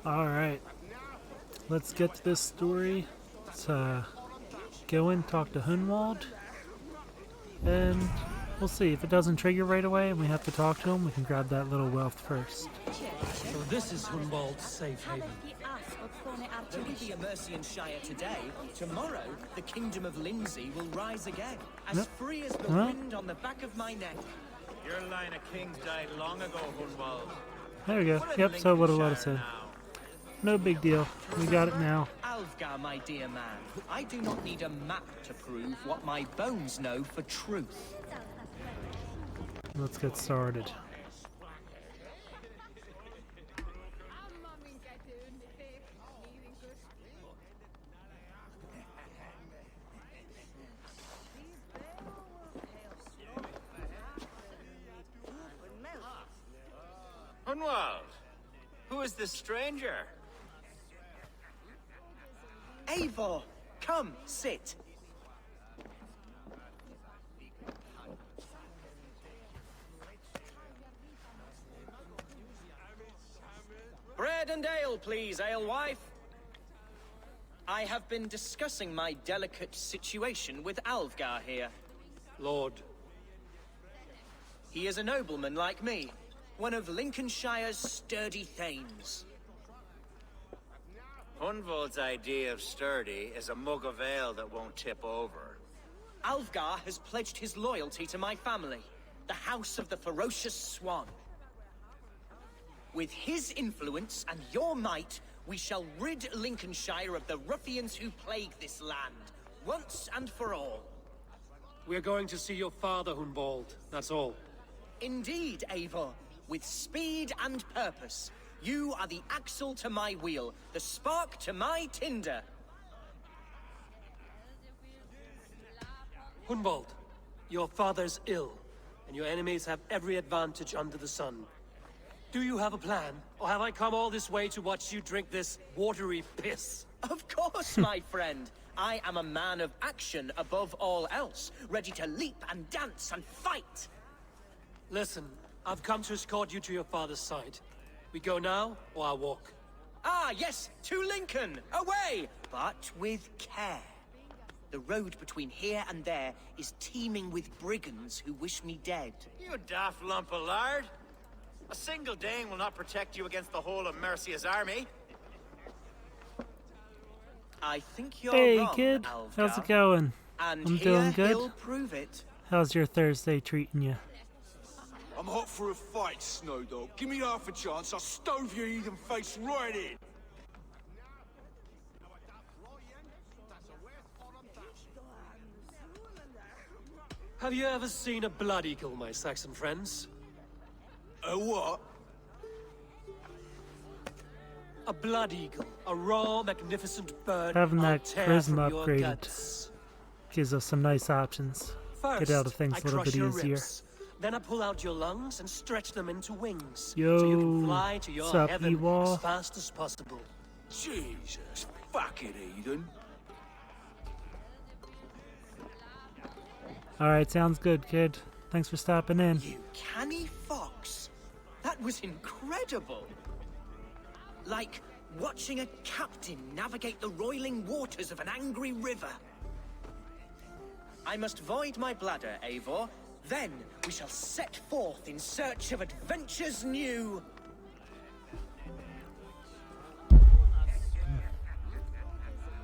Alright, let's get to this story. Let's go in, talk to Hunwald, and we'll see. If it doesn't trigger right away and we have to talk to him, we can grab that little wealth first. So this is Hunwald's safe haven. Though we be a Mercianshire today, tomorrow the kingdom of Lindsay will rise again, as free as the wind on the back of my neck. Your line of kings died long ago, Hunwald. There we go. Yep, so what a lot of said. No big deal. We got it now. Alfgar, my dear man, I do not need a map to prove what my bones know for truth. Let's get started. Hunwald, who is this stranger? Eivor, come, sit. Bread and ale, please, alewife. I have been discussing my delicate situation with Alfgar here. Lord. He is a nobleman like me, one of Lincolnshire's sturdy thanes. Hunwald's idea of sturdy is a mug of ale that won't tip over. Alfgar has pledged his loyalty to my family, the House of the Ferocious Swan. With his influence and your might, we shall rid Lincolnshire of the ruffians who plague this land, once and for all. We're going to see your father, Hunwald. That's all. Indeed, Eivor. With speed and purpose, you are the axle to my wheel, the spark to my tinder. Hunwald, your father's ill, and your enemies have every advantage under the sun. Do you have a plan, or have I come all this way to watch you drink this watery piss? Of course, my friend. I am a man of action above all else, ready to leap and dance and fight. Listen, I've come to escort you to your father's side. We go now, or I walk? Ah, yes, to Lincoln! Away! But with care. The road between here and there is teeming with brigands who wish me dead. You daft lump of lard. A single Dane will not protect you against the whole of Mercia's army. I think you're Hey wrong, kid, Alfgar. how's it going? And I'm here doing good. he'll prove it. How's your Thursday treating you? I'm hot for a fight, Snowdog. Give me half a chance, I'll stove your heathen face right in. Have you ever seen a blood eagle, my Saxon friends? A what? A blood eagle. A raw, magnificent bird. Having I'll that tear charisma from your upgraded guts. gives us some nice options. First, Get out of things I a little crush bit your easier. ribs. Then I pull out your lungs and stretch them into wings. Yo, so you can fly to your what's up, heaven Ewok? as fast as possible. Jesus fucking heathen. Alright, sounds good, kid. Thanks for stopping in. You canny fox. That was incredible. Like watching a captain navigate the roiling waters of an angry river. I must void my bladder, Eivor. Then we shall set forth in search of adventures new.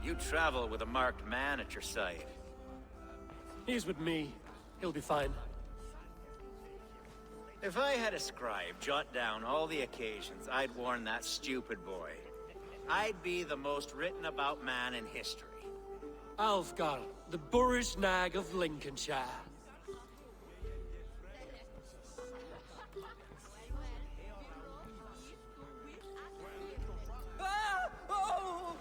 You travel with a marked man at your side. He's with me. He'll be fine. If I had a scribe jot down all the occasions I'd warn that stupid boy, I'd be the most written about man in history. Alfgar, the boorish nag of Lincolnshire. Ah! Oh!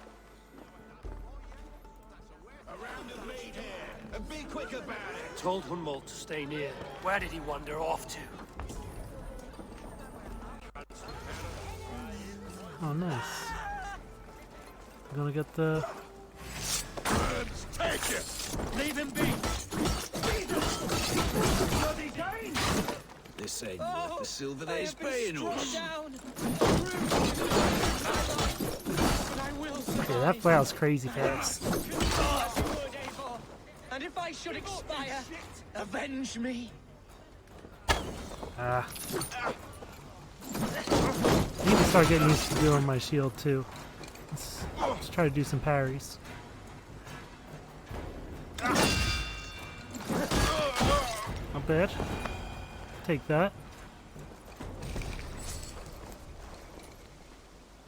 Around of meat here, and be quick about it. Told Hunwald to stay near. Where did he wander off to? Oh, nice. I'm gonna get the... Take it! Leave him be! Bloody Dane! This ain't worth the silver that he's paying us. Yeah, that plows crazy fast. And if I should expire, avenge me. Ah. I need to start getting used to doing my shield too. Let's try to do some parries. Not bad. Take that.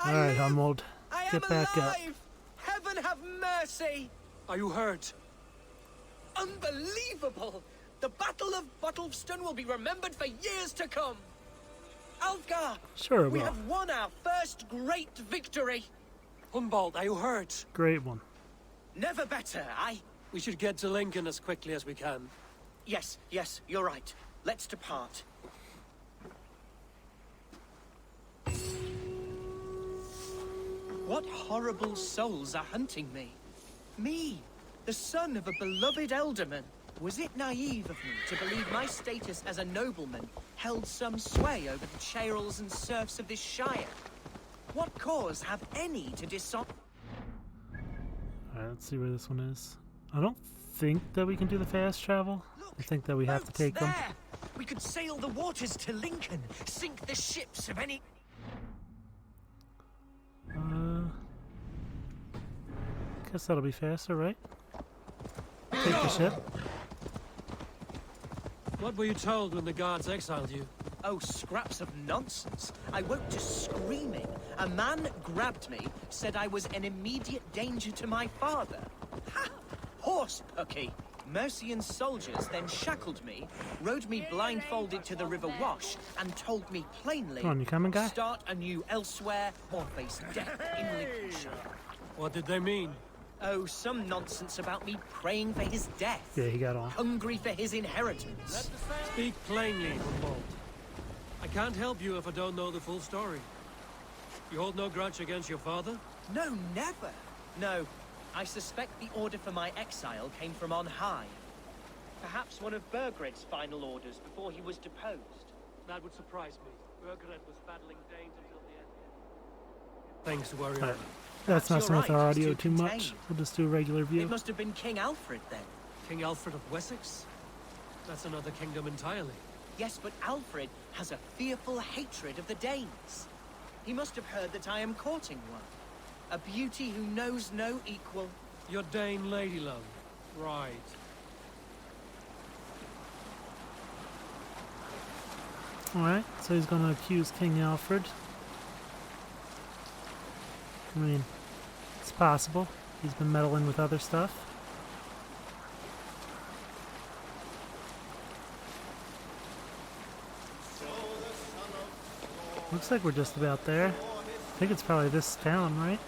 Alright, Hummold. Get back up. Heaven have mercy! Are you hurt? Unbelievable! The Battle of Bottleston will be remembered for years to come. Alfgar, Sure, we well, have won our first great victory. Humboldt, are you hurt? great one. Never better, We should get to Lincoln as quickly as we can. Yes, you're right. Let's depart. What horrible souls are hunting me? Me, the son of a beloved elderman. Was it naive of me to believe my status as a nobleman held some sway over the churls and serfs of this shire? What cause have any to dishonor? Alright, let's see where this one is. I don't think that we can do the fast travel. I think that we have to take them. There! We could sail the waters to Lincoln, sink the ships of any... Guess that'll be faster, right? Take the ship. What were you told when the guards exiled you? Oh, scraps of nonsense. I woke to screaming. A man grabbed me, said I was an immediate danger to my father. Ha! Horse pucky. Mercian soldiers then shackled me, rode me blindfolded to the River Wash, and told me plainly, Come on, you coming, guy? start anew elsewhere or face death in Lincolnshire. What did they mean? Oh, some nonsense about me praying for his death. Yeah, he got on. Hungry for his inheritance. Speak plainly, Humboldt. I can't help you if I don't know the full story. You hold no grudge against your father? No, never. No, I suspect the order for my exile came from on high. Perhaps one of Burgred's final orders before he was deposed. That would surprise me. Burgred was battling Danes until the end. Things to worry Alright, about. that's You're messing with our right, audio it's too too much. contained. We'll just do a regular view. It must have been King Alfred then. King Alfred of Wessex? That's another kingdom entirely. Yes, but Alfred has a fearful hatred of the Danes. He must have heard that I am courting one. A beauty who knows no equal. Your Dane lady love. Right. Alright, so he's gonna accuse King Alfred. I mean, it's possible. He's been meddling with other stuff. Looks like we're just about there. I think it's probably this town, right?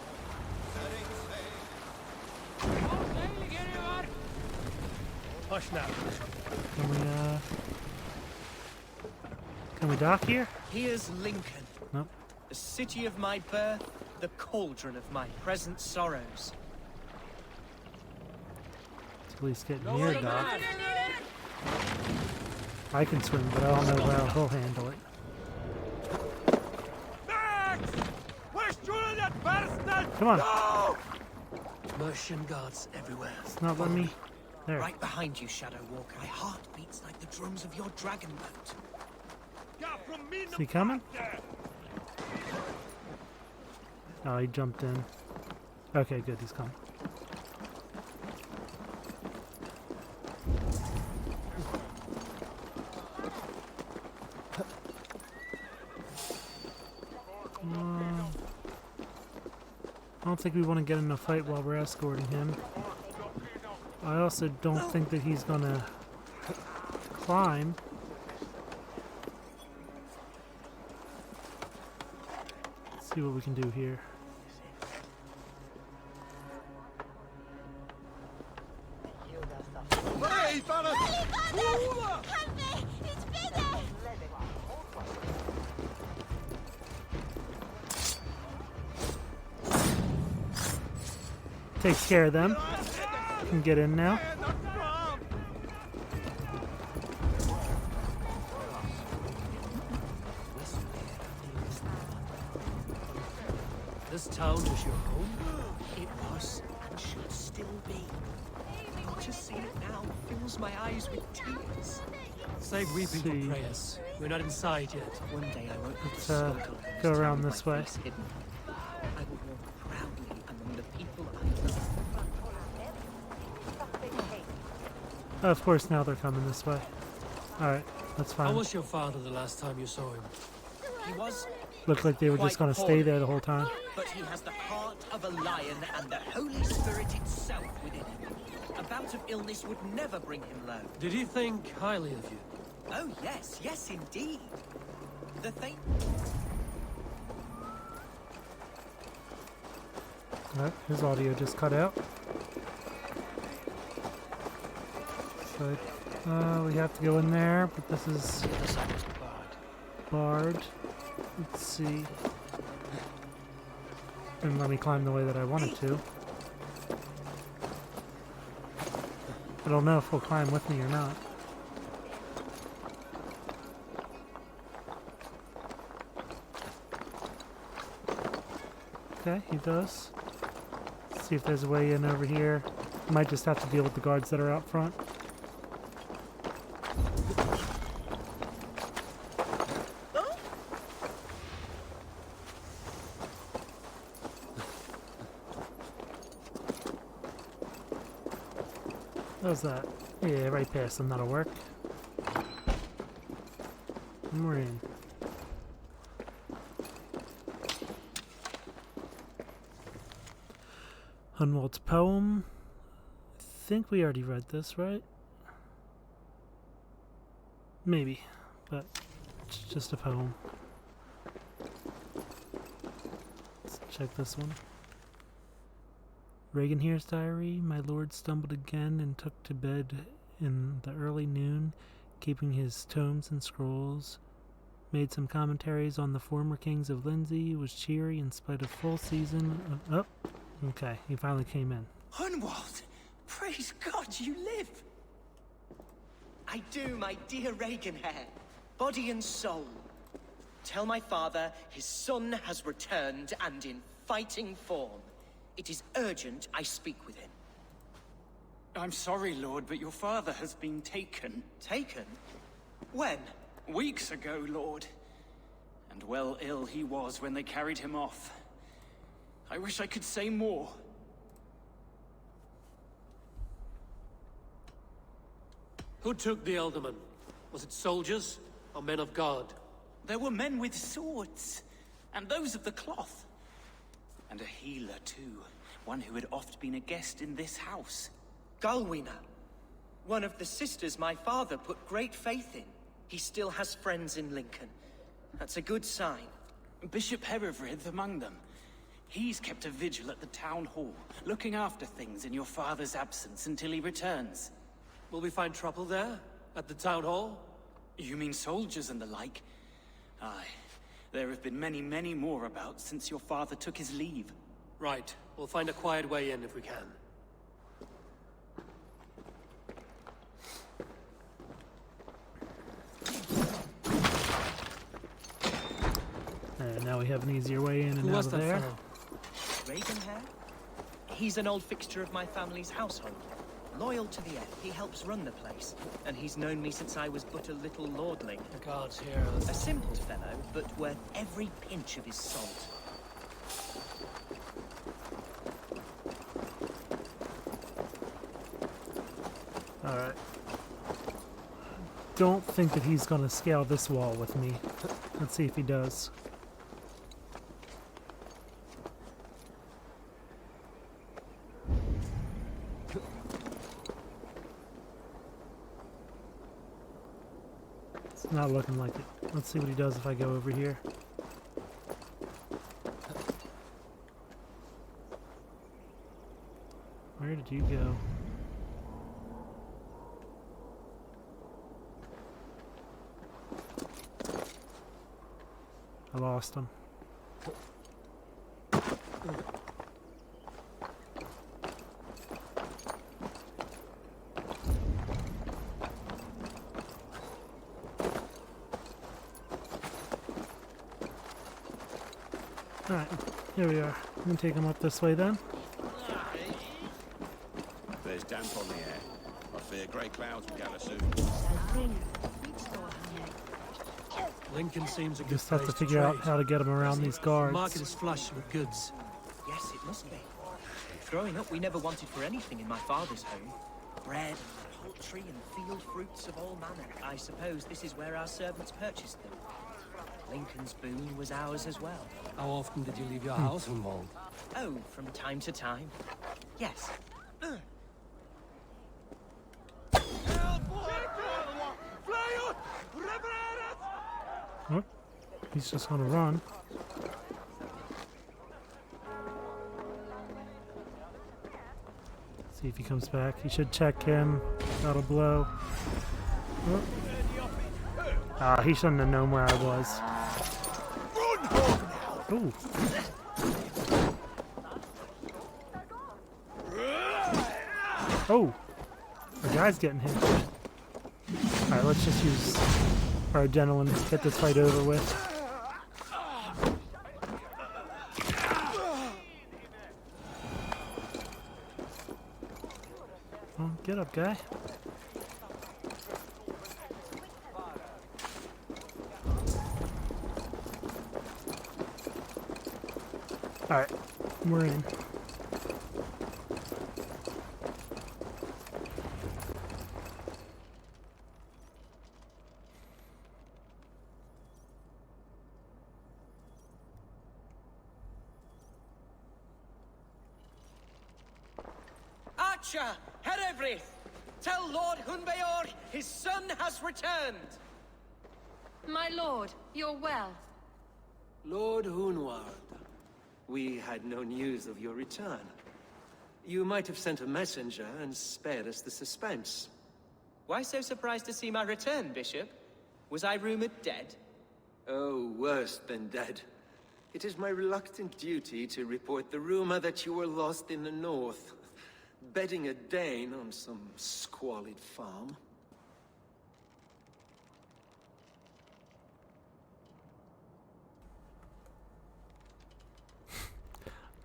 Hush now. Can we dock here? Here's Lincoln. Nope. The city of my birth, the cauldron of my present sorrows. Let's at least get near dock. I can swim, but I don't know how he'll handle it. Come on. Mercian guards everywhere. It's not letting me. There. Right behind you, Shadow Walker. My heart beats like the drums of your dragon boat. Is he coming? Oh, he jumped in. Okay, good. He's coming. I don't think we want to get in a fight while we're escorting him. I also don't think that he's gonna climb. Let's see what we can do here. Takes care of them. Can get in now. This town was your home? It was and should still be. To see it now fills my eyes with tears. Save weeping See. for prayers. We're not inside yet. One day I won't Let's go around this way. Hidden. I will walk proudly among the people I love. Oh, of course, now they're coming this way. Alright, that's How fine. was your father the last time you saw him? He was, Looked like they were just quite gonna stay poorly. there the whole time. but he has the heart of a lion and the Holy Spirit itself within him. A bout of illness would never bring him low. Did he think highly of you? Oh yes, yes indeed. The thing. Oh, his audio just cut out. So, we have to go in there, but this is The other side was barred. barred. Let's see. Didn't let me climb the way that I wanted to. I don't know if he'll climb with me or not. Okay, he does. Let's see if there's a way in over here. Might just have to deal with the guards that are out front. How's that? Yeah, right past them, that'll work. And we're in. Hunwald's poem. I think we already read this, right? Maybe, but it's just a poem. Let's check this one. Reagan here's diary. My lord stumbled again and took to bed in the early noon, keeping his tomes and scrolls. Made some commentaries on the former kings of Lindsey. Was cheery in spite of full season of... Oh, okay, he finally came in. Hunwald, praise God you live. I do, my dear Reaganhair, body and soul. Tell my father his son has returned and in fighting form. It is urgent I speak with him. I'm sorry, Lord, but your father has been taken. Taken? When? Weeks ago, Lord. And well ill he was when they carried him off. I wish I could say more. Who took the Elderman? Was it soldiers or men of God? There were men with swords, and those of the cloth. And a healer, too. One who had oft been a guest in this house. Galwina. One of the sisters my father put great faith in. He still has friends in Lincoln. That's a good sign. Bishop Herefrith among them. He's kept a vigil at the town hall, looking after things in your father's absence until he returns. Will we find trouble there? At the town hall? You mean soldiers and the like? Aye. There have been many, many more about since your father took his leave. Right. We'll find a quiet way in if we can. And now we have an easier way in and Who out was of that there. fellow? Reaganhair? He's an old fixture of my family's household. Loyal to the end, he helps run the place. And he's known me since I was but a little lordling. The guards here. A simple fellow, but worth every pinch of his salt. Alright. Don't think that he's gonna scale this wall with me. Let's see if he does. It's not looking like it. Let's see what he does if I go over here. Where did you go? I lost him. Alright, Here we are. I'm gonna take him up this way then. There's damp on the air. I fear grey clouds will gather soon. Lincoln seems a good Just have to place figure out trade. how to get him around these The guards. market is flush with goods. Yes, it must be. Growing up, we never wanted for anything in my father's home. Bread, poultry, and field fruits of all manner. I suppose this is where our servants purchased them. Lincoln's boon was ours as well. How often did you leave your house, Hunwald? Oh, from time to time. Yes. Oh, he's just gonna run. See if he comes back. He should check him. That'll blow. Oh. Ah, he shouldn't have known where I was. Ooh. Oh! The guy's getting hit. Alright, let's just use our adrenaline to get this fight over with. Oh, get up, guy. Alright, we're in. Archer, Herevri, tell Lord Hunbeor his son has returned. My lord, you're well. Lord Hunwald, we had no news of your return. You might have sent a messenger and spared us the suspense. Why so surprised to see my return, Bishop? Was I rumored dead? Oh, worse than dead. It is my reluctant duty to report the rumor that you were lost in the north, bedding a Dane on some squalid farm.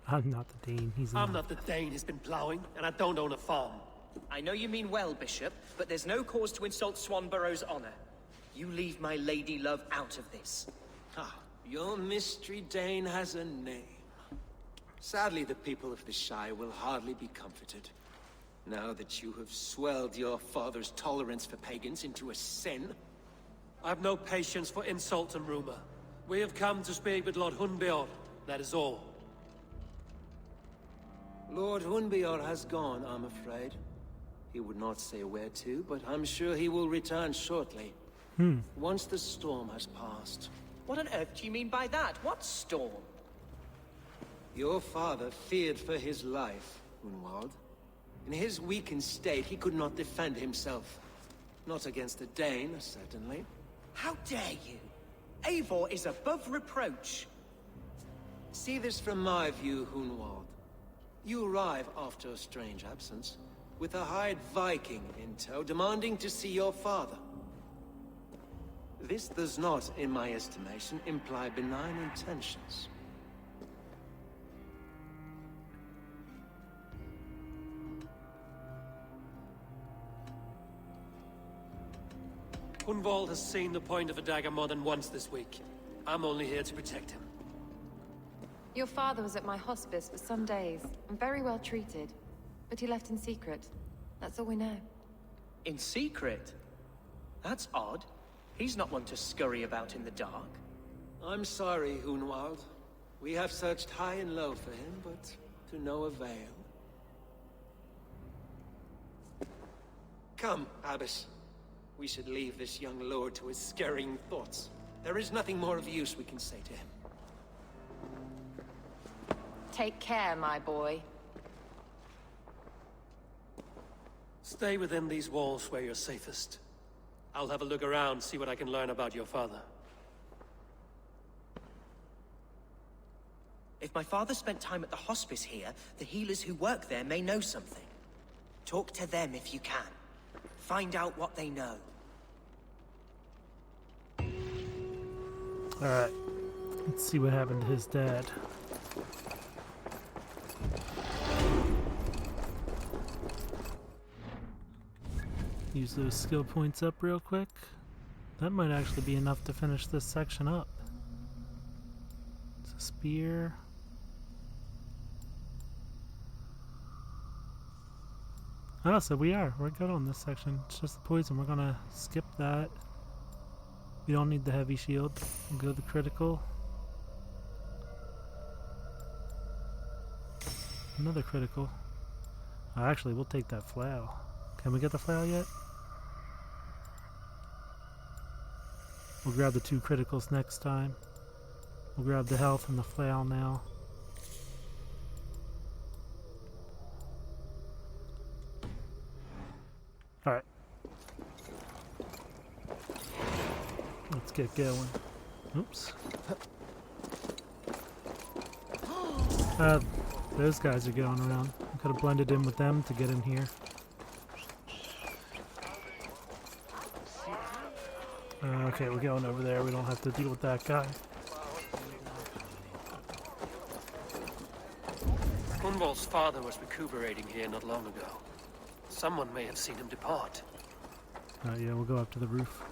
I'm not the Dane. He's I'm not the Dane who's been plowing, and I don't own a farm. I know you mean well, Bishop, but there's no cause to insult Swanborough's honor. You leave my lady love out of this. Ah, your mystery Dane has a name. Sadly, the people of the Shire will hardly be comforted. Now that you have swelled your father's tolerance for pagans into a sin. I have no patience for insult and rumor. We have come to speak with Lord Hunbeor, that is all. Lord Hunbeor has gone, I'm afraid. He would not say where to, but I'm sure he will return shortly. Once the storm has passed. What on earth do you mean by that? What storm? Your father feared for his life, Hunwald. In his weakened state, he could not defend himself. Not against a Dane, certainly. How dare you? Eivor is above reproach. See this from my view, Hunwald. You arrive after a strange absence, with a hired Viking in tow, demanding to see your father. This does not, in my estimation, imply benign intentions. Hunwald has seen the point of a dagger more than once this week. I'm only here to protect him. Your father was at my hospice for some days, and very well treated. But he left in secret. That's all we know. In secret? That's odd. He's not one to scurry about in the dark. I'm sorry, Hunwald. We have searched high and low for him, but to no avail. Come, Abbess. We should leave this young lord to his scurrying thoughts. There is nothing more of use we can say to him. Take care, my boy. Stay within these walls where you're safest. I'll have a look around, see what I can learn about your father. If my father spent time at the hospice here, the healers who work there may know something. Talk to them if you can. Find out what they know. Alright. Let's see what happened to his dad. Use those skill points up real quick. That might actually be enough to finish this section up. It's a spear. Oh, so we're good on this section. It's just the poison. We're gonna skip that. We don't need the heavy shield. We'll go the critical. Another critical. Oh, actually, we'll take that flail. Can we get the flail yet? We'll grab the 2 criticals next time. We'll grab the health and the flail now. Alright. Let's get going. Oops. Those guys are going around. I could have blended in with them to get in here. Okay, we're going over there. We don't have to deal with that guy. Hunwald's father was recuperating here not long ago. Someone may have seen him depart. Yeah, we'll go up to the roof.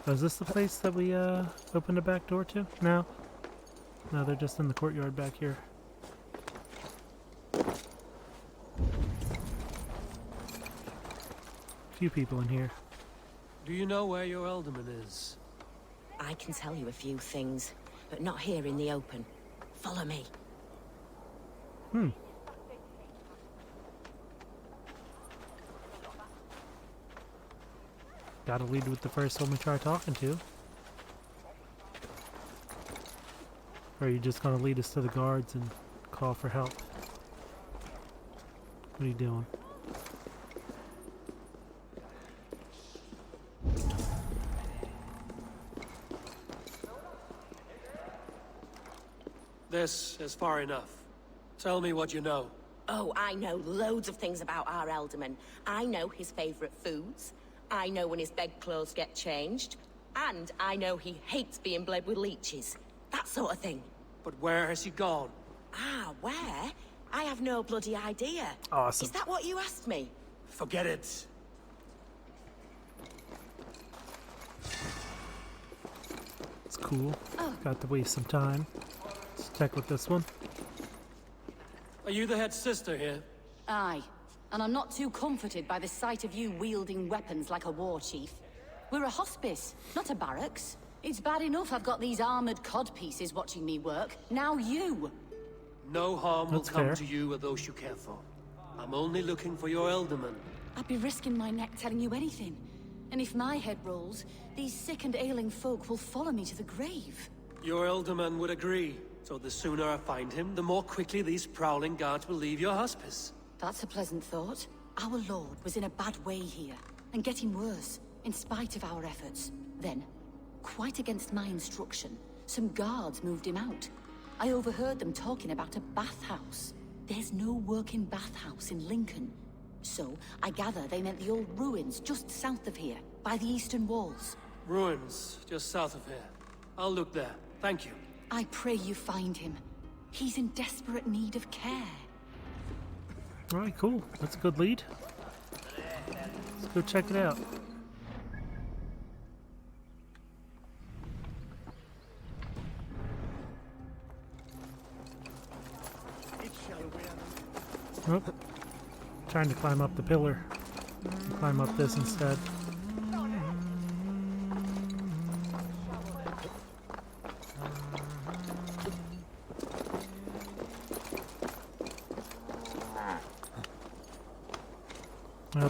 Oh, is this the place that we opened the back door to? No? No, they're just in the courtyard back here. Few people in here. Do you know where your alderman is? I can tell you a few things, but not here in the open. Follow me. Gotta lead with the first one we try talking to. Or are you just gonna lead us to the guards and call for help? What are you doing? This is far enough. Tell me what you know. Oh, I know loads of things about our alderman. I know his favorite foods. I know when his bedclothes get changed. And I know he hates being bled with leeches. That sort of thing. But where has he gone? Ah, where? I have no bloody idea. Awesome. Is that what you asked me? Forget it. It's cool. Got to waste some time. Let's check with this one. Are you the head sister here? Aye. And I'm not too comforted by the sight of you wielding weapons like a war chief. We're a hospice, not a barracks. It's bad enough I've got these armored codpieces watching me work. Now you! No harm will That's come fair. to you or those you care for. I'm only looking for your alderman. I'd be risking my neck telling you anything. And if my head rolls, these sick and ailing folk will follow me to the grave. Your alderman would agree. So the sooner I find him, the more quickly these prowling guards will leave your hospice. That's a pleasant thought. Our lord was in a bad way here, and getting worse, in spite of our efforts. Then, quite against my instruction, some guards moved him out. I overheard them talking about a bathhouse. There's no working bathhouse in Lincoln. So, I gather they meant the old ruins just south of here, by the eastern walls. Ruins, just south of here. I'll look there. Thank you. I pray you find him. He's in desperate need of care. Alright, cool. That's a good lead. Let's go check it out. Oh, trying to climb up the pillar. Climb up this instead.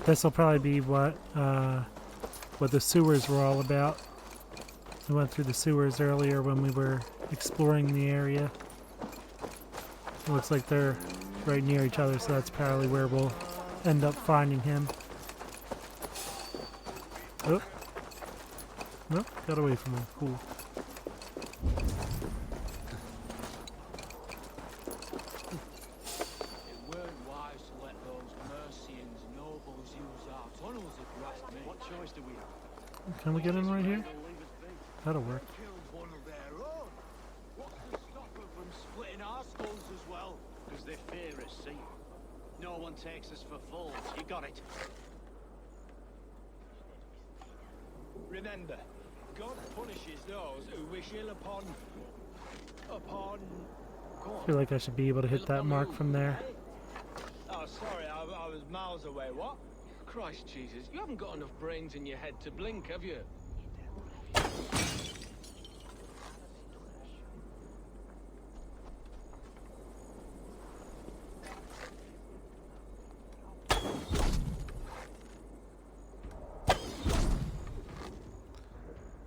This will probably be what the sewers were all about. We went through the sewers earlier when we were exploring the area. It looks like they're right near each other, so that's probably where we'll end up finding him. Oh. Nope, got away from him. Cool. Can we get in right here? That'll work. Splitting our skulls as well, because they fear us, see? No one takes us for fools, you got it. Remember, God punishes those who wish ill upon... I feel like I should be able to hit that mark from there. Oh, sorry, I was miles away, what? Christ Jesus, you haven't got enough brains in your head to blink, have you?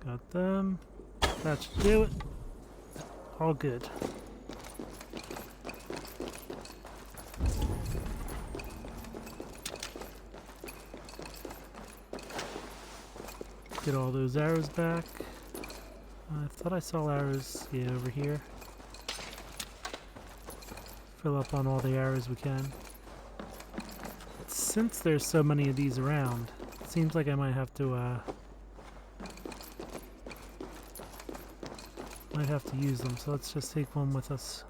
Got them. That should do it. All good. Get all those arrows back. I thought I saw arrows, yeah, over here. Fill up on all the arrows we can. Since there's so many of these around, it seems like I might have to use them, so let's just take one with us.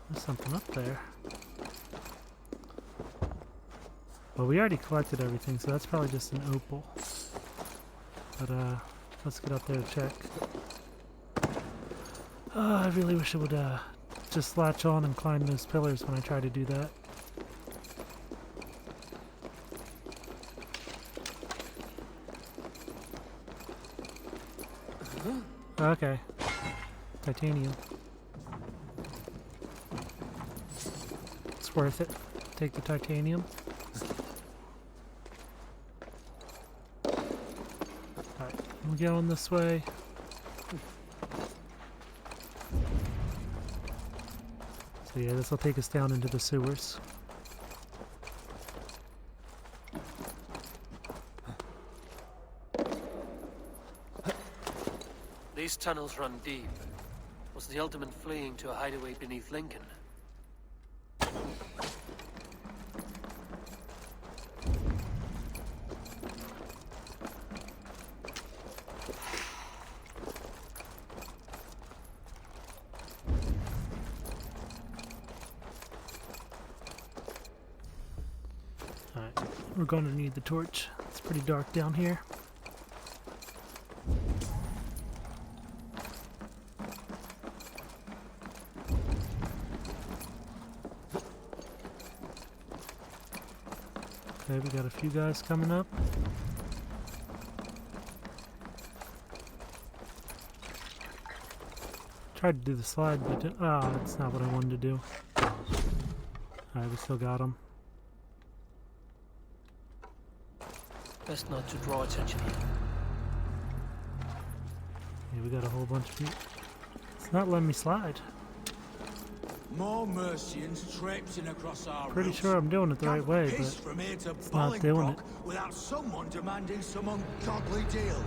There's something up there. Well, we already collected everything, so that's probably just an opal. But let's get up there and check. I really wish it would just latch on and climb those pillars when I try to do that. Okay. Titanium. It's worth it. Take the titanium. Alright, we're going this way. So yeah, this will take us down into the sewers. These tunnels run deep. Was the Alderman fleeing to a hideaway beneath Lincoln? Alright, we're going to need the torch. It's pretty dark down here. Okay, we got a few guys coming up. Tried to do the slide, but that's not what I wanted to do. Alright, we still got him. Best not to draw attention here. Yeah, we got a whole bunch of people. It's not letting me slide. More Mercians traipsing across our Pretty roofs. sure I'm doing it the right way, but from here to it's not doing it. without someone demanding some ungodly deal.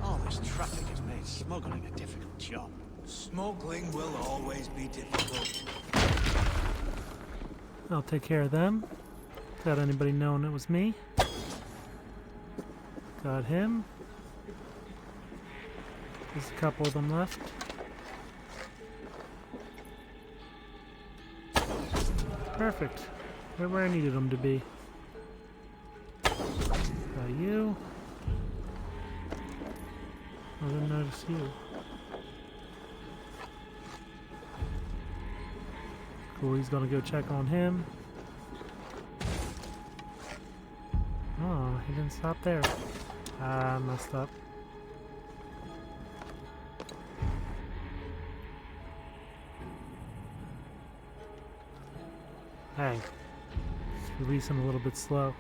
All this traffic has made smuggling a difficult job. Smuggling will always be difficult. I'll take care of them without anybody knowing it was me. Got him. There's a couple of them left. Perfect. Right where I needed them to be. Got you. I didn't notice you. Cool, he's gonna go check on him. Oh, he didn't stop there. I messed up. Hey, just release him a little bit slow.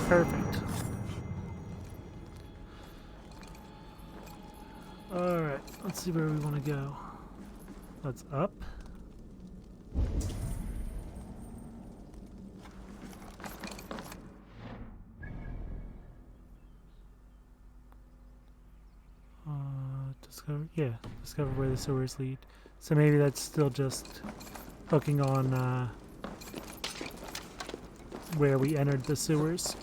Perfect. Alright, let's see where we want to go. That's up. Discover where the sewers lead. So maybe that's still just hooking on where we entered the sewers.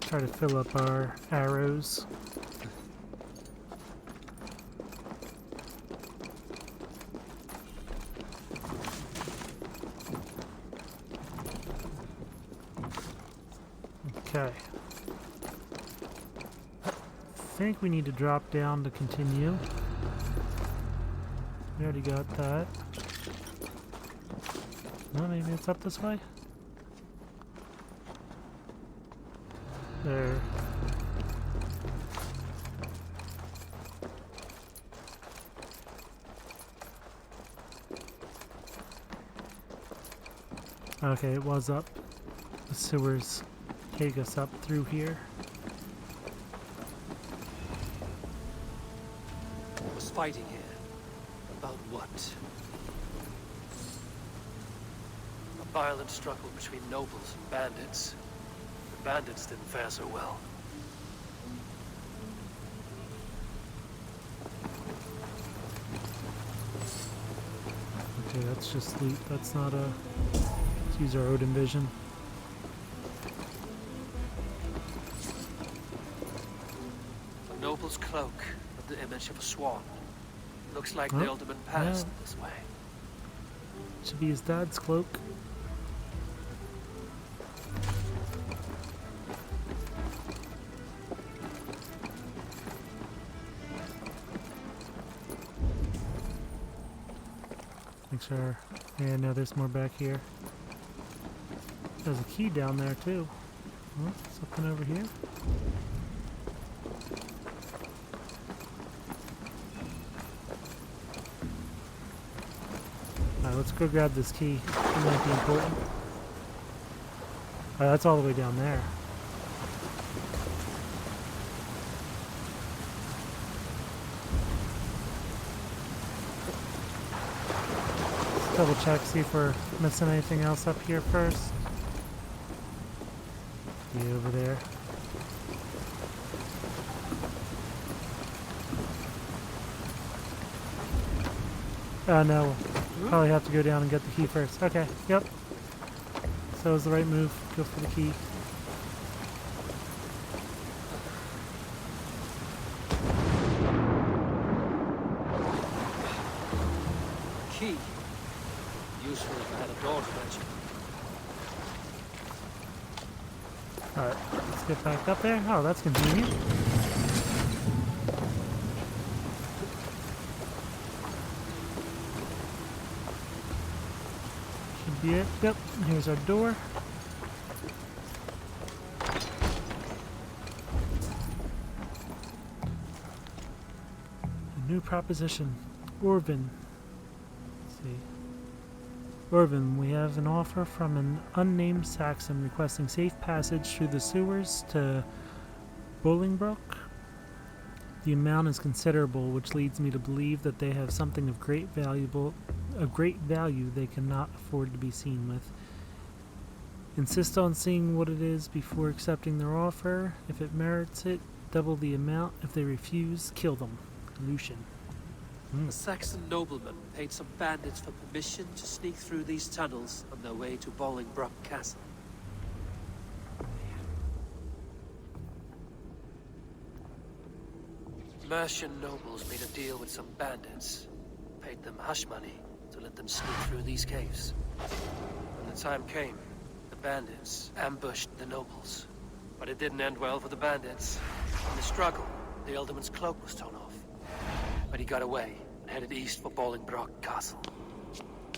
Try to fill up our arrows. Okay. I think we need to drop down to continue. We already got that. No, maybe it's up this way? There. Okay, it was up. The sewers take us up through here. Was fighting here. About what? A violent struggle between nobles and bandits. The bandits didn't fare so well. Okay, that's just sleep. That's not a... Let's use our Odin vision. A noble's cloak with the image of a swan. Looks like the Alderman passed this way. Should be his dad's cloak. Make sure. Yeah, no, there's more back here. There's a key down there too. Oh, something over here. Alright, let's go grab this key. It might be important. Oh, that's all the way down there. Let's double check, see if we're missing anything else up here first. Yeah, over there. No. Probably have to go down and get the key first. Okay, yep. So it was the right move. Go for the key. Key. Useful if I had a door to mention. Alright, let's get back up there. Oh, that's convenient. Should be it. Yep, here's our door. A new proposition. Orvin. Let's see. Orvin, we have an offer from an unnamed Saxon requesting safe passage through the sewers to Bolingbroke. The amount is considerable, which leads me to believe that they have something of great value they cannot afford to be seen with. Insist on seeing what it is before accepting their offer. If it merits it, double the amount. If they refuse, kill them. Lucian. A Saxon nobleman paid some bandits for permission to sneak through these tunnels on their way to Bolingbroke Castle. Mercian nobles made a deal with some bandits, paid them hush money to let them sneak through these caves. When the time came, the bandits ambushed the nobles. But it didn't end well for the bandits. In the struggle, the Ealdorman's cloak was torn off. But he got away and headed east for Bolingbroke Castle.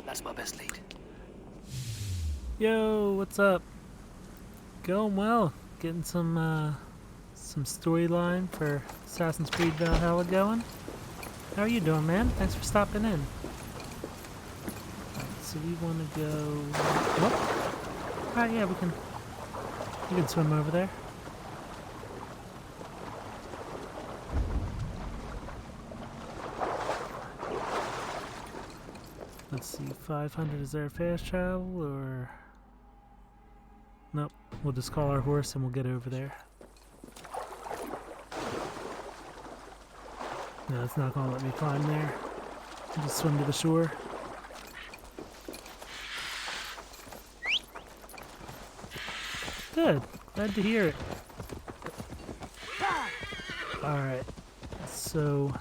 That's my best lead. Yo, what's up? Going well. Getting some storyline for Assassin's Creed Valhalla going. How are you doing, man? Thanks for stopping in. Alright, so we want to go... Whoop. Alright, yeah, we can swim over there. Let's see, 500 is there fast travel, or... Nope, we'll just call our horse and we'll get over there. No, it's not gonna let me climb there. I'll just swim to the shore. Good. Glad to hear it. Alright. So,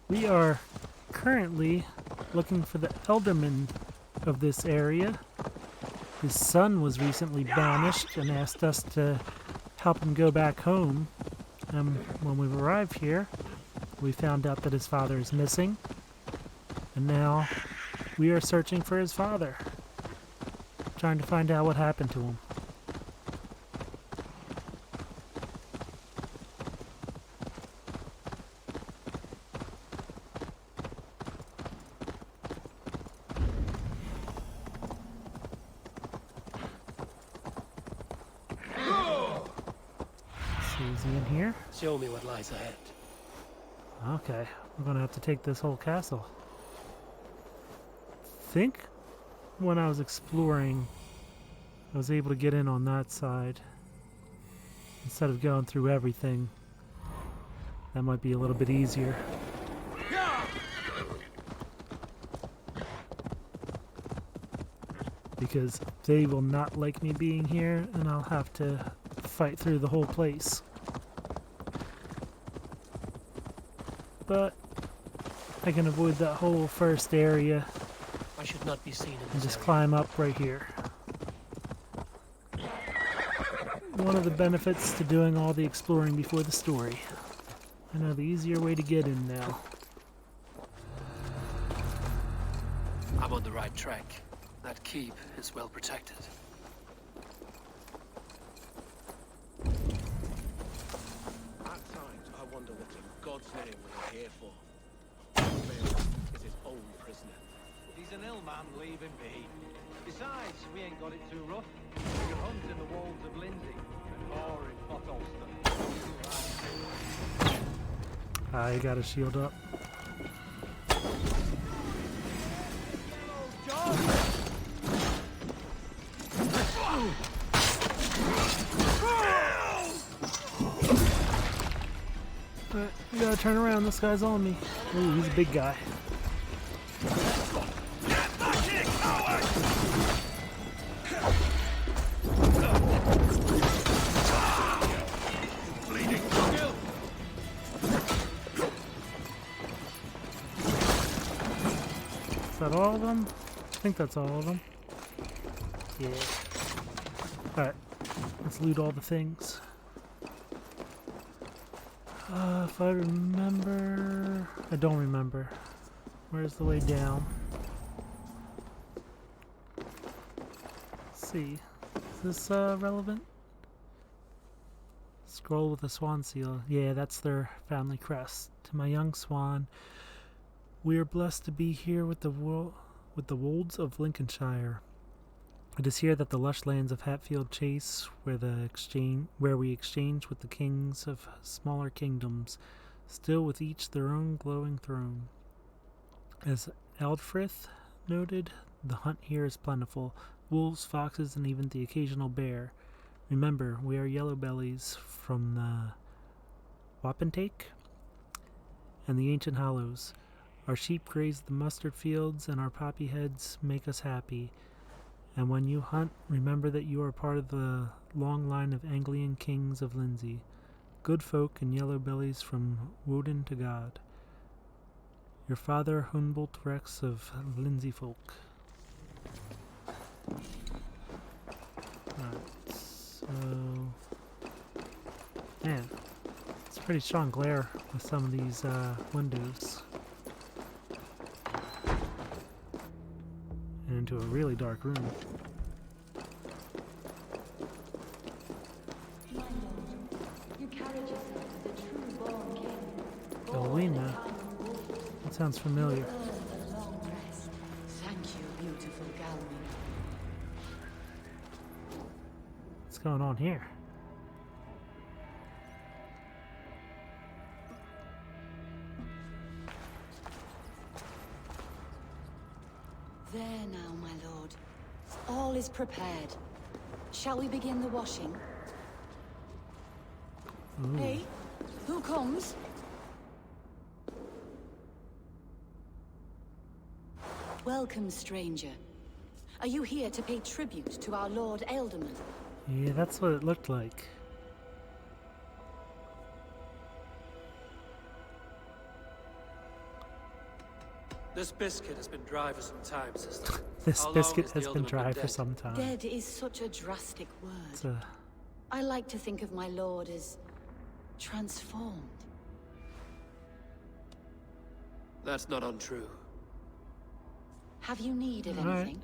we are currently looking for the Elderman of this area. His son was recently banished and asked us to help him go back home. When we arrived here, we found out that his father is missing. And now we are searching for his father. Trying to find out what happened to him. Is he in here? Show me what lies ahead. Okay, we're gonna have to take this whole castle. I think when I was exploring, I was able to get in on that side. Instead of going through everything, that might be a little bit easier. Because they will not like me being here, and I'll have to fight through the whole place. But I can avoid that whole first area I should not be seen in and this just area. climb up right here. One of the benefits to doing all the exploring before the story. I know the easier way to get in now. I'm on the right track. That keep is well protected. At times, I wonder what in God's name we're here for. Male is his own prisoner. He's an ill man, leave him be. Besides, we ain't got it too rough. We can hunt in the wolds of Lindsay and whore in Potholster. You got a shield up. Alright, we gotta turn around, this guy's on me. Ooh, he's a big guy. Is that all of them? I think that's all of them. Yeah. Alright, let's loot all the things. If I remember... I don't remember. Where's the way down? Let's see. Is this relevant? Scroll with a swan seal. Yeah, that's their family crest. To my young swan, we are blessed to be here with the wolds of Lincolnshire. It is here that the lush lands of Hatfield Chase, where we exchange with the kings of smaller kingdoms, still with each their own glowing throne. As Eldfrith noted, the hunt here is plentiful, wolves, foxes, and even the occasional bear. Remember, we are yellow bellies from the Wapentake and the ancient hollows. Our sheep graze the mustard fields, and our poppy heads make us happy. And when you hunt, remember that you are part of the long line of Anglian kings of Lindsay, good folk and yellow bellies from Woden to God. Your father, Humboldt Rex of Lindsay folk. Alright, so... Man, it's a pretty strong glare with some of these windows. And into a really dark room. Galena? That sounds familiar. Thank you, beautiful Galwin. What's going on here? There now, my lord. All is prepared. Shall we begin the washing? Ooh. Hey, who comes? Welcome, stranger. Are you here to pay tribute to our Lord Ealdorman? Yeah, that's what it looked like. This biscuit has been dry for some time, sister. This How long biscuit the has been Ealdorman dry for dead? some time. Dead is such a drastic word. It's a I like to think of my lord as transformed. That's not untrue. Have you needed All right. anything?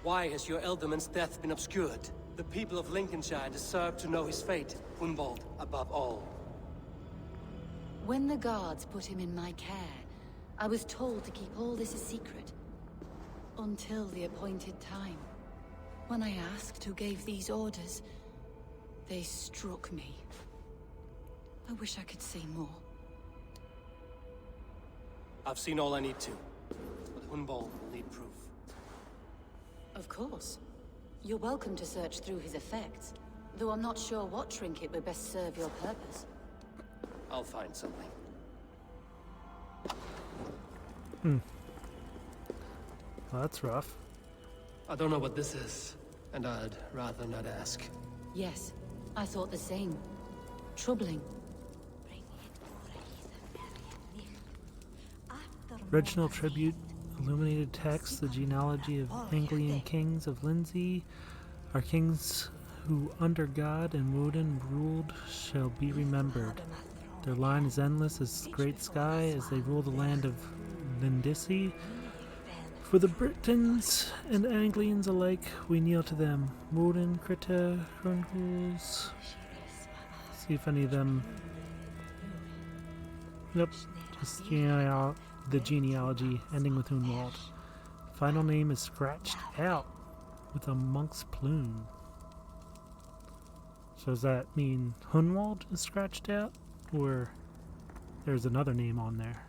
Why has your Ealdorman's death been obscured? The people of Lincolnshire deserve to know his fate, Hunwald above all. When the guards put him in my care, I was told to keep all this a secret. Until the appointed time. When I asked who gave these orders, they struck me. I wish I could say more. I've seen all I need to, but Hunwald will need proof. Of course. You're welcome to search through his effects, though I'm not sure what trinket would best serve your purpose. I'll find something. well, that's rough. I don't know what this is, and I'd rather not ask. Yes, I thought the same. Troubling. Original tribute, illuminated text, the genealogy of Anglian kings of Lindsey. Our kings who under God and Woden ruled shall be remembered. Their line is endless as great sky as they rule the land of Lindisi. For the Britons and Anglians alike, we kneel to them. Woden, Krita, Krunhuls. See if any of them. Nope, just the genealogy ending with Hunwald. Final name is scratched out with a monk's plume. So does that mean Hunwald is scratched out? Or there's another name on there?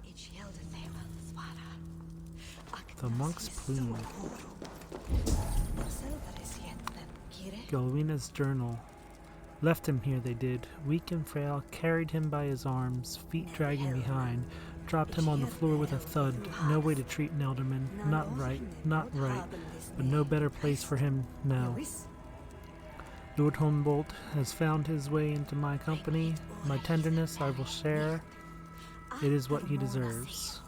The monk's plume. Galwina's journal. Left him here, they did. Weak and frail, carried him by his arms, feet dragging behind, dropped him on the floor with a thud. No way to treat an Ealdorman. Not right, but no better place for him now. Lord Hunwald has found his way into my company. My tenderness I will share. It is what he deserves.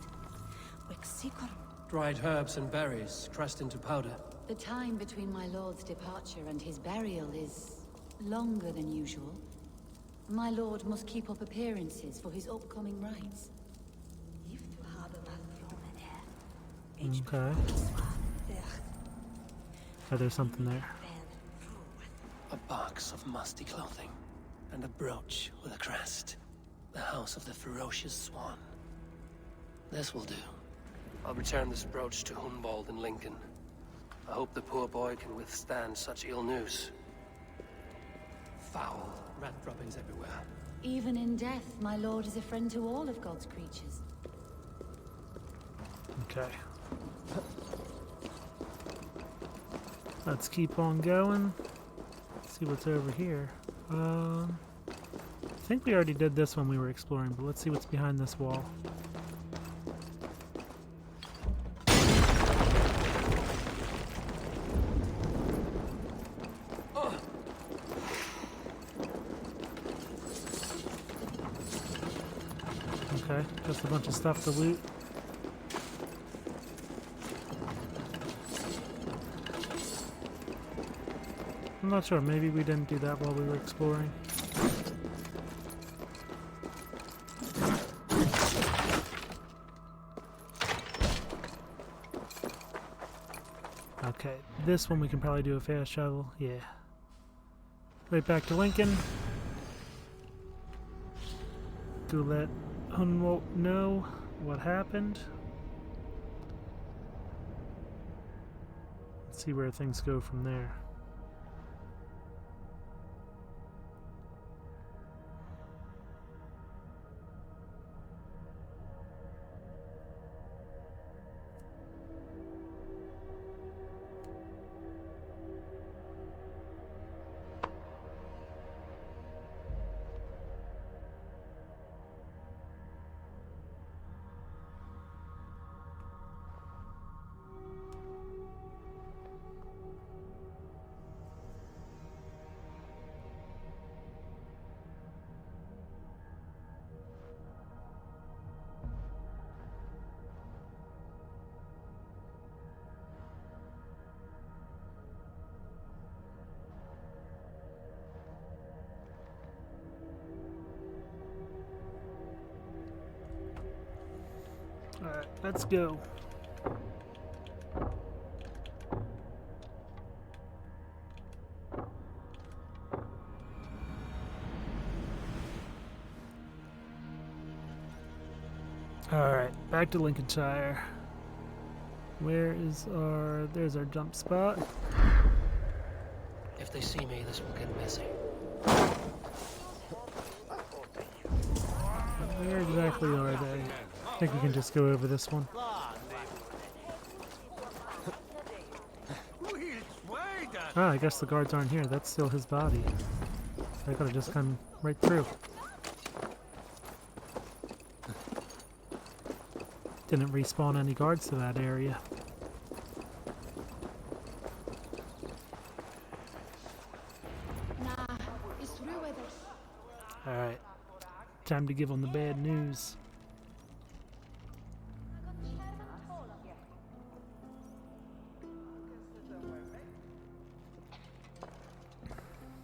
Dried herbs and berries pressed into powder. The time between my lord's departure and his burial is longer than usual. My lord must keep up appearances for his upcoming rites. Okay. Oh, there's something there. A box of musty clothing, and a brooch with a crest. The house of the ferocious swan. This will do. I'll return this brooch to Hunwald in Lincoln. I hope the poor boy can withstand such ill news. Foul rat droppings everywhere. Even in death, my lord is a friend to all of God's creatures. Okay. Let's keep on going. See what's over here. I think we already did this when we were exploring, but let's see what's behind this wall. Okay, just a bunch of stuff to loot. I'm not sure, maybe we didn't do that while we were exploring. Okay, this one we can probably do a fast travel, yeah. Right back to Lincoln. To let Hunwald know what happened. Let's see where things go from there. Alright, let's go. Alright, back to Lincolnshire. Where is our... There's our jump spot. If they see me, this will get messy. Where exactly are they? I think we can just go over this one. Ah, I guess the guards aren't here. That's still his body. I gotta just come right through. Didn't respawn any guards to that area. Alright. Time to give them the bad news.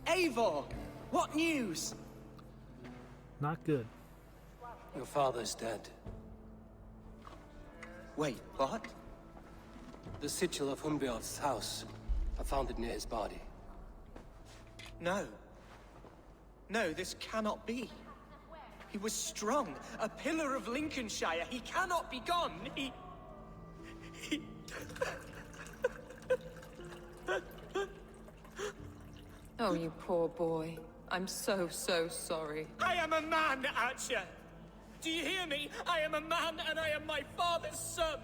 Eivor! What news? Not good. Your father's dead. Wait, what? The sigil of Hunbjorn's house. I found it near his body. No. No, this cannot be. He was strong, a pillar of Lincolnshire. He cannot be gone. He... Oh, you poor boy. I'm so sorry. I am a man, Archer! Do you hear me? I am a man and I am my father's son!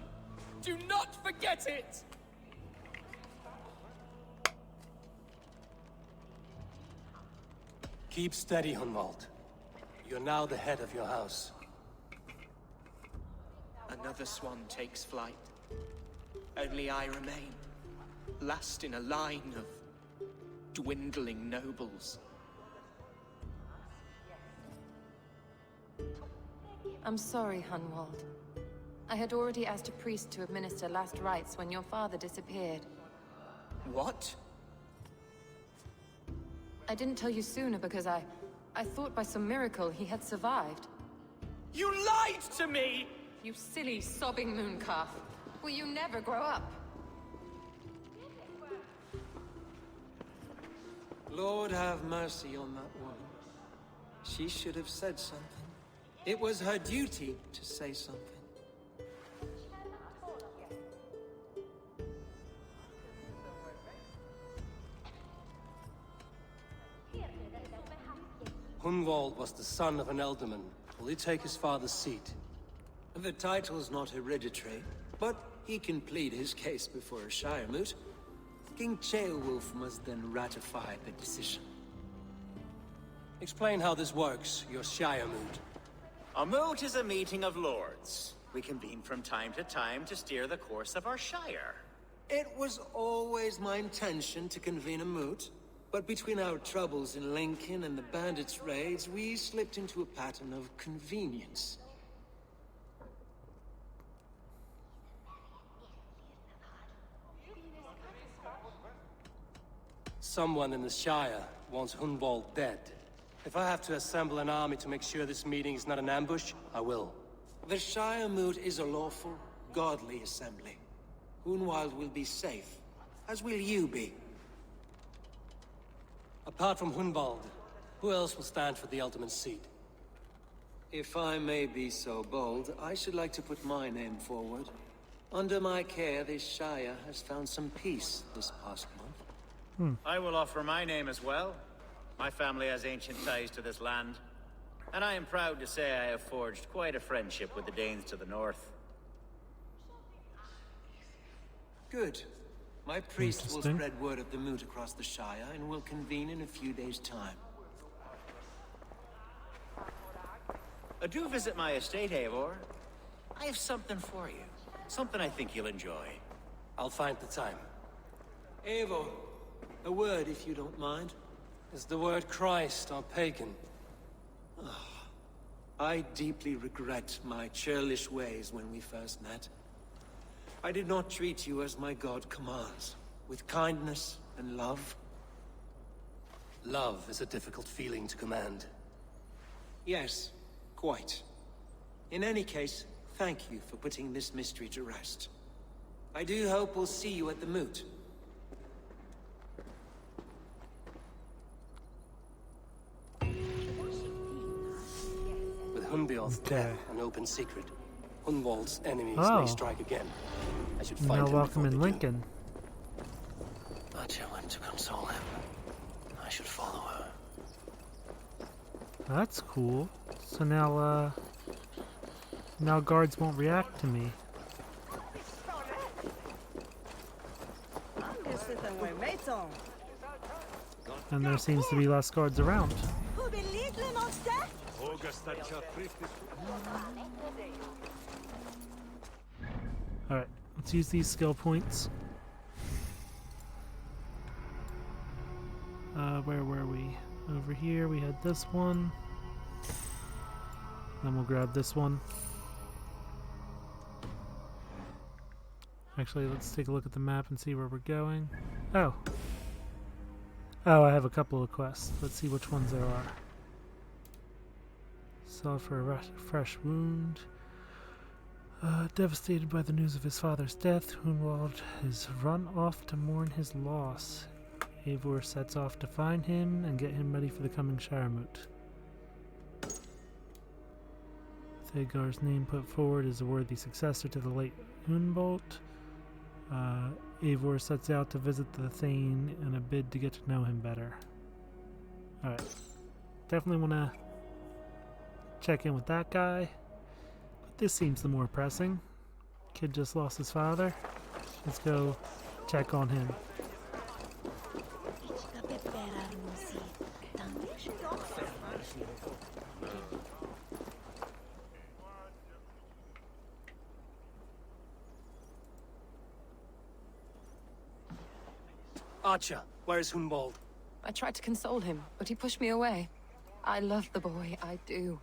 Do not forget it! Keep steady, Hunwald. You're now the head of your house. Another swan takes flight. Only I remain. Last in a line of dwindling nobles. I'm sorry, Hunwald. I had already asked a priest to administer last rites when your father disappeared. What? I didn't tell you sooner because I thought by some miracle he had survived. You lied to me! You silly, sobbing mooncalf. Will you never grow up? Lord have mercy on that woman. She should have said something. It was her duty to say something. Hunwald was the son of an ealdorman. Will he take his father's seat? The title's not hereditary, but he can plead his case before a Shire moot. King Ceolwulf must then ratify the decision. Explain how this works, your Shire moot. A moot is a meeting of lords. We convene from time to time to steer the course of our Shire. It was always my intention to convene a moot, but between our troubles in Lincoln and the bandits' raids, we slipped into a pattern of convenience. Someone in the Shire wants Hunwald dead. If I have to assemble an army to make sure this meeting is not an ambush, I will. The Shire moot is a lawful, godly assembly. Hunwald will be safe, as will you be. Apart from Hunwald, who else will stand for the ultimate seat? If I may be so bold, I should like to put my name forward. Under my care, this Shire has found some peace this past month. I will offer my name as well. My family has ancient ties to this land. And I am proud to say I have forged quite a friendship with the Danes to the north. Good. My priest will Interesting. spread word of the moot across the Shire, and will convene in a few days' time. Do visit my estate, Eivor. I have something for you. Something I think you'll enjoy. I'll find the time. Eivor, a word if you don't mind. Is the word Christ or pagan? I deeply regret my churlish ways when we first met. I did not treat you as my god commands, with kindness and love. Love is a difficult feeling to command. Yes, quite. In any case, Thank you for putting this mystery to rest. I do hope we'll see you at the moot. With Hunbjorn's death an open secret, Hunwald's enemies Oh. may strike again. I should Now find him welcome before in they do. Lincoln. Archer went to console him. I should follow her. That's cool. So now, now guards won't react to me. And there seems to be less guards around. Alright, let's use these skill points. Where were we? Over here, we had this one. Then we'll grab this one. Actually, let's take a look at the map and see where we're going. Oh. Oh, I have a couple of quests. Let's see which ones there are. Suffer a fresh wound. Devastated by the news of his father's death, Hunwald is run off to mourn his loss. Eivor sets off to find him and get him ready for the coming Shire moot. Thagar's name put forward as a worthy successor to the late Hunwald. Eivor sets out to visit the Thane in a bid to get to know him better. Alright. Definitely want to check in with that guy. But this seems the more pressing. Kid just lost his father. Let's go check on him. Archer, where is Hunwald? I tried to console him, but he pushed me away. I love the boy, I do.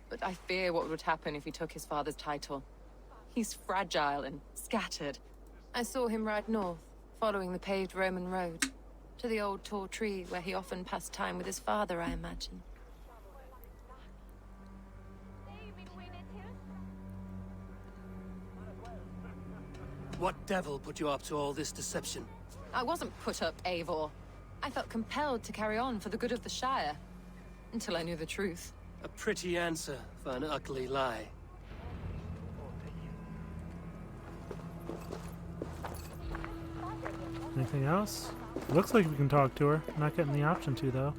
But I fear what would happen if he took his father's title. He's fragile and scattered. I saw him ride north, following the paved Roman road. To the old tall tree where he often passed time with his father, I imagine. What devil put you up to all this deception? I wasn't put up, Eivor. I felt compelled to carry on for the good of the Shire. Until I knew the truth. A pretty answer for an ugly lie. Anything else? Looks like we can talk to her. Not getting the option to, though.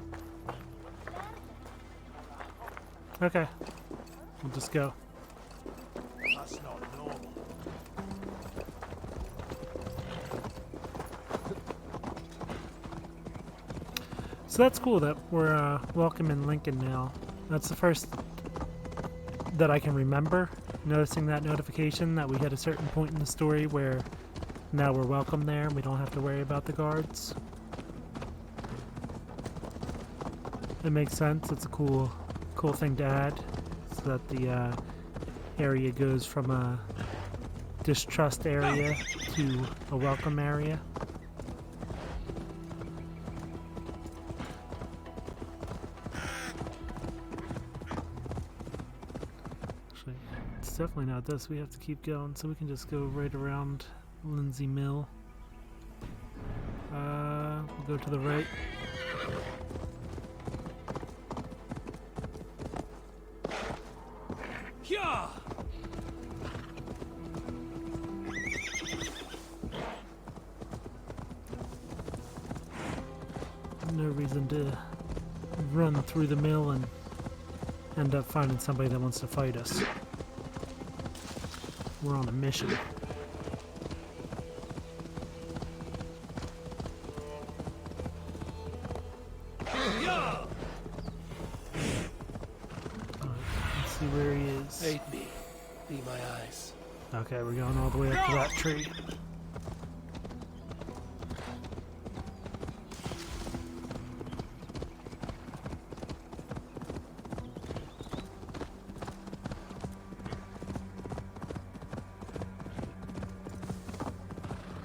Okay. We'll just go. That's not normal. So that's cool that we're welcome in Lincoln now. That's the first that I can remember noticing that notification that we hit a certain point in the story where now we're welcome there and we don't have to worry about the guards. It makes sense. It's a cool thing to add so that the area goes from a distrust area to a welcome area. Actually, it's definitely not this. We have to keep going, so we can just go right around Lindsay Mill. We'll go to the right. Yeah. No reason to run through the mill and end up finding somebody that wants to fight us. We're on a mission. Let's see where he is. Aid me. Be my eyes. Okay, we're going all the way up to that tree.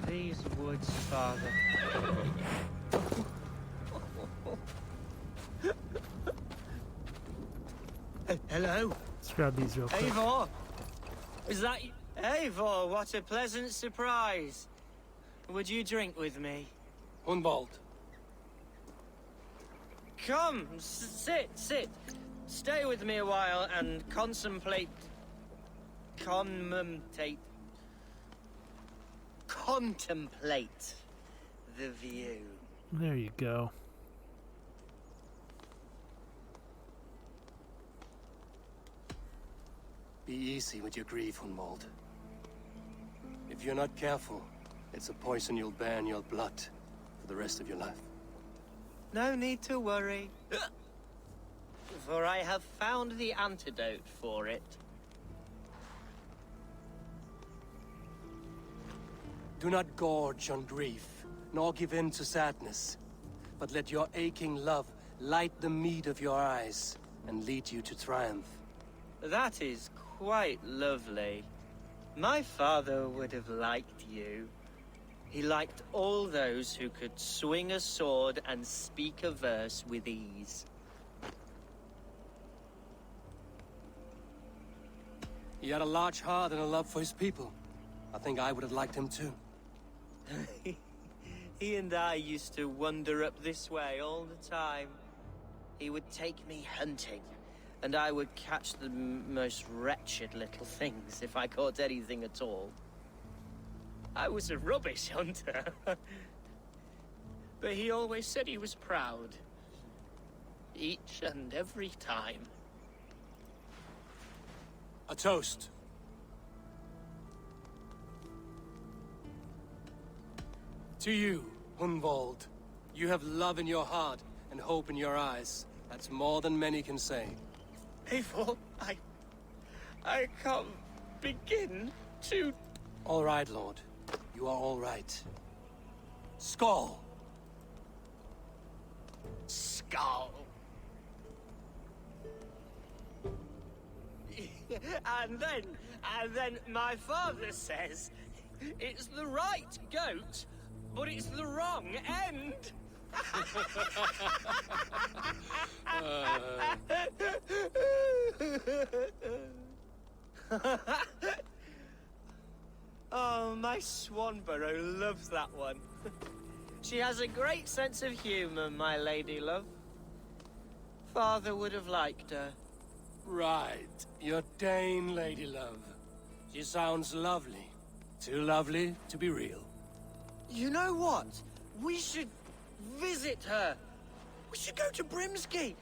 These woods, Father. Hello? Let's grab these real quick. Eivor! Is that you? Eivor, what a pleasant surprise. Would you drink with me? Hunwald. Come, sit. Stay with me a while and contemplate the view. There you go. Be easy with your grief, Hunwald. If you're not careful, it's a poison you'll bear in your blood for the rest of your life. No need to worry. For I have found the antidote for it. Do not gorge on grief, nor give in to sadness, but let your aching love light the mead of your eyes and lead you to triumph. That is quite lovely. My father would have liked you. He liked all those who could swing a sword and speak a verse with ease. He had a large heart and a love for his people. I think I would have liked him too. He and I used to wander up this way all the time. He would take me hunting, and I would catch the most wretched little things if I caught anything at all. I was a rubbish hunter. But he always said he was proud. Each and every time. A toast. To you, Hunwald. You have love in your heart and hope in your eyes. That's more than many can say. Eivor, I can't begin to... All right, Lord. You are all right. Skull! Skull. And then my father says, it's the right goat, but it's the wrong end. Oh, my Swanborough loves that one. She has a great sense of humor, my lady love. Father would have liked her. Right. Your Dane lady love. She sounds lovely. Too lovely to be real. You know what? We should visit her. We should go to Grimsby.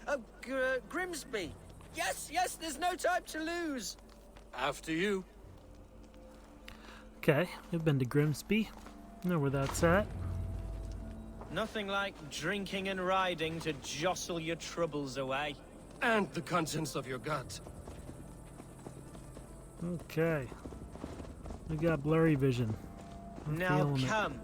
Yes, there's no time to lose. After you. Okay, we've been to Grimsby. Know where that's at. Nothing like drinking and riding to jostle your troubles away. And the contents of your gut. Okay. We got blurry vision. I'm Now feeling it. come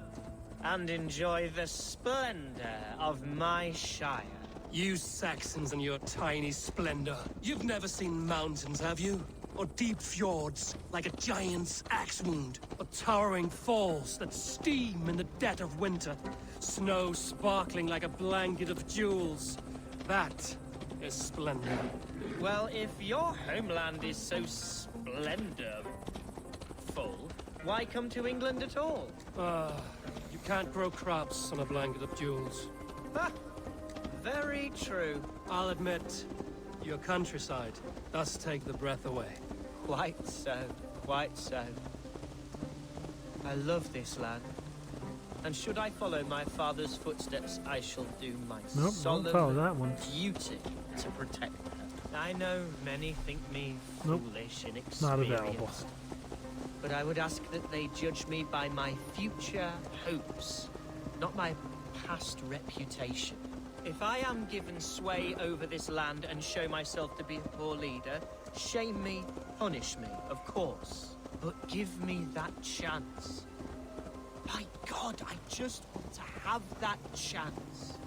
and enjoy the splendor of my shire. You Saxons and your tiny splendor. You've never seen mountains, have you? Or deep fjords, like a giant's axe wound. Or towering falls that steam in the dead of winter. Snow sparkling like a blanket of jewels. That is splendor. Well, if your homeland is so splendorful, why come to England at all? You can't grow crops on a blanket of jewels. Ha! Very true. I'll admit, your countryside does take the breath away. Quite so, quite so. I love this land. And should I follow my father's footsteps, I shall do my Nope, solemn don't follow that one. duty to protect her. I know many think me Nope, foolish and not available. inexperienced. But I would ask that they judge me by my future hopes, not my past reputation. If I am given sway over this land and show myself to be a poor leader, shame me, punish me, of course. But give me that chance. My God, I just want to have that chance.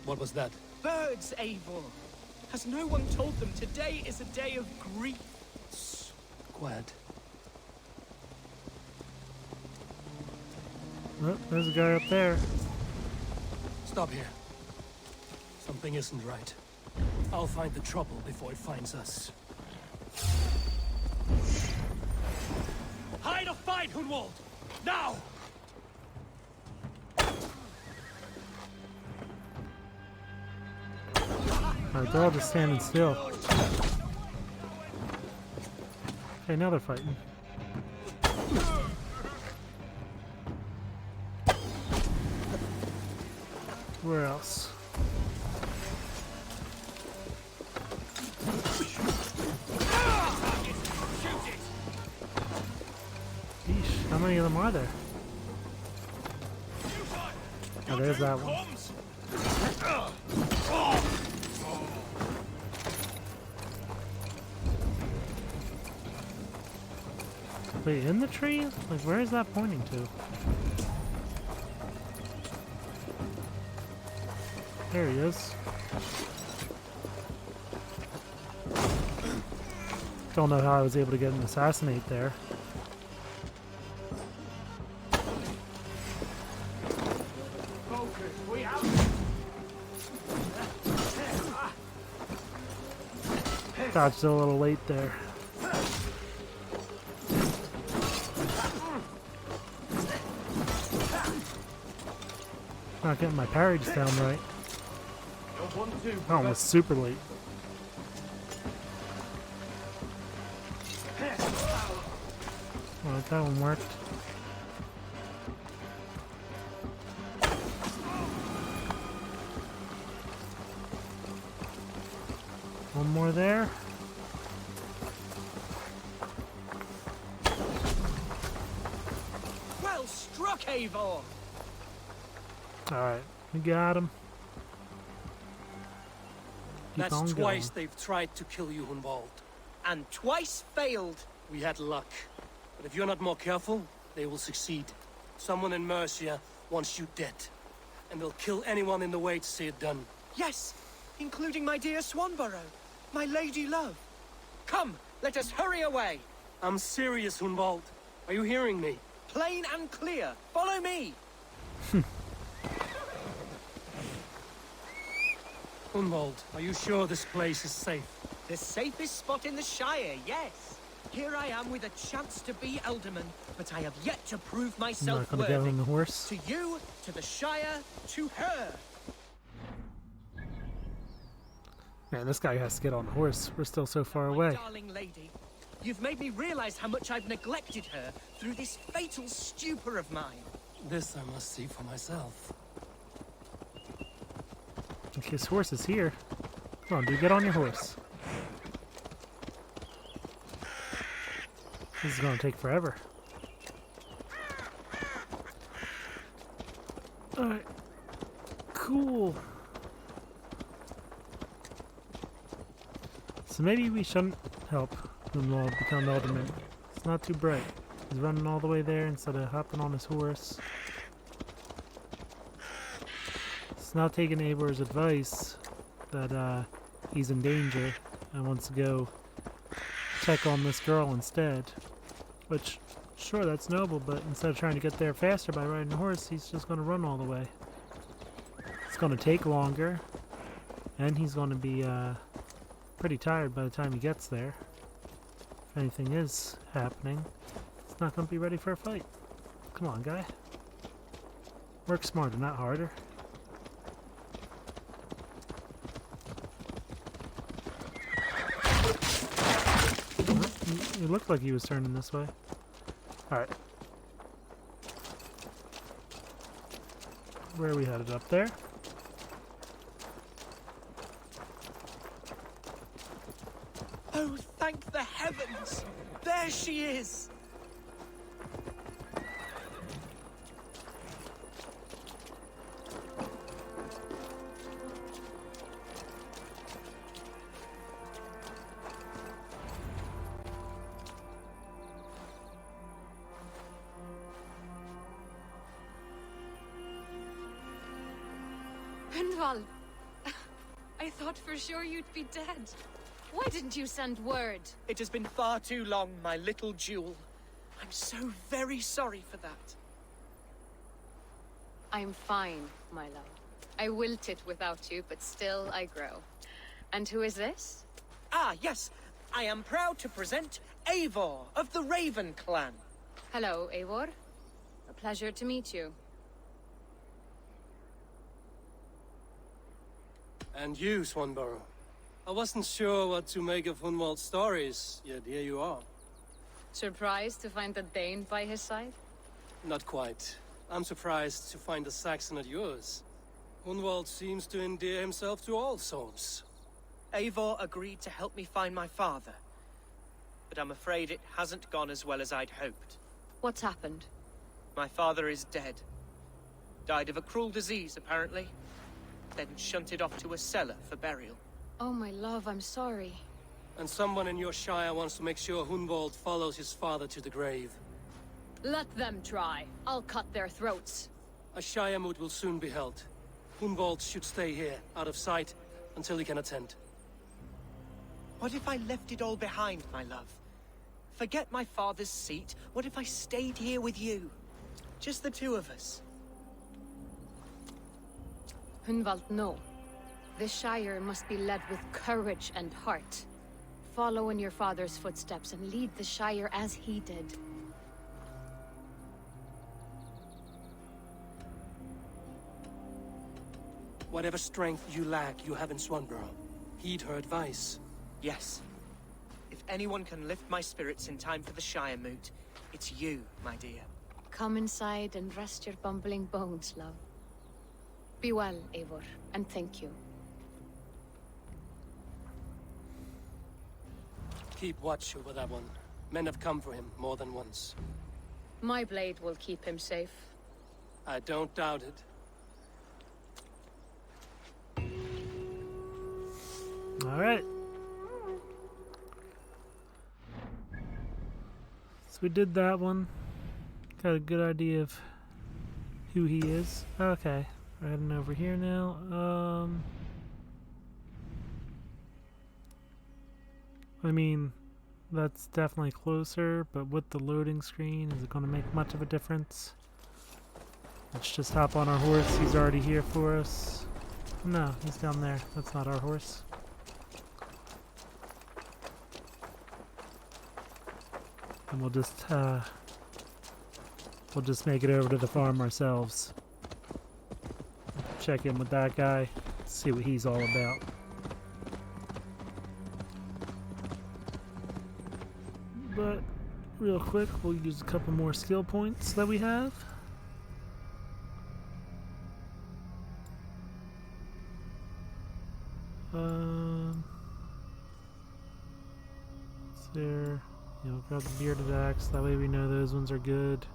What was that? Birds, Eivor. Has no one told them today is a day of grief? Quiet. Oh, there's a guy up there. Stop here. Something isn't right. I'll find the trouble before it finds us. Hide or fight, Hunwald! Now! Alright, they're all just standing still. Okay, now they're fighting. Where else? Sheesh, how many of them are there? Oh, there's that one. Wait, in the tree? Like, where is that pointing to? There he is. Don't know how I was able to get an assassinate there. Dodged a little late there. Not getting my parries down right. Oh, almost super late. Well, that one worked. One more there. Well struck, Eivor! Alright, we got him. That's twice they've tried to kill you, Hunwald. And twice failed. We had luck. But if you're not more careful, they will succeed. Someone in Mercia wants you dead. And they'll kill anyone in the way to see it done. Yes, including my dear Swanborough, my lady love. Come, let us hurry away. I'm serious, Hunwald. Are you hearing me? Plain and clear. Follow me. Hunwald, are you sure this place is safe? The safest spot in the Shire, yes. Here I am with a chance to be Elderman, but I have yet to prove myself not gonna get worthy. on the horse. To you, to the Shire, to her. Man, this guy has to get on the horse. We're still so far My away. darling lady, you've made me realize how much I've neglected her through this fatal stupor of mine. This I must see for myself. Okay, his horse is here. Come on, dude, get on your horse. This is gonna take forever. Alright. Cool. So maybe we shouldn't help Hunwald become Alderman. It's not too bright. He's running all the way there instead of hopping on his horse. It's not taking Eivor's advice that he's in danger and wants to go check on this girl instead. Which, sure, that's noble, but instead of trying to get there faster by riding a horse, he's just going to run all the way. It's going to take longer, and he's going to be pretty tired by the time he gets there. If anything is happening, it's not going to be ready for a fight. Come on, guy. Work smarter, not harder. It looked like he was turning this way. Alright. Where are we headed? Up there? Oh, thank the heavens! There she is! Hunwald, I thought for sure you'd be dead. Why didn't you send word? It has been far too long, my little jewel. I'm so very sorry for that. I'm fine, my love. I wilted without you, but still I grow. And who is this? Ah, yes. I am proud to present Eivor of the Raven clan. Hello, Eivor. A pleasure to meet you. And you, Swanborough. I wasn't sure what to make of Hunwald's stories, yet here you are. Surprised to find a Dane by his side? Not quite. I'm surprised to find a Saxon at yours. Hunwald seems to endear himself to all souls. Eivor agreed to help me find my father. But I'm afraid it hasn't gone as well as I'd hoped. What's happened? My father is dead. Died of a cruel disease, apparently. Then shunted off to a cellar for burial. Oh, my love, I'm sorry. And someone in your shire wants to make sure Hunwald follows his father to the grave. Let them try. I'll cut their throats. A shire moot will soon be held. Hunwald should stay here, out of sight, until he can attend. What if I left it all behind, my love? Forget my father's seat. What if I stayed here with you? Just the two of us. Hunwald, no. This Shire must be led with courage and heart. Follow in your father's footsteps and lead the Shire as he did. Whatever strength you lack, you have in Swanborough. Heed her advice. Yes. If anyone can lift my spirits in time for the Shire moot, it's you, my dear. Come inside and rest your bumbling bones, love. Be well, Eivor, and thank you. Keep watch over that one. Men have come for him more than once. My blade will keep him safe. I don't doubt it. All right. So we did that one. Got a good idea of who he is. Okay. We're heading over here now. I mean, that's definitely closer, but with the loading screen, is it going to make much of a difference? Let's just hop on our horse. He's already here for us. No, he's down there. That's not our horse. And we'll just make it over to the farm ourselves. Check in with that guy, see what he's all about. But real quick, we'll use a couple more skill points that we have. There. You know, grab the bearded axe, that way we know those ones are good.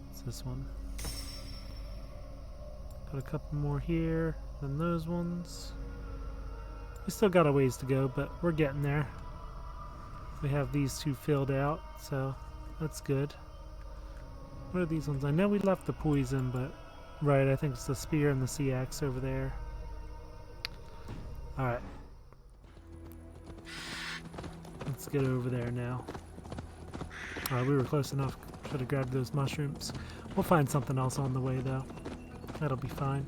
What's this one? Got a couple more here than those ones. We still got a ways to go, but we're getting there. We have these two filled out, so that's good. What are these ones? I know we left the poison, but right, I think it's the spear and the sea axe over there. Alright. Let's get over there now. Alright, we were close enough. Should have grabbed those mushrooms. We'll find something else on the way, though. That'll be fine.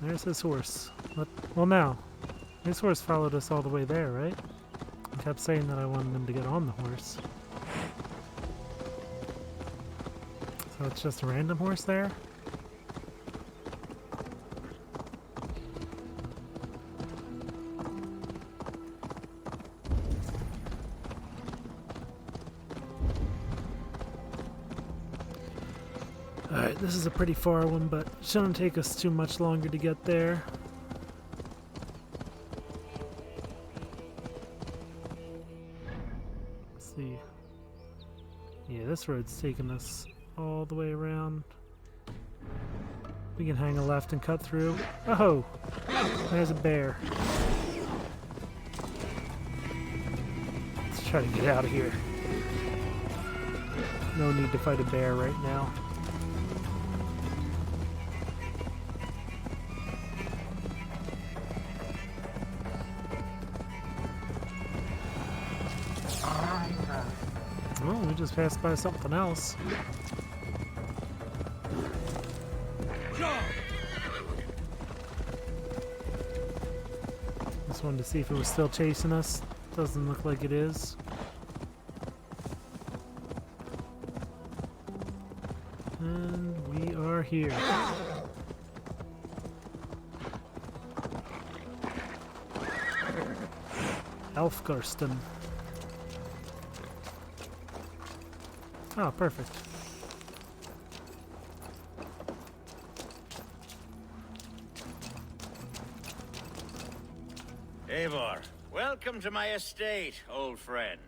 There's his horse. Well, now, his horse followed us all the way there, right? I kept saying that I wanted him to get on the horse. So it's just a random horse there? Alright, this is a pretty far one, but it shouldn't take us too much longer to get there. Let's see. Yeah, this road's taking us all the way around. We can hang a left and cut through. Oh! There's a bear. Let's try to get out of here. No need to fight a bear right now. passed by something else. Just wanted to see if it was still chasing us. Doesn't look like it is. And we are here. Elfgarston. Oh, perfect. Eivor, welcome to my estate, old friend.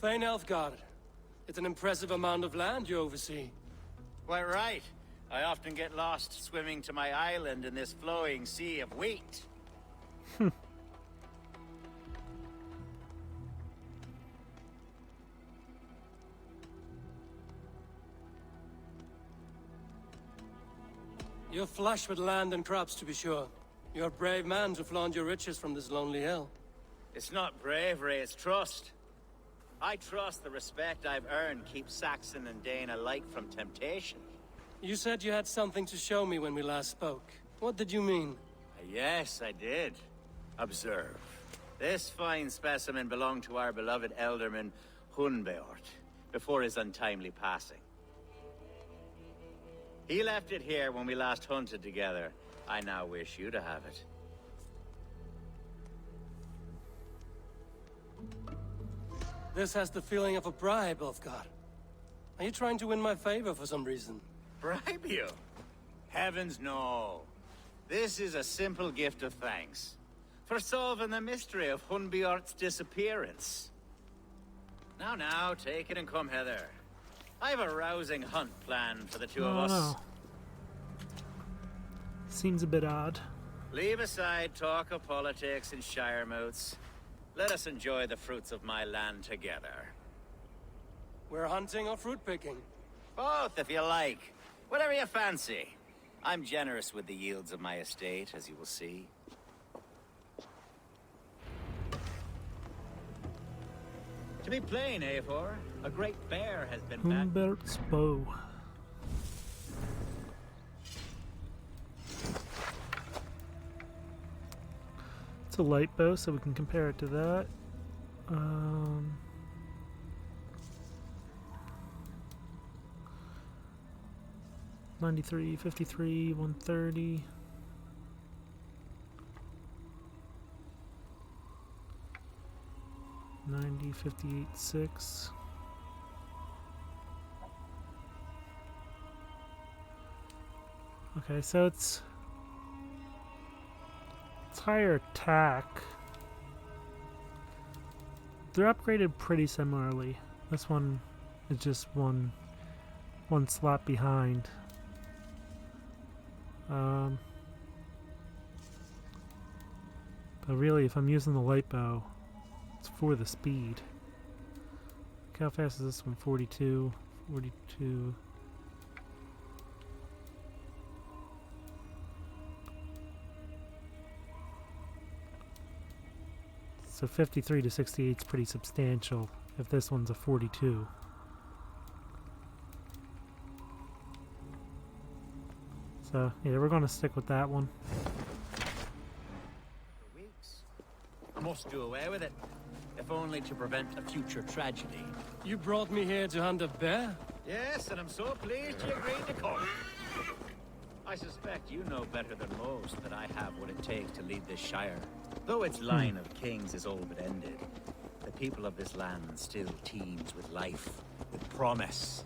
Thane Elfgard. It's an impressive amount of land you oversee. Quite right. I often get lost swimming to my island in this flowing sea of wheat. You're flush with land and crops, to be sure. You're a brave man to flaunt your riches from this lonely hill. It's not bravery, it's trust. I trust the respect I've earned keeps Saxon and Dane alike from temptation. You said you had something to show me when we last spoke. What did you mean? Yes, I did. Observe. This fine specimen belonged to our beloved elderman, Hunbeort, before his untimely passing. He left it here when we last hunted together. I now wish you to have it. This has the feeling of a bribe, Ulfgar. Are you trying to win my favor for some reason? Bribe you? Heavens no. This is a simple gift of thanks. For solving the mystery of Hunbeort's disappearance. Now, take it and come hither. I have a rousing hunt planned for the two of us. No. Seems a bit odd. Leave aside talk of politics and shire moots. Let us enjoy the fruits of my land together. We're hunting or fruit picking? Both, if you like. Whatever you fancy. I'm generous with the yields of my estate, as you will see. To be plain, Eivor, a great bear has been back. Humbert's bow. It's a light bow, so we can compare it to that. 93, 53, 130. $90, 58, 6. Okay, so it's higher attack. They're upgraded pretty similarly. This one is just one slot behind. But really, if I'm using the light bow, it's for the speed. Look how fast is this one? 42, 42. So 53 to 68 is pretty substantial if this one's a 42. So yeah, we're going to stick with that one. I must do away with it, if only to prevent a future tragedy. You brought me here to hunt a bear? Yes, and I'm so pleased you agreed to come. I suspect you know better than most that I have what it takes to lead this shire. Though its line of kings is all but ended, the people of this land still teems with life, with promise.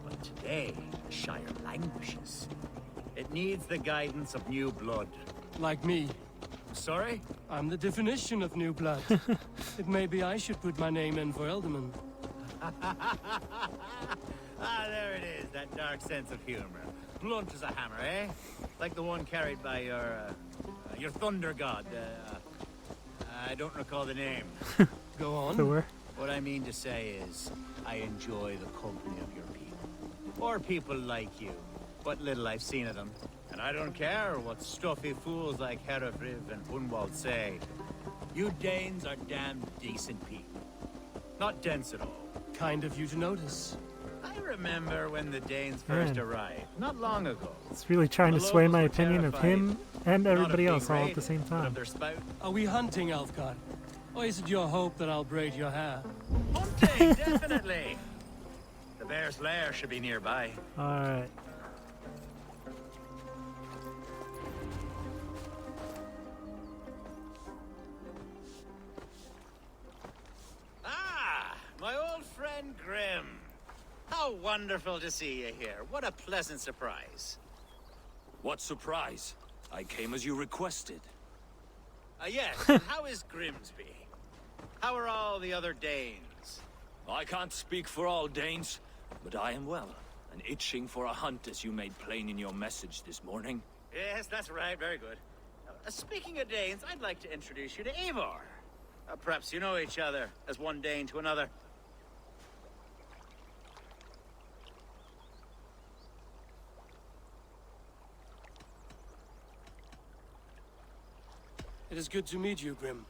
But today, the shire languishes. It needs the guidance of new blood. Like me. Sorry? I'm the definition of new blood. It may be I should put my name in for Elderman. There it is, that dark sense of humor. Blunt as a hammer, eh? Like the one carried by your thunder god. I don't recall the name. Go on. Sure. What I mean to say is, I enjoy the company of your people. Or people like you. What little I've seen of them. And I don't care what stuffy fools like Herefriv and Hunwald say. You Danes are damn decent people. Not dense at all. kind of you to notice. I remember when the Danes first Man. arrived, not long ago. It's really trying to The sway locals my were opinion of him and Not of everybody being else all at raided, the same but of time. their spout. Are we hunting, Elfgard? Or is it your hope that I'll braid your hair? Hunting, definitely. The bear's lair should be nearby. Alright. Ah, my old friend Grim. How wonderful to see you here. What a pleasant surprise. What surprise? I came as you requested. Yes, and how is Grimsby? How are all the other Danes? I can't speak for all Danes, but I am well, and itching for a hunt as you made plain in your message this morning. Yes, that's right. Very good. Speaking of Danes, I'd like to introduce you to Eivor. Perhaps you know each other as one Dane to another. It is good to meet you, Grim.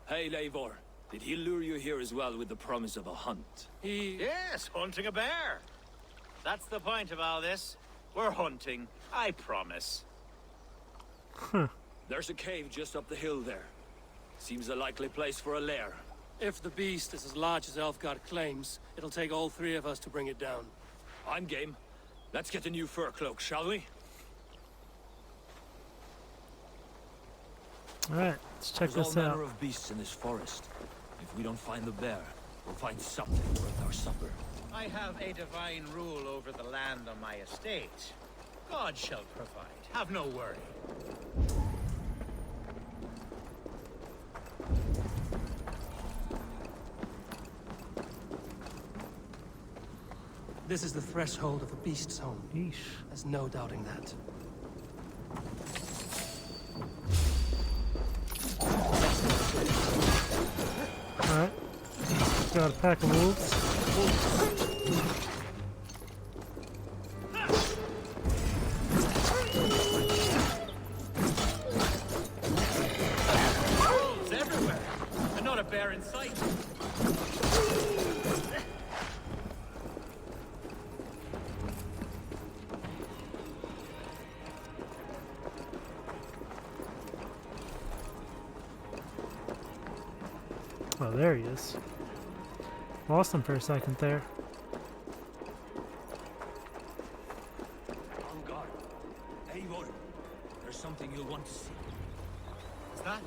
Hey, Eivor. Did he lure you here as well with the promise of a hunt? Yes, hunting a bear. That's the point of all this. We're hunting, I promise. There's a cave just up the hill there. Seems a likely place for a lair. If the beast is as large as Elfgard claims, it'll take all three of us to bring it down. I'm game. Let's get a new fur cloak, shall we? Alright, let's check There's this all out. manner of beasts in this forest. If we don't find the bear, we'll find something worth our supper. I have a divine rule over the land on my estate. God shall provide. Have no worry. This is the threshold of the beast's home. Yeesh. There's no doubting that. Alright. Got a pack of wolves. Wolves everywhere, and not a bear in sight. Oh, there he is. Lost him for a second there. On guard. Eivor, there's something you'll want to see. What's that?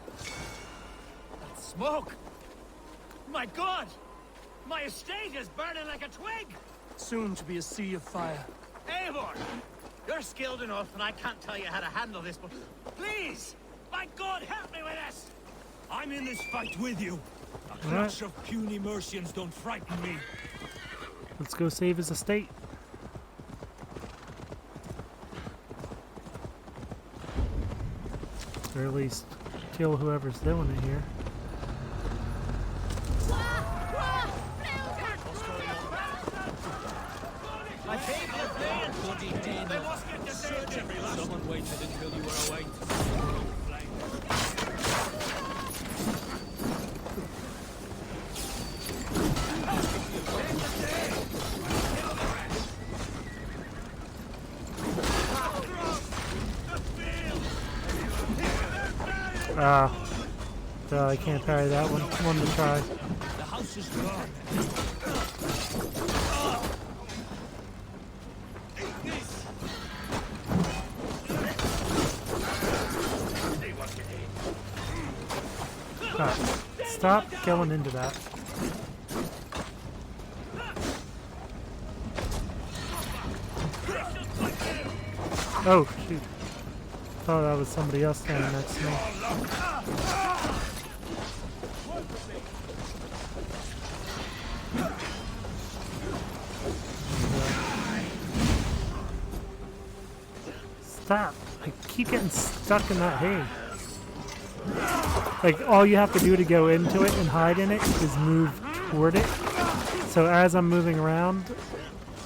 That smoke! My God! My estate is burning like a twig! Soon to be a sea of fire. Eivor! You're skilled enough, and I can't tell you how to handle this, but please! My God, help me with this! I'm in this fight with you. A clutch of puny Mercians don't frighten me. Let's go save his estate. Or at least kill whoever's doing it here. My people are playing! Bloody demon! They must get the search every last... Someone waited until you were awake. Ah. I can't parry that one. One to try. The house is gone. Ah. Stop going into that. Oh, shoot. Thought that was somebody else standing next to me. Stop! I keep getting stuck in that hay. Like, all you have to do to go into it and hide in it is move toward it. So as I'm moving around,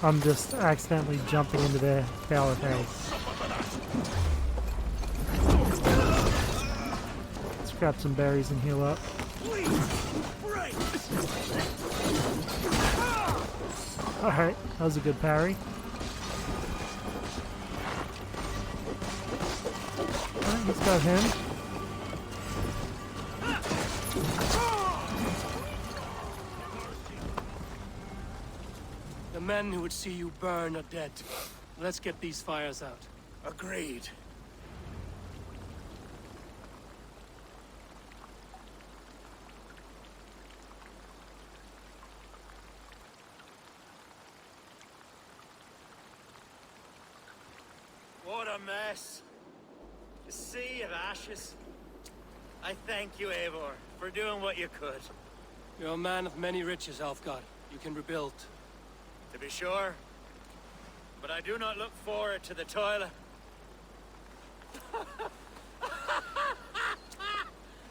I'm just accidentally jumping into the bale of hay. Let's grab some berries and heal up. Alright, that was a good parry. Alright, he's got him. The men who would see you burn are dead. Let's get these fires out. Agreed. What a mess. A sea of ashes. I thank you, Eivor, for doing what you could. You're a man of many riches, Alfgard. You can rebuild. To be sure. But I do not look forward to the toil.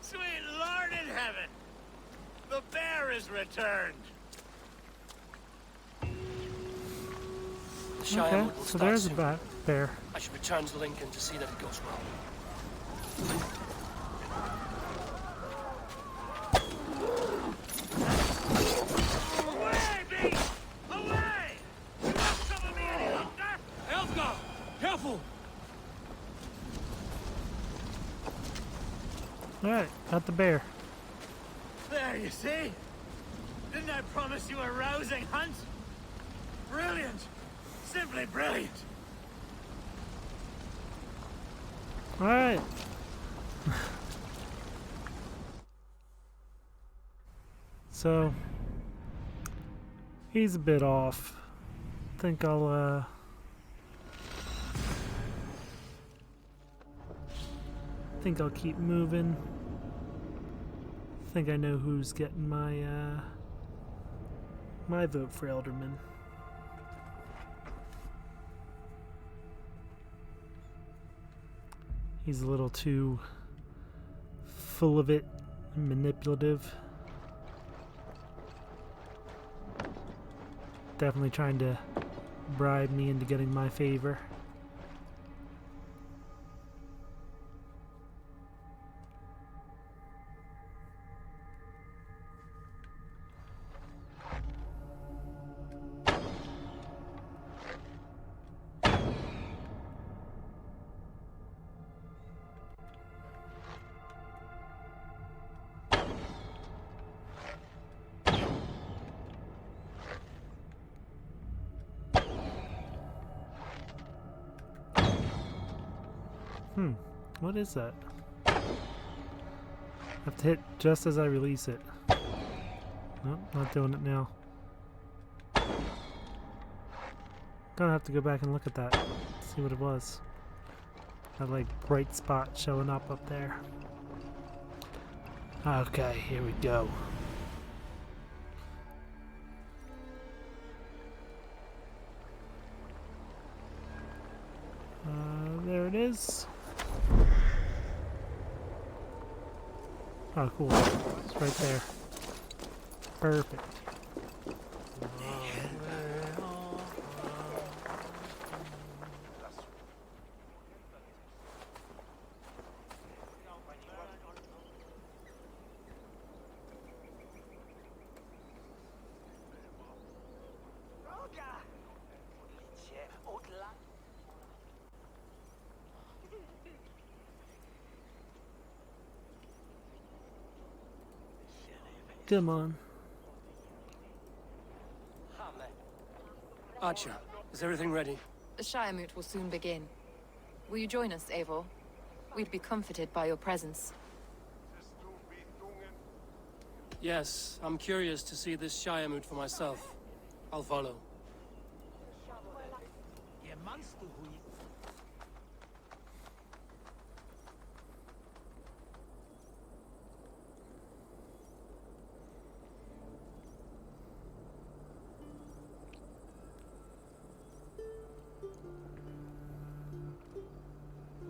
Sweet Lord in heaven! The bear is returned! The Shire Okay, will so start there's a soon. bear. I should return to Lincoln to see that it goes well. Away, beast! Away! You want some of me, any hunter? Elfgar! Careful! Alright, got the bear. There, you see? Didn't I promise you a rousing hunt? Brilliant! Simply brilliant! Alright. So, he's a bit off. Think I'll keep moving. Think I know who's getting my my vote for Elderman. He's a little too full of it and manipulative. Definitely trying to bribe me into getting my favor. What is that? I have to hit just as I release it. Nope, not doing it now. Gonna have to go back and look at that. See what it was. That like bright spot showing up there. Okay, here we go. There it is. Oh, cool. It's right there. Perfect. Come on. Archer, is everything ready? The Shire Moot will soon begin. Will you join us, Eivor? We'd be comforted by your presence. Yes, I'm curious to see this Shire Moot for myself. I'll follow.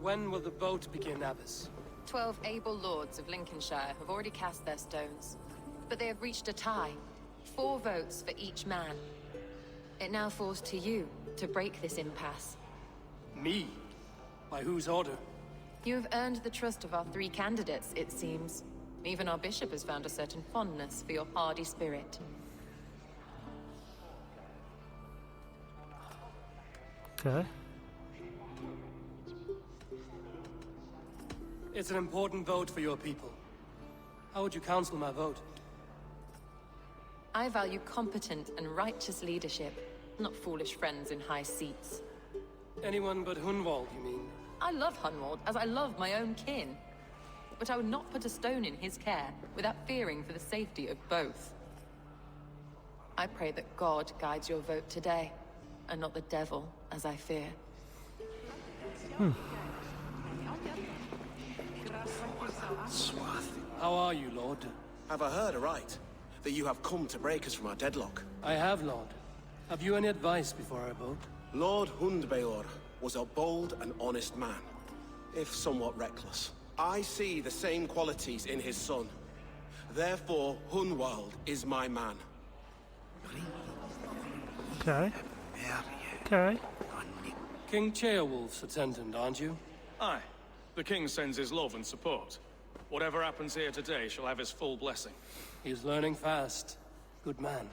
When will the boat begin, Abbess? 12 able lords of Lincolnshire have already cast their stones, but they have reached a tie. 4 votes for each man. It now falls to you to break this impasse. Me? By whose order? You have earned the trust of our 3 candidates, it seems. Even our bishop has found a certain fondness for your hardy spirit. Okay. It's an important vote for your people. How would you counsel my vote? I value competent and righteous leadership, not foolish friends in high seats. Anyone but Hunwald, you mean? I love Hunwald as I love my own kin. But I would not put a stone in his care without fearing for the safety of both. I pray that God guides your vote today, and not the devil, as I fear. How are you, Lord? Have I heard aright? That you have come to break us from our deadlock? I have, Lord. Have you any advice before I vote? Lord Hundbeor was a bold and honest man, if somewhat reckless. I see the same qualities in his son. Therefore, Hunwald is my man. Okay. Okay. King Ceolwulf's attendant, aren't you? Aye. The king sends his love and support. Whatever happens here today shall have his full blessing. He's learning fast. Good man.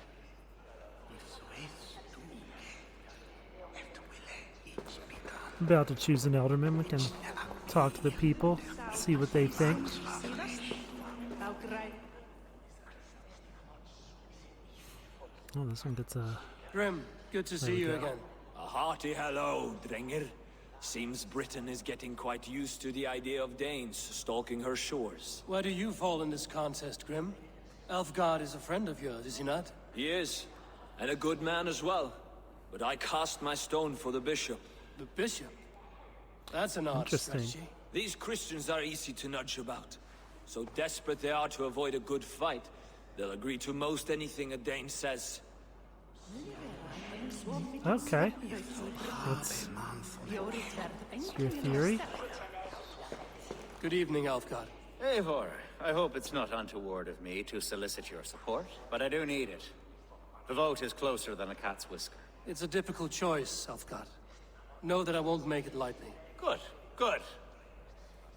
About to choose an Elderman. We can talk to the people, see what they think. Oh, this one gets a... Grim, good to There see we you go. again. A hearty hello, Drenger. Seems Britain is getting quite used to the idea of Danes stalking her shores. Where do you fall in this contest, Grim? Elfgard is a friend of yours, is he not? He is, and a good man as well. But I cast my stone for the bishop. The bishop? That's an odd Interesting. strategy. These Christians are easy to nudge about. So desperate they are to avoid a good fight, they'll agree to most anything a Dane says. Okay. That's your theory. Good evening, Elfgard. Eivor, I hope it's not untoward of me to solicit your support, but I do need it. The vote is closer than a cat's whisker. It's a difficult choice, Elfgard. Know that I won't make it lightly. Good, good.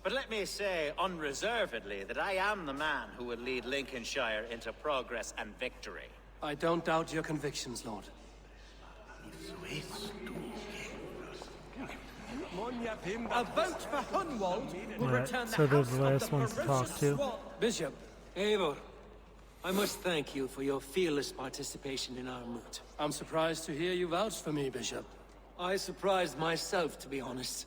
But let me say unreservedly that I am the man who will lead Lincolnshire into progress and victory. I don't doubt your convictions, Lord. A vote for Hunwald will Alright, return the so they're house the last of the ones to talk ferocious to. swan. Bishop, Eivor, I must thank you for your fearless participation in our moot. I'm surprised to hear you vouch for me, Bishop. I surprised myself, to be honest.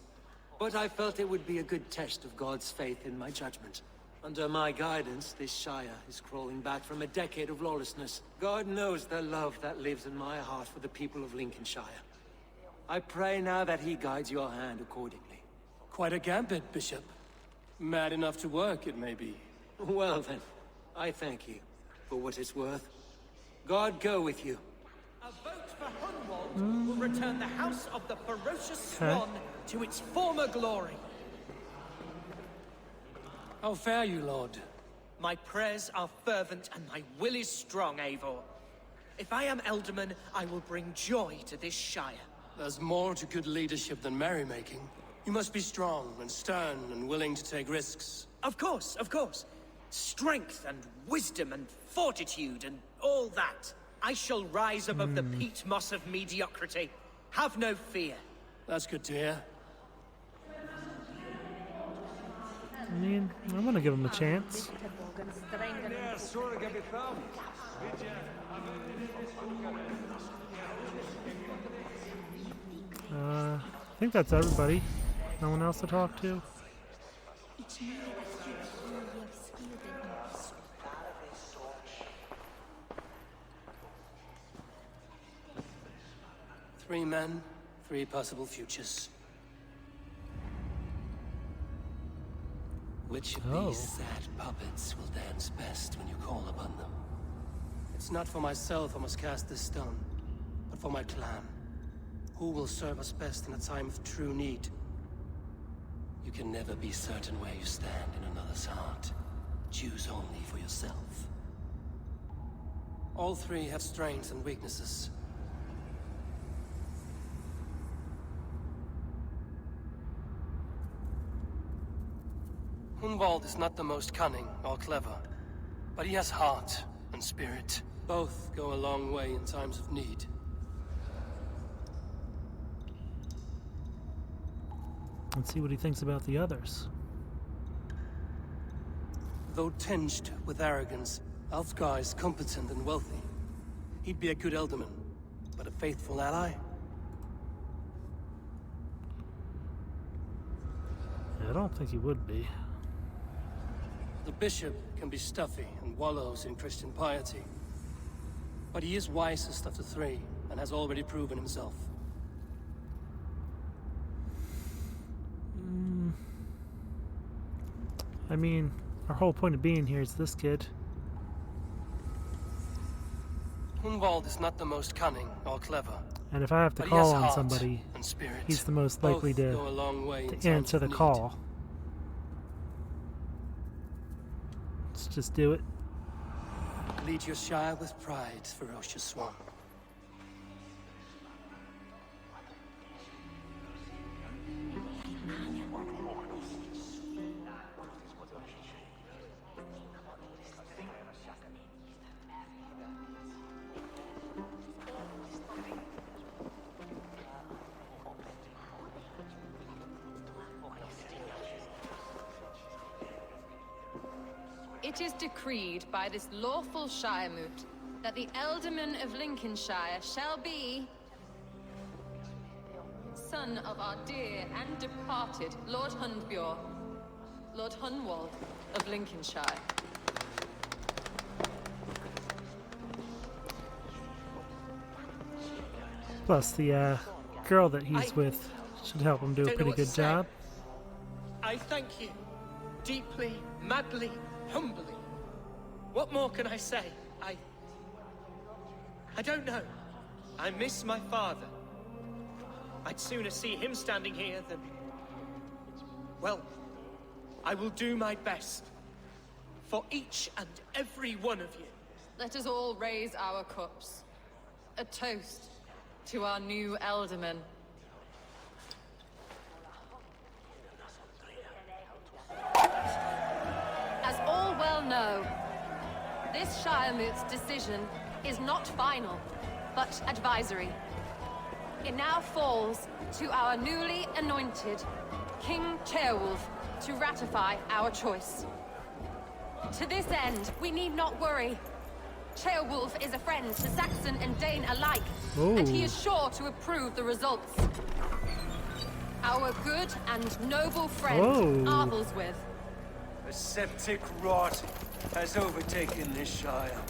But I felt it would be a good test of God's faith in my judgment. Under my guidance, this Shire is crawling back from a decade of lawlessness. God knows the love that lives in my heart for the people of Lincolnshire. I pray now that he guides your hand accordingly. Quite a gambit, Bishop. Mad enough to work, it may be. Well then, I thank you for what it's worth. God go with you. A vote for Hunwald will return the house of the ferocious Okay. swan to its former glory. How fare you, Lord? My prayers are fervent and my will is strong, Eivor. If I am Elderman, I will bring joy to this Shire. There's more to good leadership than merrymaking. You must be strong and stern and willing to take risks. Of course, of course. Strength and wisdom and fortitude and all that. I shall rise above the peat moss of mediocrity. Have no fear. That's good to hear. I mean, I'm gonna give him a chance. I think that's everybody. No one else to talk to? Three men, three possible futures. Which of Oh. these sad puppets will dance best when you call upon them? It's not for myself I must cast this stone, but for my clan. Who will serve us best in a time of true need? You can never be certain where you stand in another's heart. Choose only for yourself. All three have strengths and weaknesses. Hunwald is not the most cunning or clever, but he has heart and spirit. Both go a long way in times of need. Let's see what he thinks about the others. Though tinged with arrogance, Alfgar is competent and wealthy. He'd be a good Elderman, but a faithful ally? I don't think he would be. The bishop can be stuffy and wallows in Christian piety. But he is wisest of the three, and has already proven himself. I mean, our whole point of being here is this kid. Hunwald is not the most cunning or clever. And if I have to but he call has on heart somebody, and spirit. he's the most Both likely go a long way in to times answer of the need. call. Let's just do it. Lead your Shire with pride, ferocious swan. It is decreed by this lawful Shiremoot that the Ealdorman of Lincolnshire shall be son of our dear and departed Lord Hundbjorn, Lord Hunwald of Lincolnshire. Plus, the girl that he's with should help him do a Don't know pretty what to good say. job. I thank you. Deeply, madly, humbly. What more can I say? I don't know. I miss my father. I'd sooner see him standing here than... Well, I will do my best. For each and every one of you. Let us all raise our cups. A toast to our new Ealdorman. As all well know, this Shiremoot's decision is not final, but advisory. It now falls to our newly anointed King Ceolwulf to ratify our choice. To this end, we need not worry. Ceolwulf is a friend to Saxon and Dane alike, and he is sure to approve the results. Our good and noble friend, Arthelswith. A septic rot has overtaken this Shire.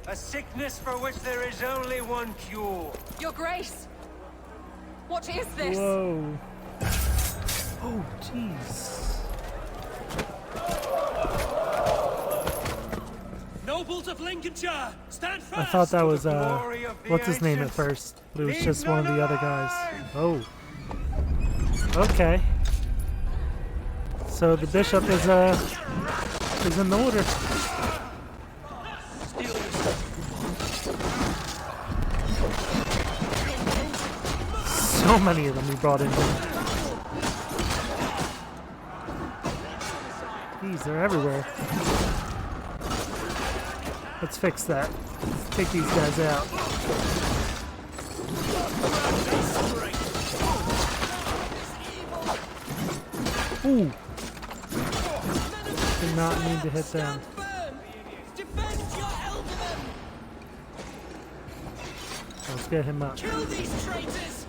A sickness for which there is only one cure. Your Grace! What is this? Whoa. Oh, jeez. Nobles of Lincolnshire, stand fast! I thought that was, what's his name at first? But it was just one of the other guys. Oh. Okay. So the bishop is in the order. So many of them he brought in here. These are everywhere. Let's fix that. Let's take these guys out. Ooh. Did not need to hit them. Let's get him up. Kill these traitors!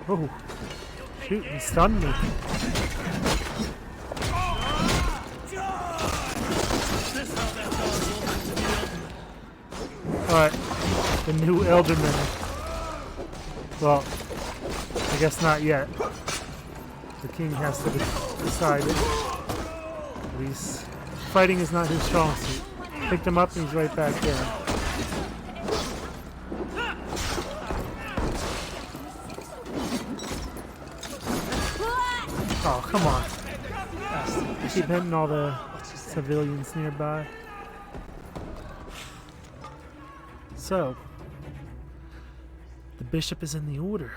Oh. Shoot, he stunned me. Alright. The new Ealdorman. Well, I guess not yet. The king has to decide it. At least fighting is not his strong suit. Picked him up and he's right back there. Oh, come on. Keep hitting all the civilians nearby. So, the bishop is in the order.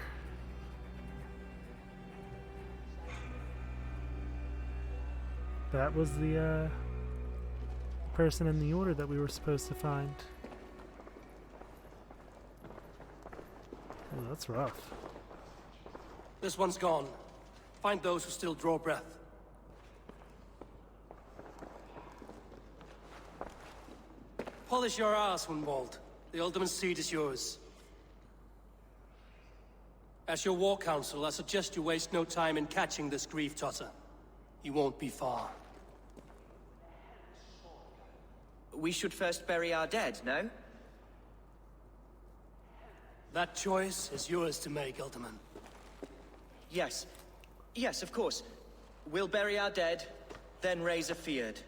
That was the person in the order that we were supposed to find. that's rough. This one's gone. Find those who still draw breath. Polish your ass, Hunwald. The Alderman's seat is yours. As your war council, I suggest you waste no time in catching this grief tosser. He won't be far. We should first bury our dead, no? That choice is yours to make, Alderman. Yes. Yes, of course. We'll bury our dead, then raise a feared.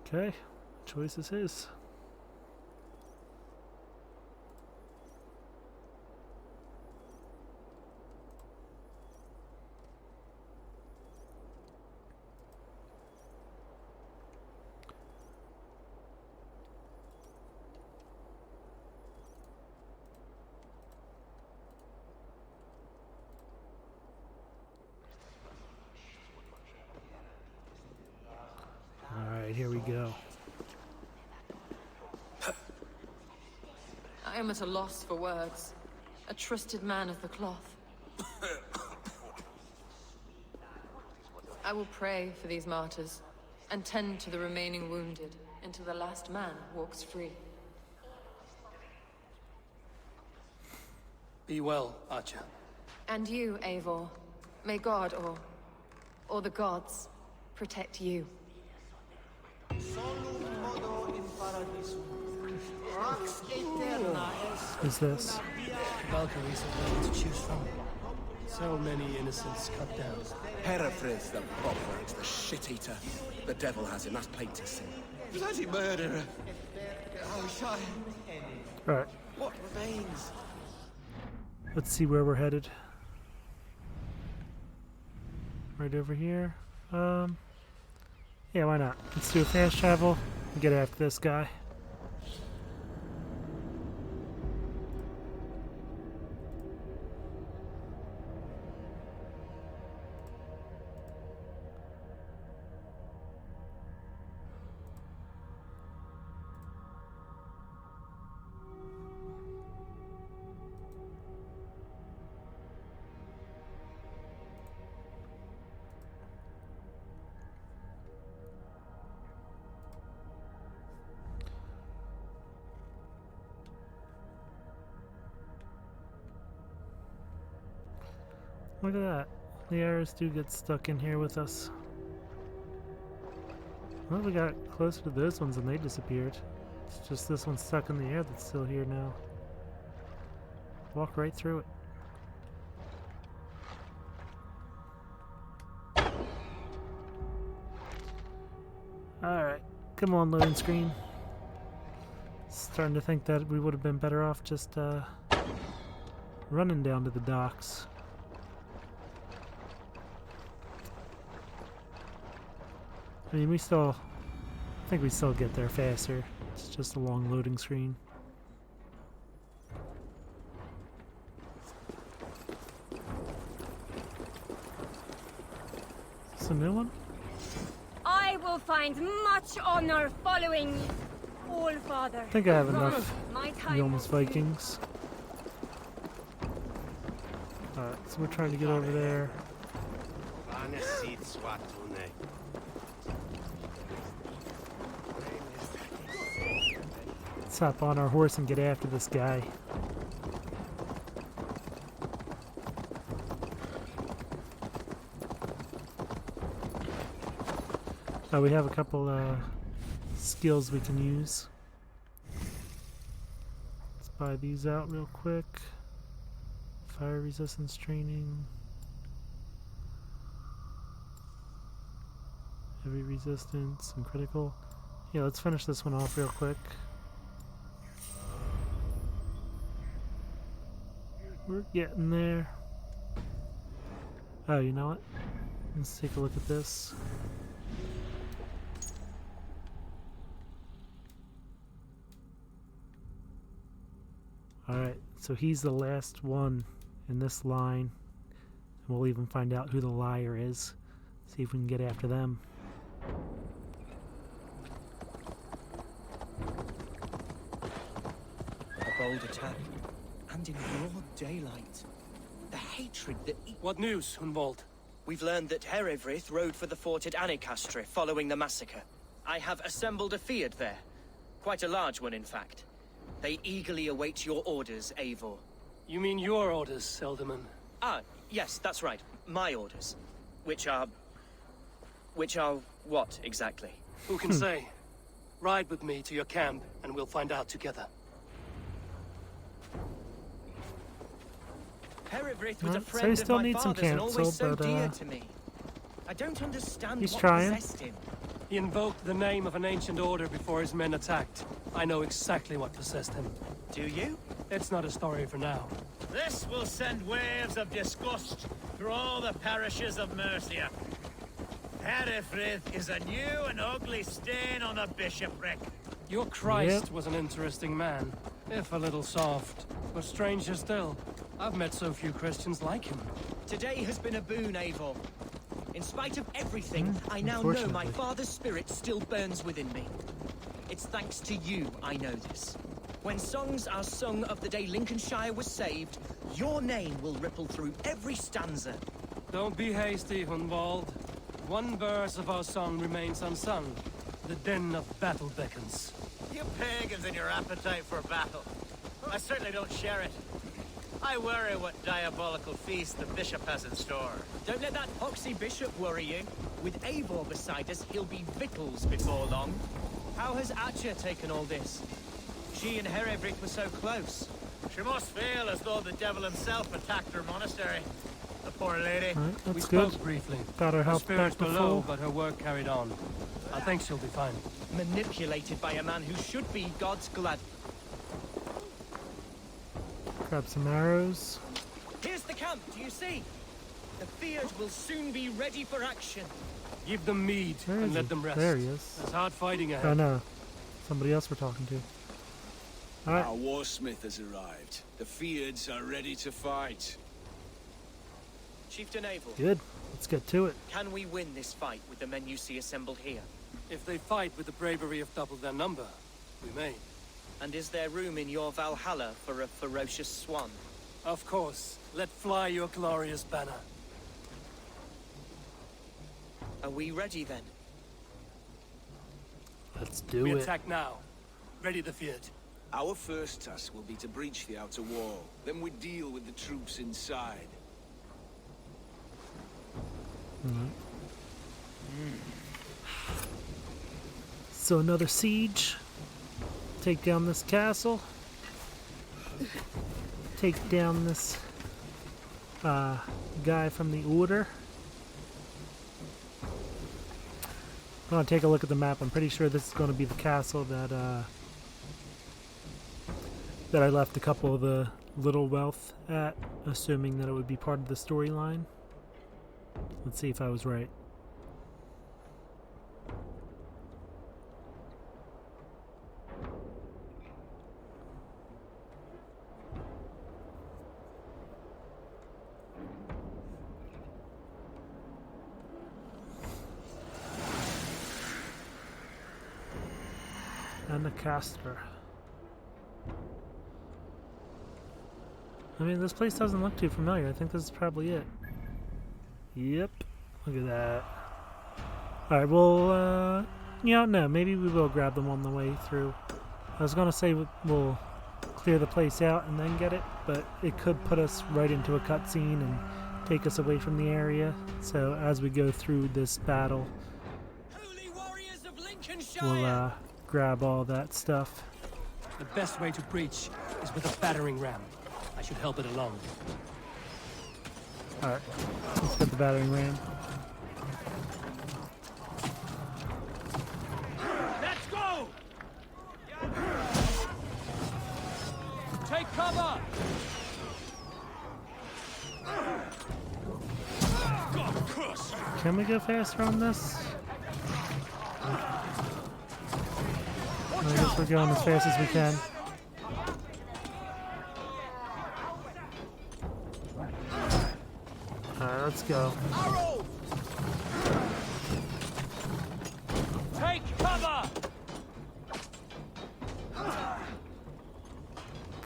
Okay, choice is his. Alright, here we go. I am at a loss for words. A trusted man of the cloth. I will pray for these martyrs, and tend to the remaining wounded, until the last man walks free. Be well, Archer. And you, Eivor. May God, or the gods, protect you. Who's this? Valkyries are many to choose from. So many innocents cut down. Herefrith the bobworks, the shit-eater. The devil has him, that's plain to see. Bloody murderer! Oh, Shire! Alright, What remains? let's see where we're headed. Right over here. Yeah, why not? Let's do a fast travel and get after this guy. Look at that. The arrows do get stuck in here with us. Well, we got closer to those ones and they disappeared. It's just this one stuck in the air that's still here now. Walk right through it. Alright, come on, loading screen. Starting to think that we would have been better off just running down to the docks. I mean, I think we still get there faster. It's just a long loading screen. Is this a new one? I will find much honor following All Father. I think I have enough My time Yom's Vikings. Alright, so we're trying to get over there. Let's hop on our horse and get after this guy. We have a couple skills we can use. Let's buy these out real quick. Fire resistance training. Heavy resistance and critical. Yeah, let's finish this one off real quick. We're getting there. Oh, you know what? Let's take a look at this. Alright, so he's the last one in this line. And we'll even find out who the liar is. See if we can get after them. bold attack. And in broad daylight. The hatred that... What news, Hunwald? We've learned that Herewrith rode for the fort at Annikastre following the massacre. I have assembled a Fiat there. Quite a large one, in fact. They eagerly await your orders, Eivor. You mean your orders, Elderman? Ah, yes, that's right. My orders. Which are what, exactly? Who can say? Ride with me to your camp, and we'll find out together. Herewrith was a So he friend still of my needs some father's and cancel, always so but, dear to me. I don't understand he's what trying. possessed him. He invoked the name of an ancient order before his men attacked. I know exactly what possessed him. Do you? It's not a story for now. This will send waves of disgust through all the parishes of Mercia. Herefrith is a new and ugly stain on the bishopric. Your Christ was an interesting man, if a little soft. But stranger still, I've met so few Christians like him. Today has been a boon, Eivor. In spite of everything, I now know my father's spirit still burns within me. It's thanks to you I know this. When songs are sung of the day Lincolnshire was saved, your name will ripple through every stanza. Don't be hasty, Hunwald. One verse of our song remains unsung. The din of battle beckons. You pagans and your appetite for battle. I certainly don't share it. I worry what diabolical feast the bishop has in store. Don't let that poxy bishop worry you. With Eivor beside us, he'll be victuals before long. How has Atcha taken all this? She and Herewrith were so close. She must feel as though the devil himself attacked her monastery. The poor lady. Right, that's We good. spoke briefly. Got her Her health spirit's back to below, full. but her work carried on. I think she'll be fine. Manipulated by a man who should be God's glad. Grab some arrows. Here's the camp, do you see? The Fiat will soon be ready for action. Give them mead Where and is let he? them rest. There he is. There's hard fighting ahead. Oh no, somebody else we're talking to. Alright. Our warsmith has arrived. The Fiads are ready to fight. Chieftain Eivor. Good. Let's get to it. Can we win this fight with the men you see assembled here? If they fight with the bravery of double their number, we may. And is there room in your Valhalla for a ferocious swan? Of course. Let fly your glorious banner. Are we ready then? Let's do We it. attack now. Ready the Fiat. Our first task will be to breach the outer wall. Then we deal with the troops inside. So another siege. Take down this castle. Take down this guy from the order. I want to take a look at the map. I'm pretty sure this is going to be the castle that I left a couple of the little wealth at, assuming that it would be part of the storyline. Let's see if I was right. And the caster. I mean, this place doesn't look too familiar. I think this is probably it. Yep. Look at that. Alright, well, no, maybe we will grab them on the way through. I was gonna say we'll clear the place out and then get it, but it could put us right into a cutscene and take us away from the area. So as we go through this battle, we'll grab all that stuff. The best way to breach is with a battering ram. I should help it along. Alright, let's get the battering ram. Let's go! Take cover! Can we go faster on this? I guess we're going as fast as we can. Alright, let's go. Take cover!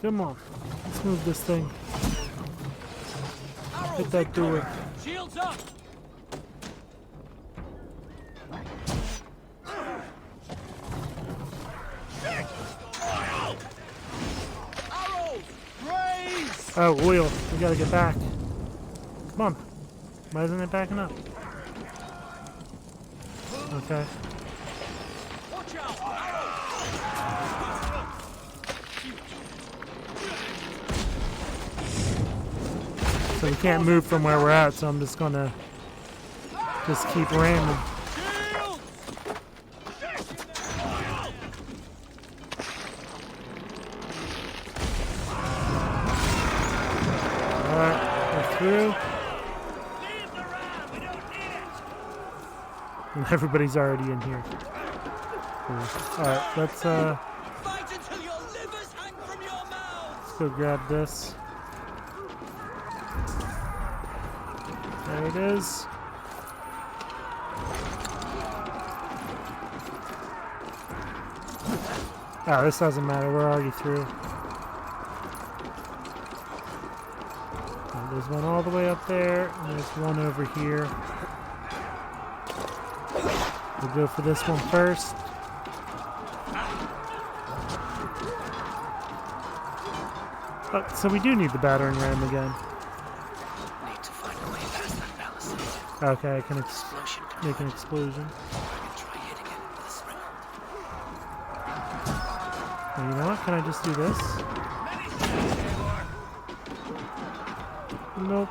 Come on. Let's move this thing. Hit that door. Shields up! Oh, oil. We gotta get back. Come on. Why isn't it backing up? Okay. So we can't move from where we're at, so I'm just gonna keep ramming. Alright, we're through. And everybody's already in here. Cool. Alright, let's go grab this. There it is. Oh, this doesn't matter. We're already through. Oh, there's one all the way up there, and there's one over here. We'll go for this one first. Oh, so we do need the battering ram again. Need to find a way past that palisade. Okay, I can make an explosion. Try hitting it with a spring. Well, you know what? Can I just do this? Nope.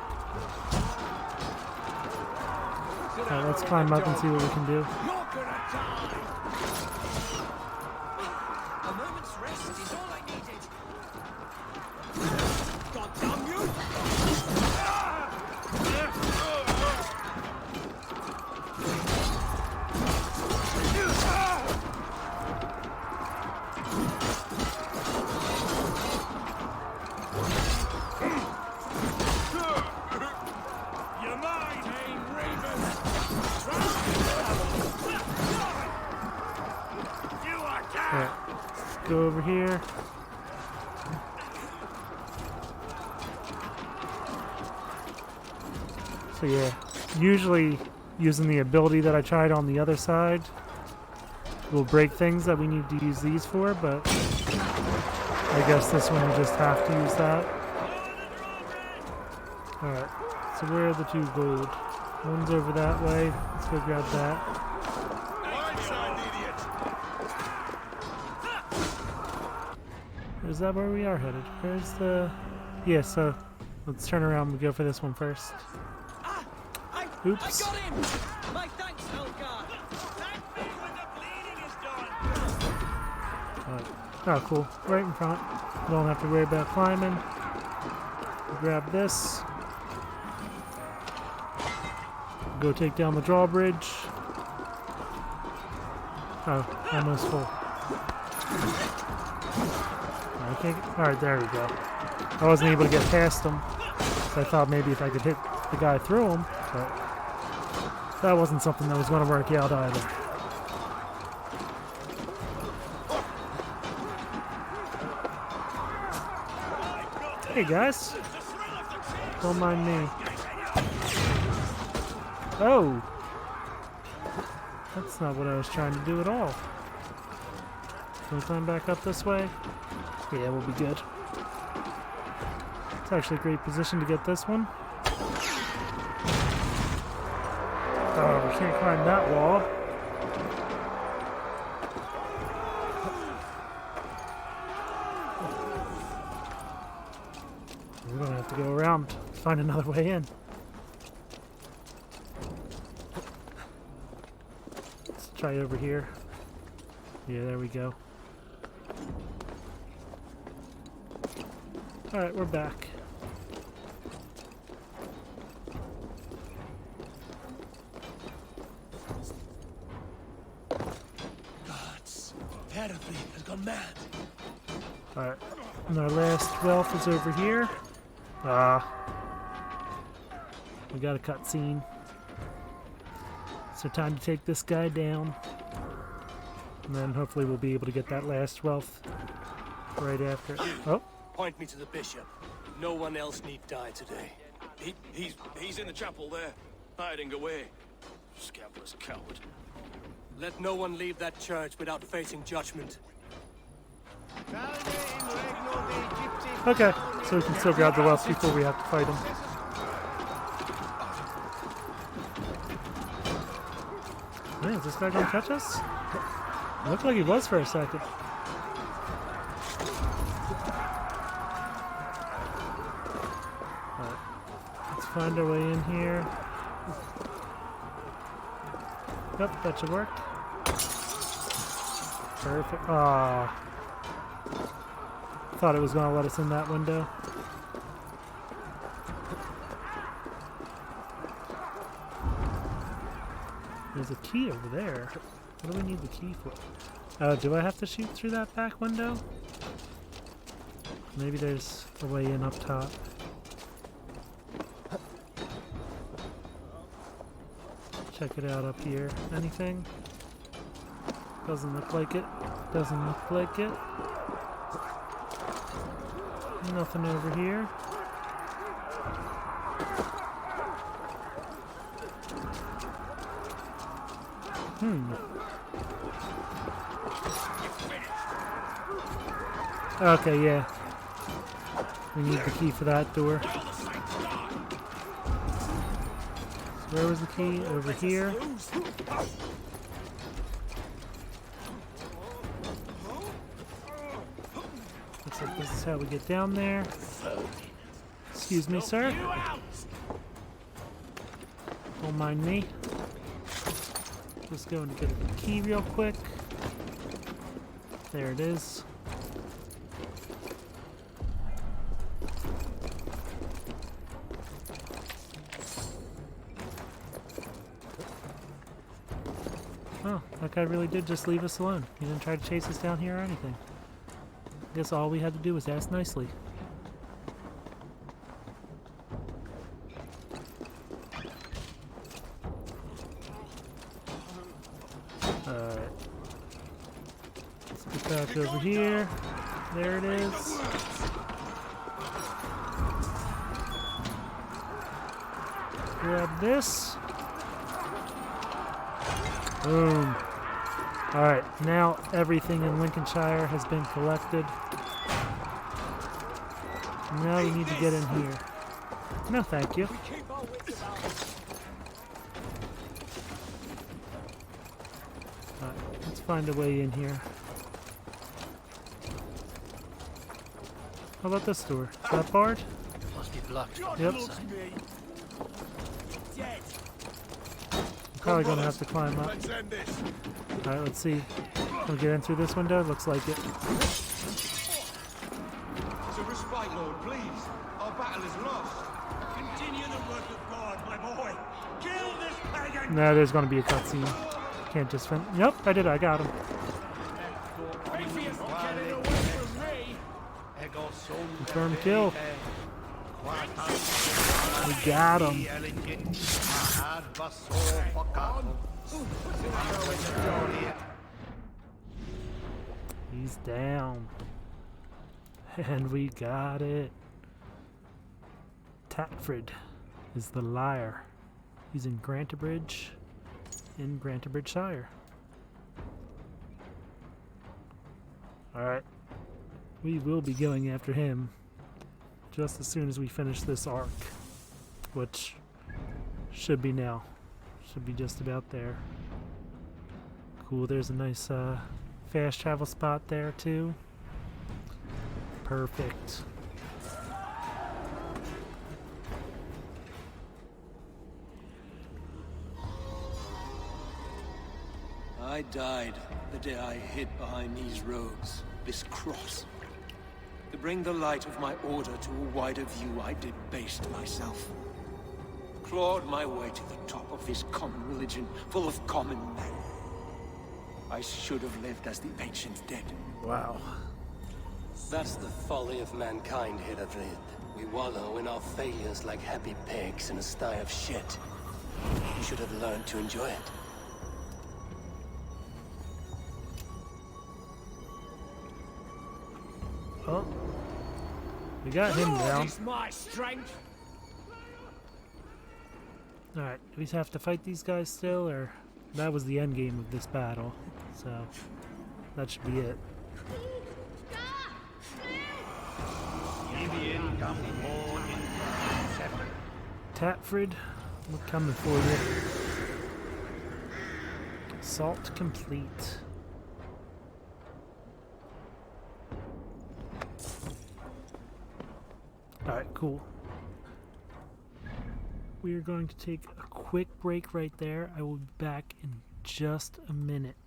Alright, let's climb up and see what we can do. A moment's rest is all I needed. God damn you! You're mine, hey, Raven! You are Alright, let's go over here. So yeah, usually using the ability that I tried on the other side will break things that we need to use these for, but I guess this one you just have to use that. Alright, so where are the two gold? One's over that way. Let's go grab that. Is that where we are headed? Where's the... Yeah, so let's turn around and go for this one first. Oops. I got him! My thanks, Helgar! Oh, cool. Right in front. Don't have to worry about climbing. Grab this. Go take down the drawbridge. Oh, almost full. Alright, there we go. I wasn't able to get past them, so I thought maybe if I could hit the guy through him, but that wasn't something that was going to work out either. Hey guys, don't mind me. Oh! That's not what I was trying to do at all. Can we climb back up this way? Yeah, we'll be good. It's actually a great position to get this one. Oh, we can't climb that wall. We're gonna have to go around to find another way in. Let's try over here. Yeah, there we go. Alright, we're back. Gods, Periphery has gone mad. Alright, and our last wealth is over here. We got a cutscene. So time to take this guy down. And then hopefully we'll be able to get that last wealth right after. Oh, Point me to the bishop. No one else need die today. He's in the chapel there, hiding away. Scandalous coward. Let no one leave that church without facing judgment. Okay, so we can still grab the wealth before we have to fight him. Man, is this guy gonna catch us? It looked like he was for a second. Alright, let's find our way in here. Yep, that should work. Perfect. Ah. Thought it was going to let us in that window. There's a key over there. What do we need the key for? Oh, do I have to shoot through that back window? Maybe there's a way in up top. Check it out up here. Anything? Doesn't look like it. Doesn't look like it. Nothing over here. Okay, yeah. We need the key for that door. Where was the key? Over here. Looks like this is how we get down there. Excuse me, sir. Don't mind me. Just going to get the key real quick. There it is. Oh, that guy really did just leave us alone. He didn't try to chase us down here or anything. I guess all we had to do was ask nicely. Alright. Let's get back over here. There it is. Grab this. Boom. Alright, now everything in Lincolnshire has been collected. Now we need to get in here. No, thank you. Alright, let's find a way in here. How about this door? Is that barred? Must be blocked. Yep. Probably gonna have to climb up. Alright, let's see. Can we get in through this window? Looks like it. So respite, Lord, please. Our battle is lost. Continue the work of God, my boy. Kill this pagan. No, there's gonna be a cutscene. Can't just fin. Yep, I did. I got him. Confirmed kill. We got him. He's down. And we got it. Tatfrid is the liar. He's in Grantabridge, in Grantabridgeshire. Alright. We will be going after him just as soon as we finish this arc, which should be now. Should be just about there. Cool, there's a nice fast travel spot there too. Perfect. I died the day I hid behind these robes, this cross. To bring the light of my order to a wider view, I debased myself. Clawed my way to the top of this common religion, full of common men. I should have lived as the ancient dead. Wow. That's the folly of mankind, Hithervid. We wallow in our failures like happy pigs in a sty of shit. We should have learned to enjoy it. Oh. We got him down. Is my strength. Alright, do we have to fight these guys still, or... That was the end game of this battle, so... That should be it. Tatfrid, we're coming for you. Assault complete. Alright, cool. We are going to take a quick break right there. I will be back in just a minute.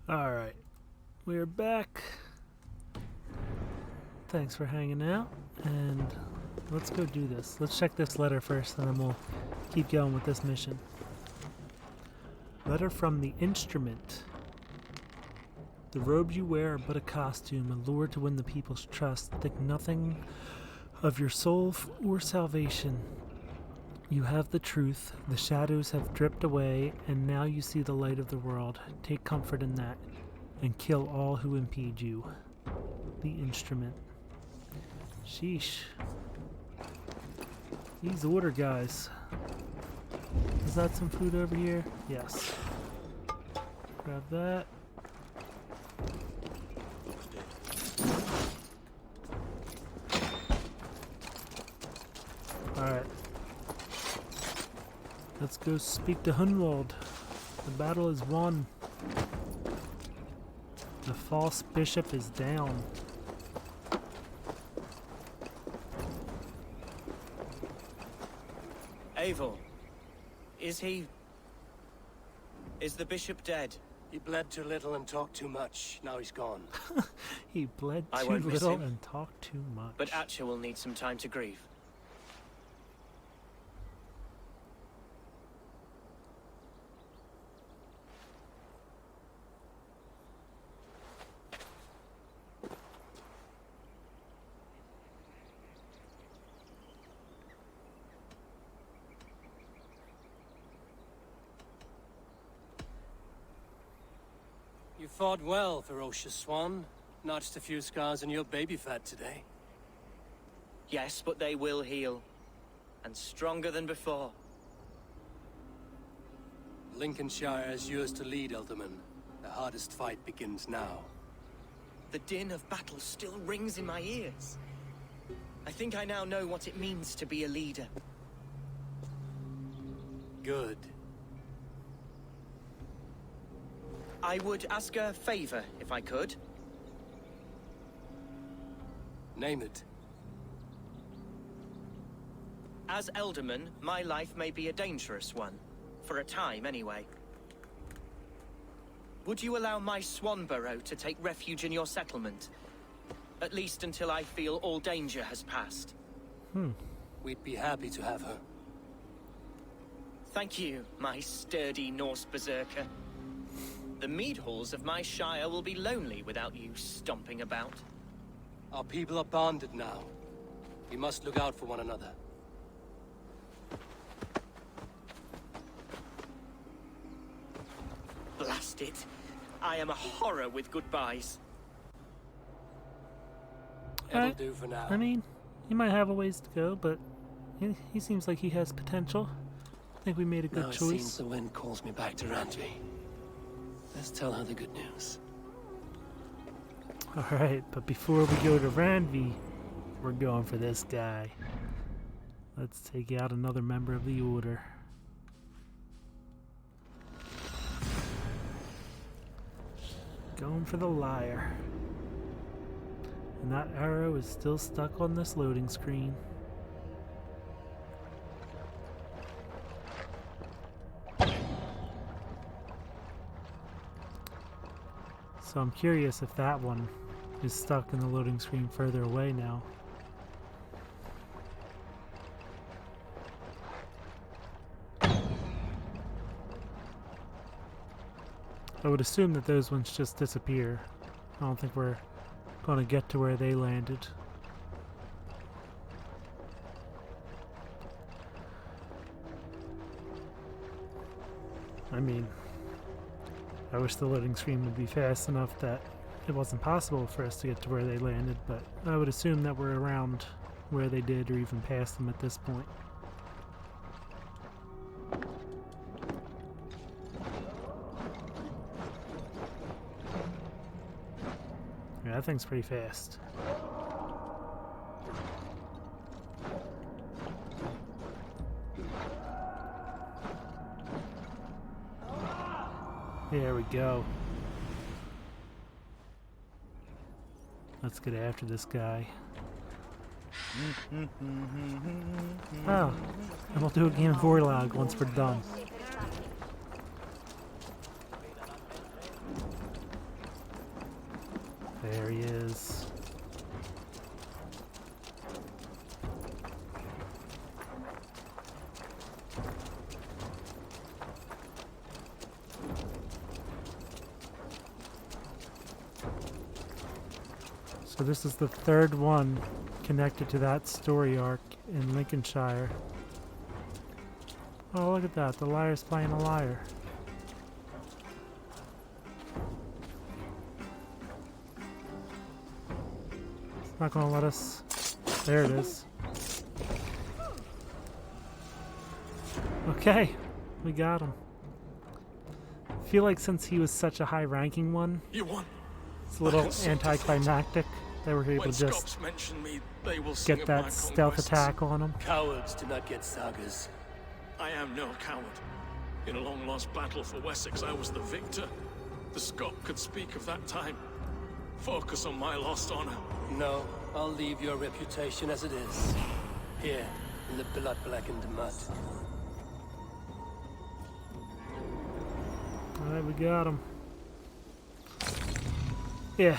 Alright, we're back. Thanks for hanging out, and let's go do this. Let's check this letter first, and then we'll keep going with this mission. Letter from the Instrument. The robes you wear are but a costume, a lure to win the people's trust. Think nothing of your soul or salvation. You have the truth, the shadows have dripped away, and now you see the light of the world. Take comfort in that, and kill all who impede you. The Instrument. Sheesh. These order guys. Is that some food over here? Yes. Grab that. Alright. Let's go speak to Hunwald. The battle is won. The false bishop is down. Eivor, is the bishop dead? He bled too little and talked too much. Now he's gone. He bled I too won't miss little him. and talked too much. But Atcha will need some time to grieve. You fought well, ferocious swan. Notched a few scars on your baby fat today. Yes, but they will heal. And stronger than before. Lincolnshire is yours to lead, Elderman. The hardest fight begins now. The din of battle still rings in my ears. I think I now know what it means to be a leader. Good. I would ask a favor, if I could. Name it. As Elderman, my life may be a dangerous one. For a time, anyway. Would you allow my swan burrow to take refuge in your settlement? At least until I feel all danger has passed. We'd be happy to have her. Thank you, my sturdy Norse berserker. The mead halls of my shire will be lonely without you stomping about. Our people are bonded now. We must look out for one another. Blast it. I am a horror with goodbyes. It'll do for now. I mean, he might have a ways to go, but he seems like he has potential. I think we made a good Now it choice. seems the wind calls me back to Randvi. Let's tell her the good news. Alright, but before we go to Randvi, we're going for this guy. Let's take out another member of the Order. Going for the liar. And that arrow is still stuck on this loading screen. So I'm curious if that one is stuck in the loading screen further away now. I would assume that those ones just disappear. I don't think we're going to get to where they landed. I mean, I wish the loading screen would be fast enough that it wasn't possible for us to get to where they landed, but I would assume that we're around where they did or even past them at this point. Yeah, that thing's pretty fast. There we go. Let's get after this guy. Oh, and we'll do a game of Vorlog once we're done. There he is. So this is the third one connected to that story arc in Lincolnshire. Oh, look at that. The liar's playing a liar. It's not going to let us... There it is. Okay, we got him. I feel like since he was such a high-ranking one, You won. it's a little anticlimactic that we're able When to just Scots mention me, they will sing get of my that stealth conquests. attack on him. Cowards do not get sagas. I am no coward. In a long-lost battle for Wessex, I was the victor. The Scot could speak of that time. Focus on my lost honor. No, I'll leave your reputation as it is. Here, in the blood-blackened mud. Alright, we got him. Yeah,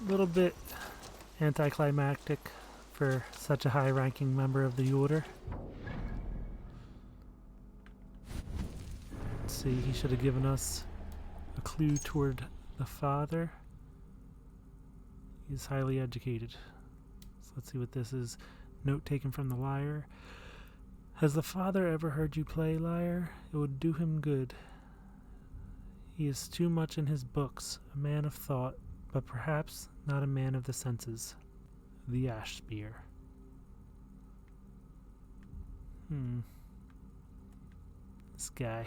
a little bit anticlimactic for such a high-ranking member of the Order. Let's see, he should have given us a clue toward the father. He's highly educated. So let's see what this is. Note taken from the liar. Has the father ever heard you play, liar? It would do him good. He is too much in his books, a man of thought, but perhaps not a man of the senses. The Ash Spear. This guy.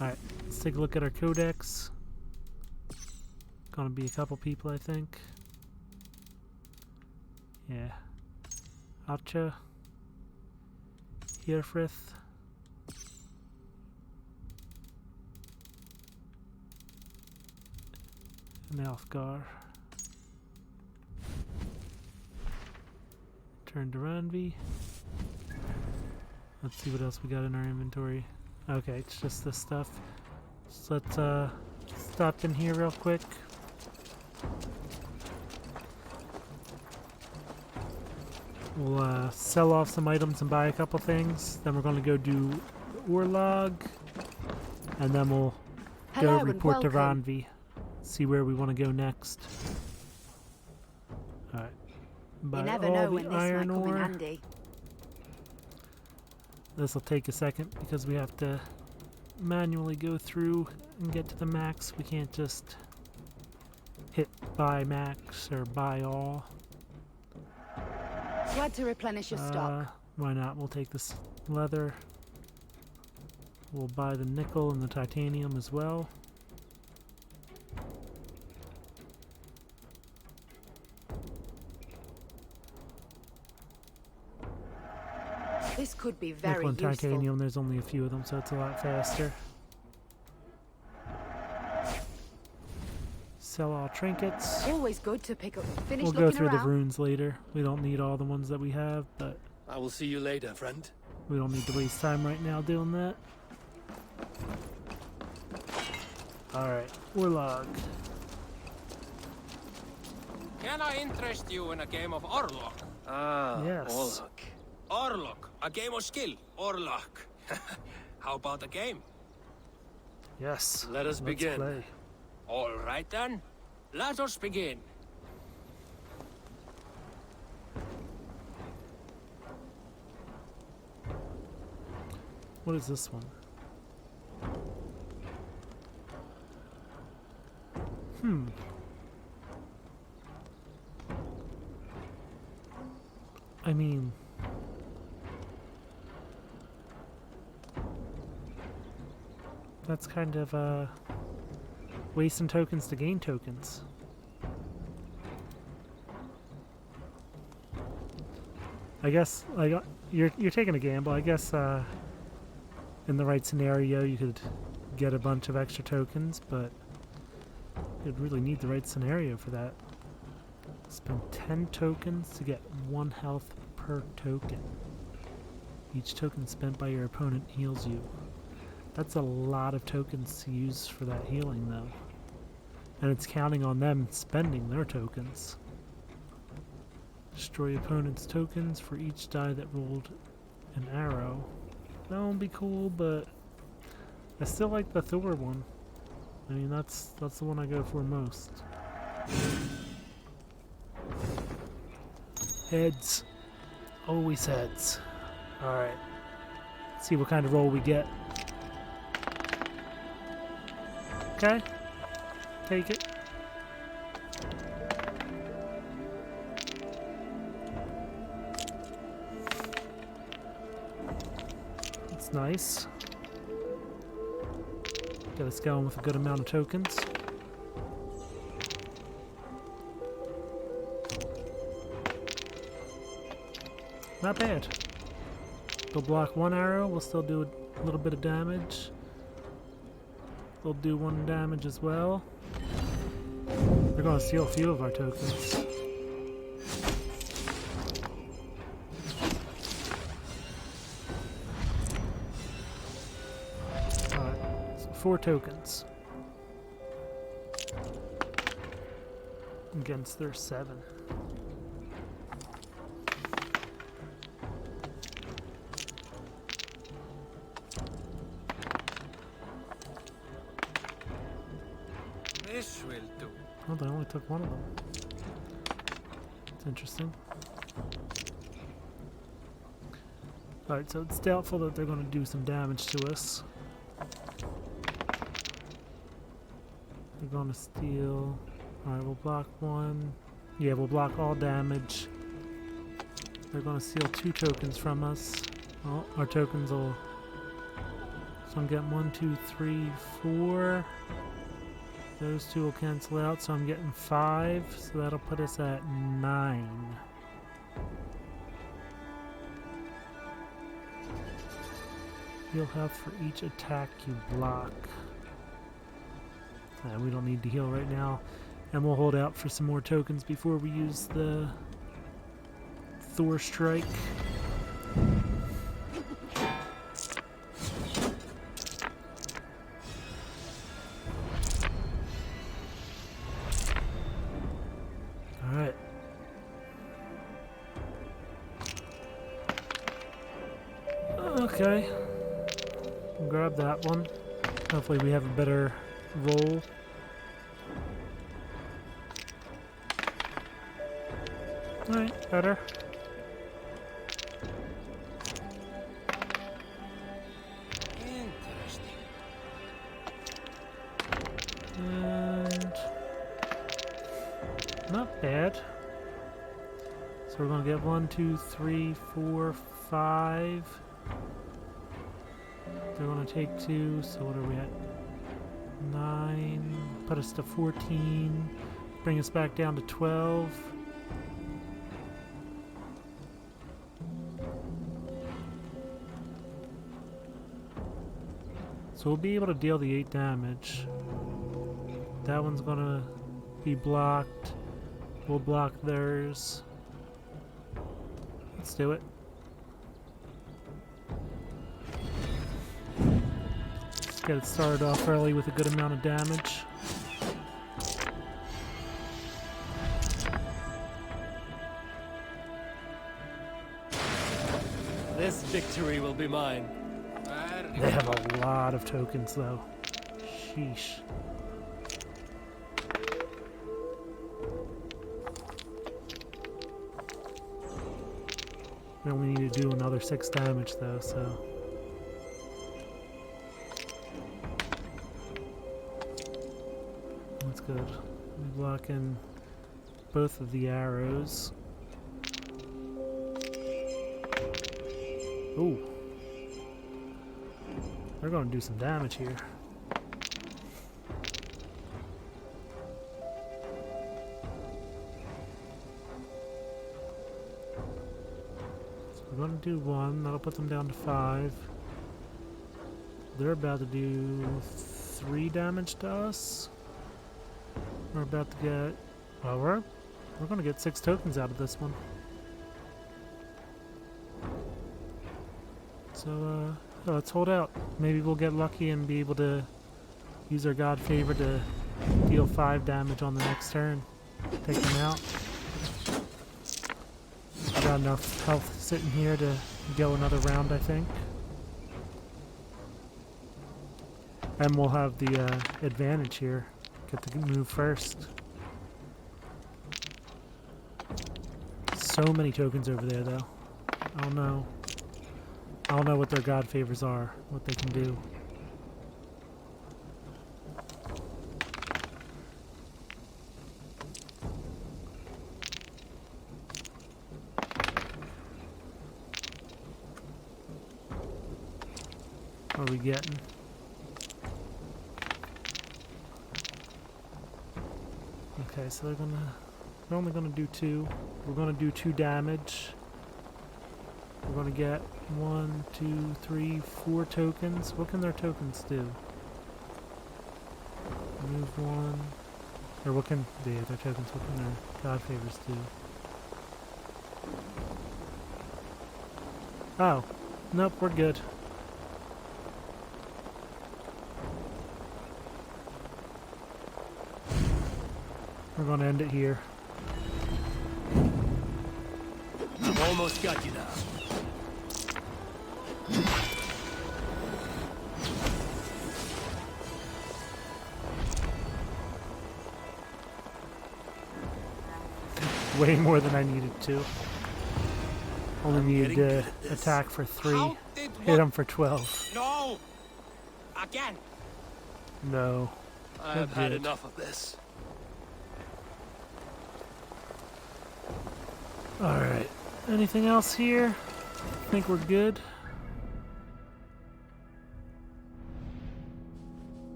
Alright, let's take a look at our codex. Gonna be a couple people, I think. Yeah. Atcha. Herefrith. And Alfgar. Turn to Ranvi. Let's see what else we got in our inventory. Okay, it's just this stuff. So let's stop in here real quick. We'll sell off some items and buy a couple things. Then we're going to go do the ore log. And then we'll go report to Ranvi. See where we want to go next. Alright. Buy You never all know the when this might iron come in ore. handy. This will take a second because we have to manually go through and get to the max. We can't just hit buy max or buy all. Glad to replenish your stock. Why not? We'll take this leather. We'll buy the nickel and the titanium as well. This could be very Nickel and useful. titanium, there's only a few of them, so it's a lot faster. Sell all trinkets. Always good to pick up. Finish We'll looking go through around. the runes later. We don't need all the ones that we have, but I will see you later, friend. we don't need to waste time right now doing that. Alright, Warlog. Can I interest you in a game of Orlok? Ah, Yes. Orlok. Orlok, a game of skill. Orlok. How about the game? Yes. Let us begin. Play. All right then. Let us begin. What is this one? I mean, that's kind of wasting tokens to gain tokens. I guess like you're taking a gamble. I guess in the right scenario you could get a bunch of extra tokens, but you'd really need the right scenario for that. Spend 10 tokens to get 1 health per token. Each token spent by your opponent heals you. That's a lot of tokens to use for that healing though. And it's counting on them spending their tokens. Destroy opponent's tokens for each die that rolled an arrow. That won't be cool, but I still like the Thor one. I mean, that's the one I go for most. Heads. Always heads. Alright. Let's see what kind of roll we get. Okay. Take it. That's nice. Get us going with a good amount of tokens. Not bad. They'll block 1 arrow, we'll still do a little bit of damage. They'll do 1 damage as well. They're going to steal a few of our tokens. Alright, so 4 tokens. Against their 7. This will do. Oh, they only took 1 of them. That's interesting. Alright, so it's doubtful that they're going to do some damage to us. They're going to steal. Alright, we'll block 1. Yeah, we'll block all damage. They're going to steal 2 tokens from us. Oh, our tokens will... So I'm getting 1, 2, 3, 4. Those 2 will cancel out, so I'm getting 5. So that'll put us at 9. Heal health for each attack you block. We don't need to heal right now. And we'll hold out for some more tokens before we use the Thor strike. Alright. Okay. Grab that one. Hopefully we have a better roll. Alright, better. And not bad. So we're gonna get 1, 2, 3, 4, 5. They're gonna take 2, so what are we at? 9, put us to 14, bring us back down to 12. So we'll be able to deal the 8 damage. That one's gonna be blocked. We'll block theirs. Let's do it. Let's get it started off early with a good amount of damage. This victory will be mine. They have a lot of tokens though. Sheesh. We only need to do another 6 damage though, so. That's good. We block in both of the arrows. Ooh. They're going to do some damage here. So we're going to do 1. That'll put them down to 5. They're about to do 3 damage to us. We're about to get... Well, we're going to get 6 tokens out of this one. So, let's hold out. Maybe we'll get lucky and be able to use our God Favor to deal 5 damage on the next turn. Take them out. Got enough health sitting here to go another round, I think. And we'll have the advantage here. Get to move first. So many tokens over there, though. I don't know. I don't know what their God Favors are, what they can do. What are we getting? Okay, so they're only gonna do 2. We're gonna do 2 damage. We're gonna get 1, 2, 3, 4 tokens. What can their tokens do? Move 1. Or what can their tokens? What can their God Favors do? Oh, nope, we're good. We're gonna end it here. I've almost got you now. Way more than I needed to. Only needed to attack for 3. Hit him for 12. No! Again! No. I've had enough of this. Alright. Anything else here? I think we're good.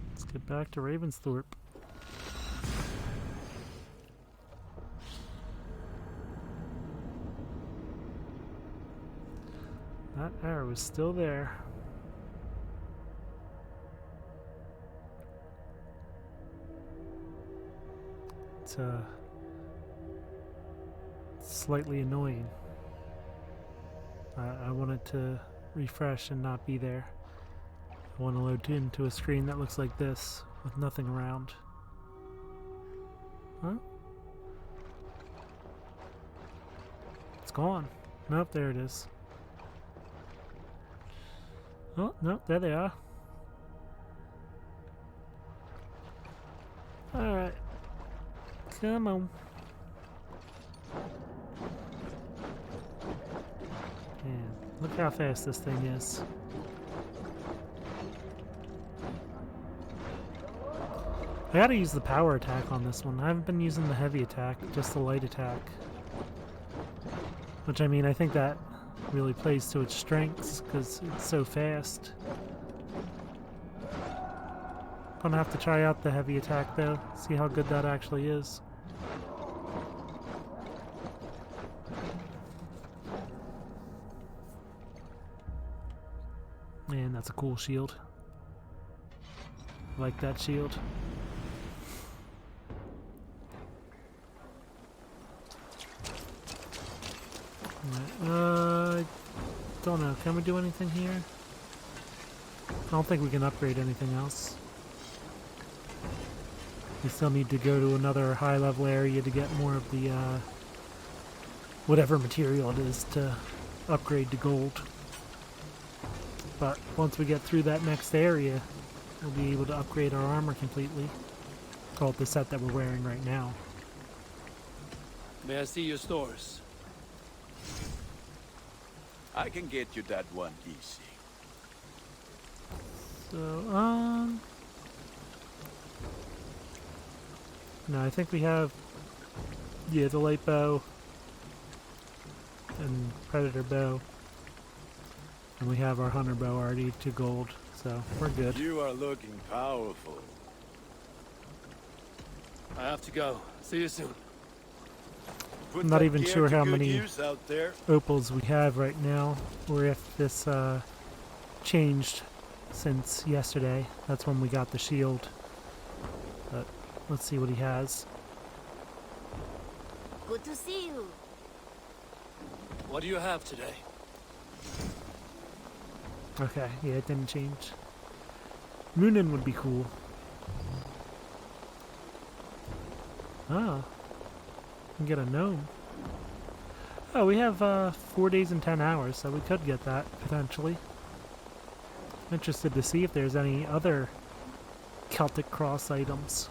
Let's get back to Ravensthorpe. That arrow is still there. It's slightly annoying. I want it to refresh and not be there. I want to load into a screen that looks like this with nothing around. Huh? It's gone. Nope, there it is. Oh, nope, there they are. Alright. Come on. Man, look how fast this thing is. I gotta use the power attack on this one. I haven't been using the heavy attack, just the light attack. Which, I mean, I think that really plays to its strengths, because it's so fast. Gonna have to try out the heavy attack, though. See how good that actually is. Man, that's a cool shield. I like that shield. I don't know. Can we do anything here? I don't think we can upgrade anything else. We still need to go to another high-level area to get more of the, whatever material it is to upgrade to gold. But once we get through that next area, we'll be able to upgrade our armor completely. Call it the set that we're wearing right now. May I see your stores? I can get you that one easy. So, no, I think we have, yeah, the light bow and predator bow. And we have our hunter bow already to gold, so we're good. You are looking powerful. I have to go. See you soon. I'm not even sure how many opals we have right now, or if this changed since yesterday. That's when we got the shield. But let's see what he has. Good to see you. What do you have today? Okay, yeah, it didn't change. Moonin would be cool. Ah. Can get a gnome. Oh, we have 4 days and 10 hours, so we could get that, potentially. Interested to see if there's any other Celtic Cross items.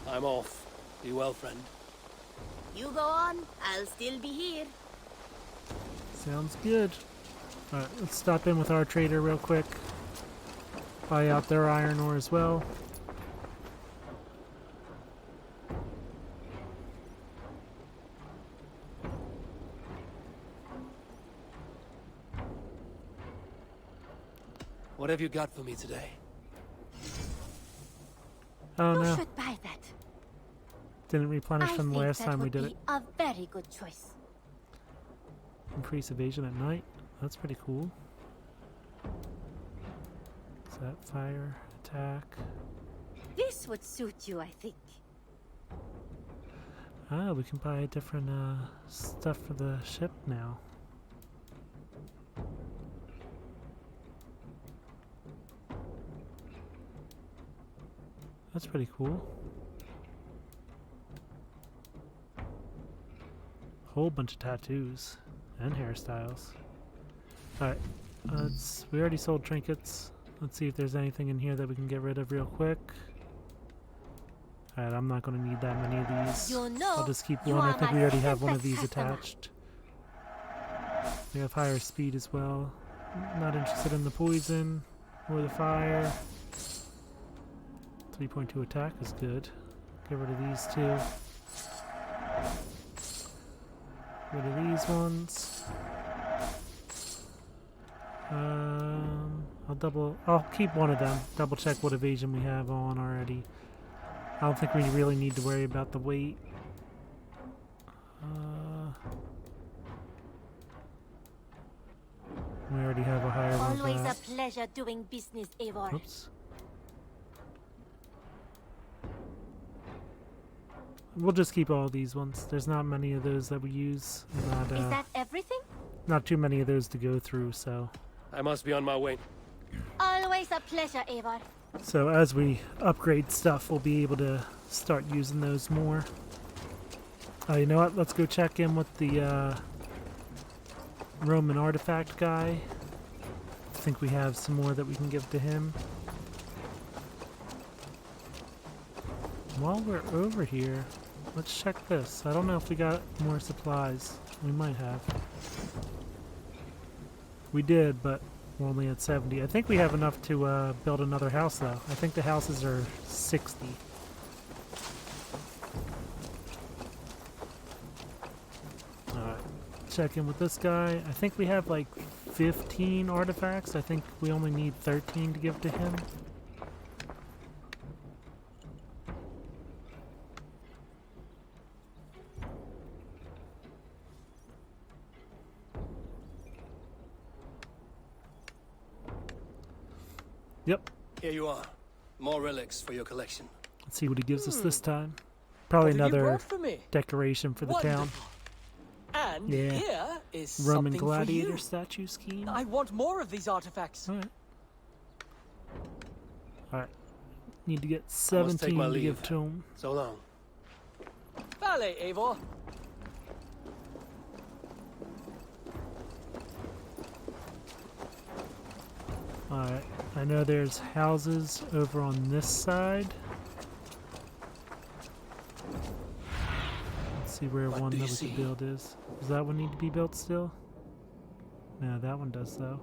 I'm off. Be well, friend. You go on, I'll still be here. Sounds good. Alright, let's stop in with our trader real quick. Buy out their iron ore as well. What have you got for me today? Oh You no. should buy that. Didn't replenish from the last time we did it. A very good choice. Increase evasion at night. That's pretty cool. Is that fire attack? This would suit you, I think. Ah, we can buy different stuff for the ship now. That's pretty cool. Whole bunch of tattoos and hairstyles. Alright, we already sold trinkets. Let's see if there's anything in here that we can get rid of real quick. Alright, I'm not going to need that many of these. You know, I'll just keep you one. I are think my we already have one of favorite these customer. attached. We have higher speed as well. Not interested in the poison or the fire. 3.2 attack is good. Get rid of these two. Rid of these ones. I'll keep one of them. Double check what evasion we have on already. I don't think we really need to worry about the weight. We already have a higher one. Always a pleasure doing business, Eivor. Oops. we'll just keep all these ones. There's not many of those that we use. Not, Is that everything? not too many of those to go through, so. I must be on my way. Always a pleasure, Eivor. So as we upgrade stuff, we'll be able to start using those more. You know what? Let's go check in with the Roman artifact guy. I think we have some more that we can give to him. While we're over here, let's check this. I don't know if we got more supplies. We might have. We did, but we're only at 70. I think we have enough to build another house, though. I think the houses are 60. Alright, check in with this guy. I think we have like 15 artifacts. I think we only need 13 to give to him. Yep. Here you are. More relics for your collection. Let's see what he gives us this time. Probably What have you another brought for me? decoration for the town. And Yeah. here is Roman something gladiator for you. statue scheme. I want more of these artifacts. Alright. Need to get I must 17 take my to leave. give to him. So long. Vale, Eivor. Alright. I know there's houses over on this side. Let's see where What one do that you we see? could build is. Does that one need to be built still? No, that one does though.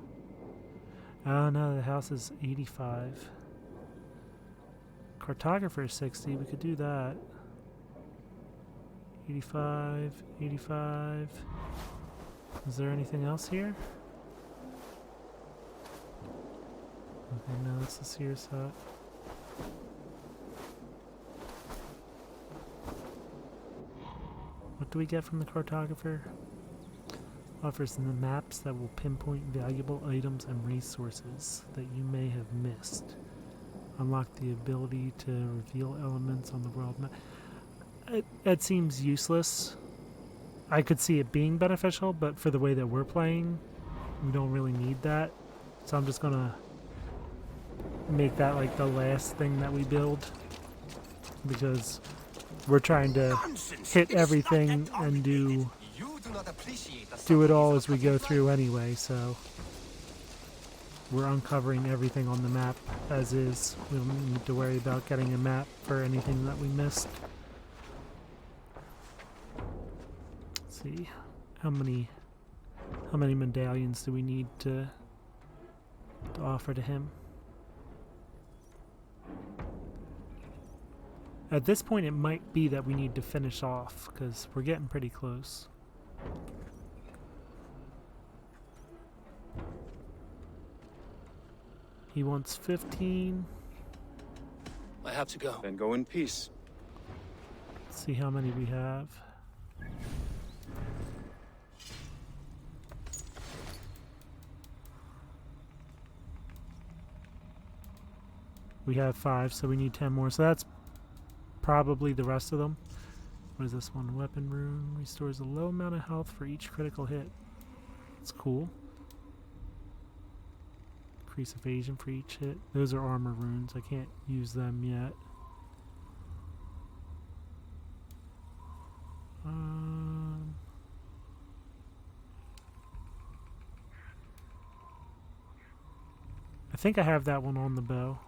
Oh no, the house is 85. Cartographer is 60. We could do that. 85, 85. Is there anything else here? Okay, no, that's the Sears hut. What do we get from the cartographer? Offers the maps that will pinpoint valuable items and resources that you may have missed. Unlock the ability to reveal elements on the world map. That seems useless. I could see it being beneficial, but for the way that we're playing, we don't really need that. So I'm just gonna make that like the last thing that we build, because we're trying to hit everything and do it all as we go through anyway, so we're uncovering everything on the map as is. We don't need to worry about getting a map for anything that we missed. Let's see, how many medallions do we need to offer to him? At this point, it might be that we need to finish off, because we're getting pretty close. He wants 15. I have to go. Then go in peace. Let's see how many we have. We have 5, so we need 10 more. So that's probably the rest of them. What is this one? Weapon rune. Restores a low amount of health for each critical hit. That's cool. Increase evasion for each hit. Those are armor runes. I can't use them yet. I think I have that one on the bow.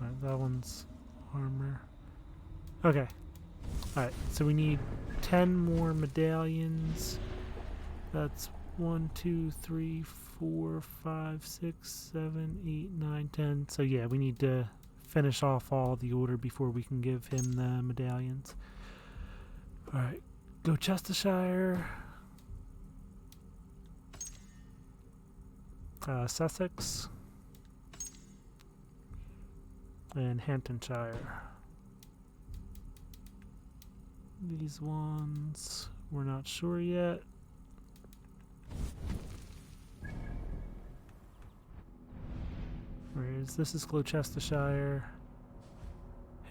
Alright, that one's armor. Okay. Alright, so we need 10 more medallions. That's 1, 2, 3, 4, 5, 6, 7, 8, 9, 10. So yeah, we need to finish off all the order before we can give him the medallions. Alright, go Chestershire. Sussex. And Hamptonshire. These ones, we're not sure yet. areas. This is Gloucestershire,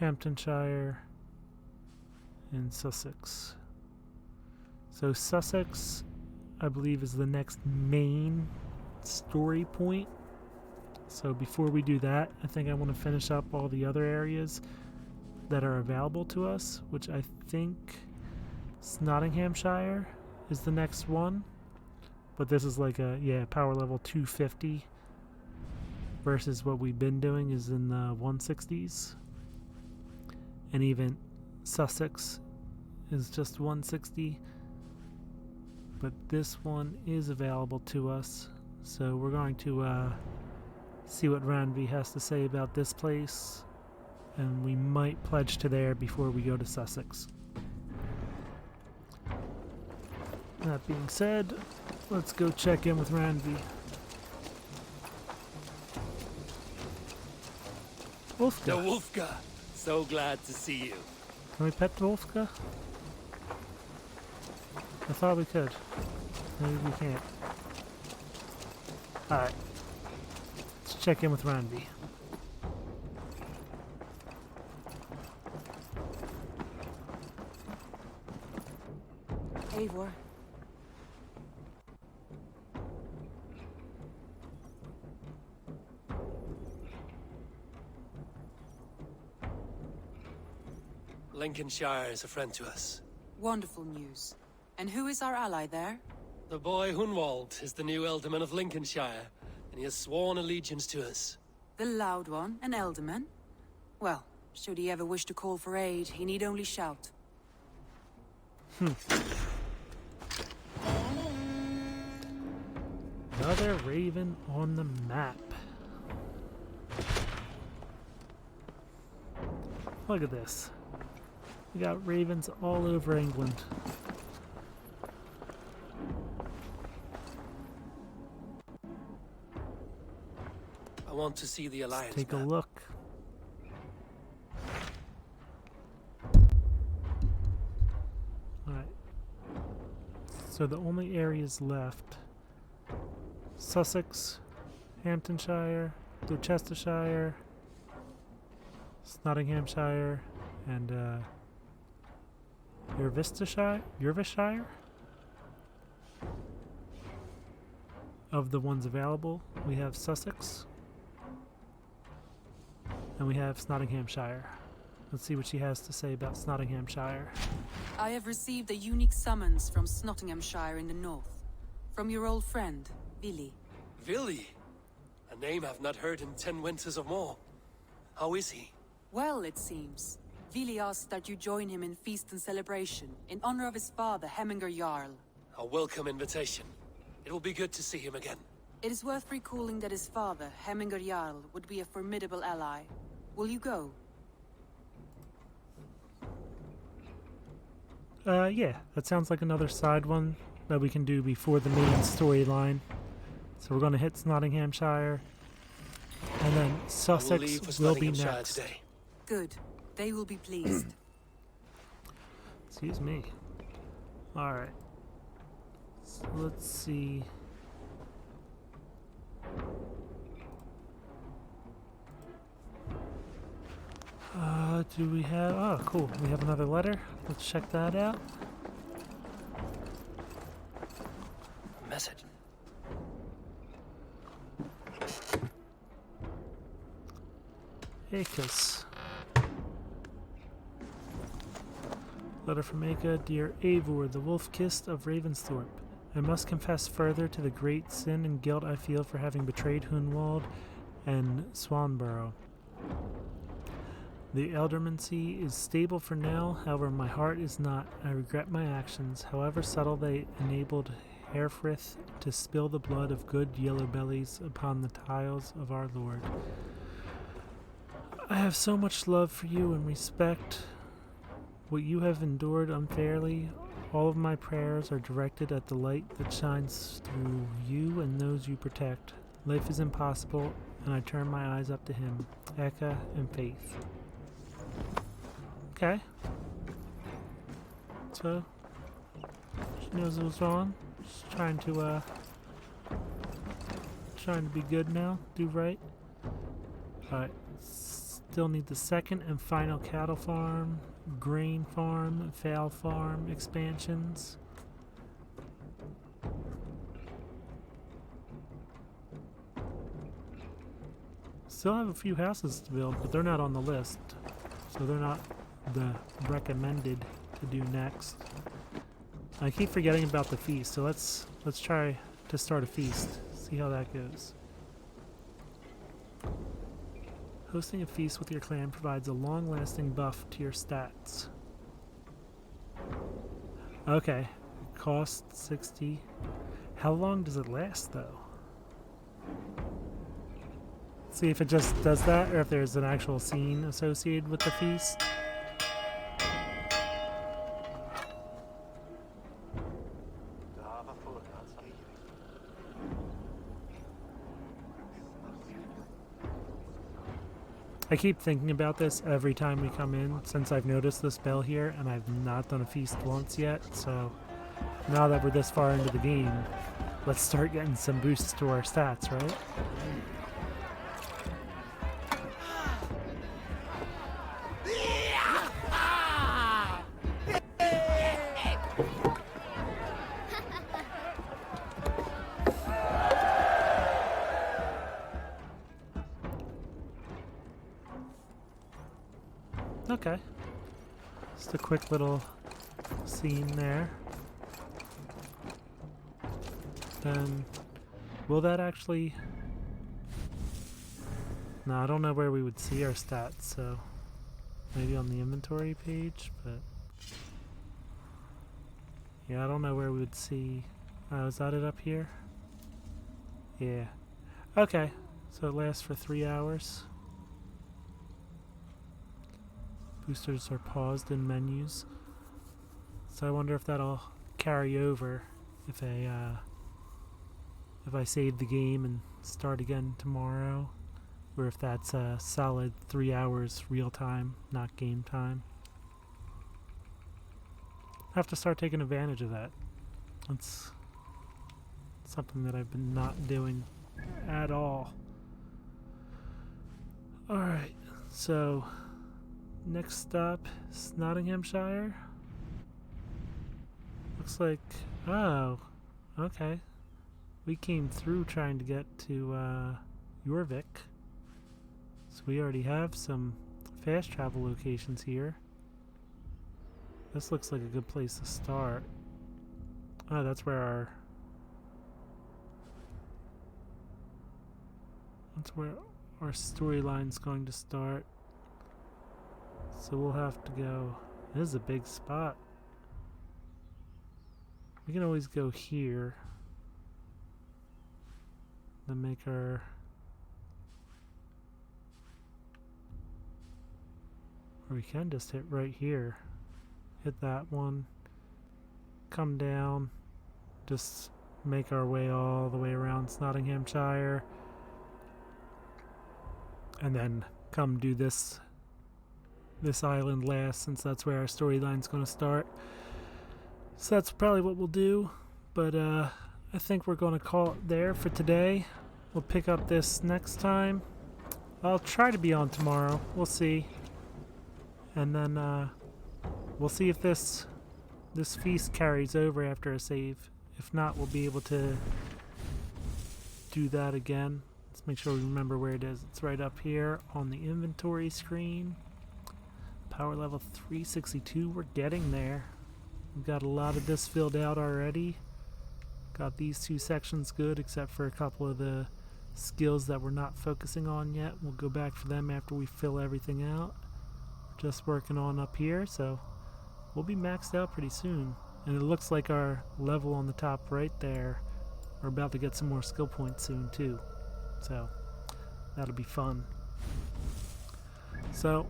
Hamptonshire, and Sussex. So Sussex, I believe, is the next main story point. So before we do that, I think I want to finish up all the other areas that are available to us, which I think Nottinghamshire is the next one. But this is like a, yeah, power level 250 versus what we've been doing is in the 160s. And even Sussex is just 160. But this one is available to us. So we're going to see what Ranvi has to say about this place. And we might pledge to there before we go to Sussex. That being said, let's go check in with Ranvi. Wolfka. The Wolfka. So glad to see you. Can we pet the Wolfka? I thought we could. Maybe we can't. Alright. Let's check in with Ranvi. Eivor. Lincolnshire is a friend to us. Wonderful news. And who is our ally there? The boy Hunwald is the new Ealdorman of Lincolnshire, and he has sworn allegiance to us. The loud one, an Ealdorman? Well, should he ever wish to call for aid, he need only shout. Another raven on the map. Look at this. We got ravens all over England. I want to see the Alliance Take a map. look. Alright. So the only areas left: Sussex, Hamptonshire, Gloucestershire, Nottinghamshire, and Yervishire. Of the ones available, we have Sussex, and we have Nottinghamshire. Let's see what she has to say about Nottinghamshire. I have received a unique summons from Nottinghamshire in the north. From your old friend, Vili. Vili? A name I've not heard in 10 winters or more. How is he? Well, it seems. Vili asked that you join him in feast and celebration, in honor of his father, Hemminger Jarl. A welcome invitation. It will be good to see him again. It is worth recalling that his father, Hemminger Jarl, would be a formidable ally. Will you go? Yeah, that sounds like another side one that we can do before the main storyline. So we're going to hit Nottinghamshire, and then Sussex will be next. Today. Good. They will be pleased. Excuse me. Alright. So let's see. Do we have... Oh, cool. We have another letter. Let's check that out. Message. Akis. Letter from Aka. Dear Eivor, the wolf-kissed of Ravensthorpe. I must confess further to the great sin and guilt I feel for having betrayed Hunwald and Swanborough. The Ealdormancy is stable for now, however my heart is not. I regret my actions, however subtle they enabled Herefrith to spill the blood of good yellow bellies upon the tiles of our Lord. I have so much love for you and respect what you have endured unfairly. All of my prayers are directed at the light that shines through you and those you protect. Life is impossible, and I turn my eyes up to him, Eka and Faith. Okay. So, she knows it was wrong. She's trying to be good now, do right. Alright, still need the second and final cattle farm, grain farm, fowl farm expansions. Still have a few houses to build, but they're not on the list. So they're not the recommended to do next. I keep forgetting about the feast, so let's try to start a feast. See how that goes. Hosting a feast with your clan provides a long-lasting buff to your stats. Okay, cost 60. How long does it last though? See if it just does that or if there's an actual scene associated with the feast. I keep thinking about this every time we come in since I've noticed this bell here, and I've not done a feast once yet, so now that we're this far into the game, let's start getting some boosts to our stats, right? Okay, just a quick little scene there. Then, will that actually... No, I don't know where we would see our stats, so maybe on the inventory page, but... Yeah, I don't know where we would see... is that it up here? Yeah. Okay, so it lasts for 3 hours. Boosters are paused in menus. So I wonder if that'll carry over if I save the game and start again tomorrow, or if that's a solid 3 hours real time, not game time. I have to start taking advantage of that. That's something that I've been not doing at all. Alright, so next stop is Nottinghamshire. Looks like, oh, okay. We came through trying to get to Jorvik. So we already have some fast travel locations here. This looks like a good place to start. Oh, that's where our storyline's going to start. So we'll have to go. This is a big spot. We can always go here. Then make our... Or we can just hit right here. Hit that one. Come down. Just make our way all the way around Nottinghamshire. And then come do this island last, since that's where our storyline's going to start. So that's probably what we'll do, but I think we're going to call it there for today. We'll pick up this next time. I'll try to be on tomorrow. We'll see. And then we'll see if this feast carries over after a save. If not, we'll be able to do that again. Let's make sure we remember where it is. It's right up here on the inventory screen. Power level 362, we're getting there. We've got a lot of this filled out already. Got these two sections good, except for a couple of the skills that we're not focusing on yet. We'll go back for them after we fill everything out. Just working on up here, so we'll be maxed out pretty soon. And it looks like our level on the top right there, we're about to get some more skill points soon too. So that'll be fun. So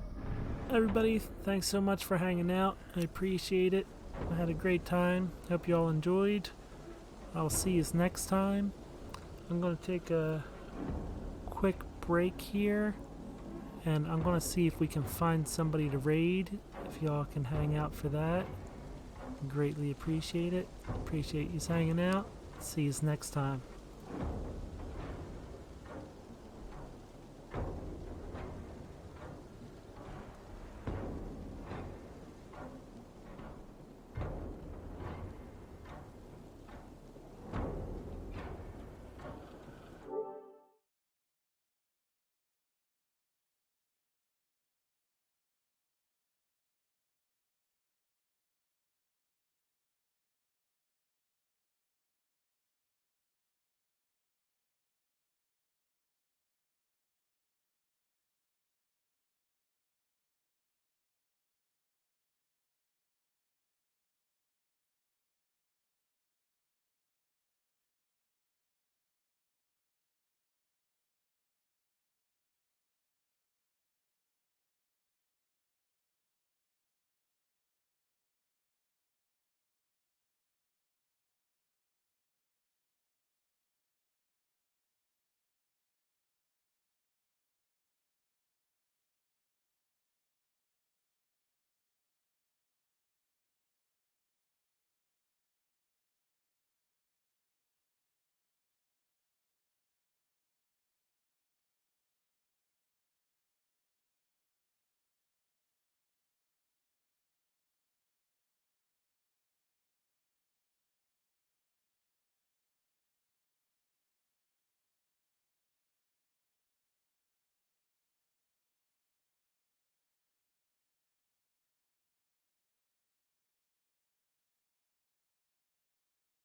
everybody, thanks so much for hanging out. I appreciate it. I had a great time. Hope you all enjoyed. I'll see you next time. I'm going to take a quick break here, and I'm going to see if we can find somebody to raid. If y'all can hang out for that, greatly appreciate it. Appreciate you hanging out. See you next time.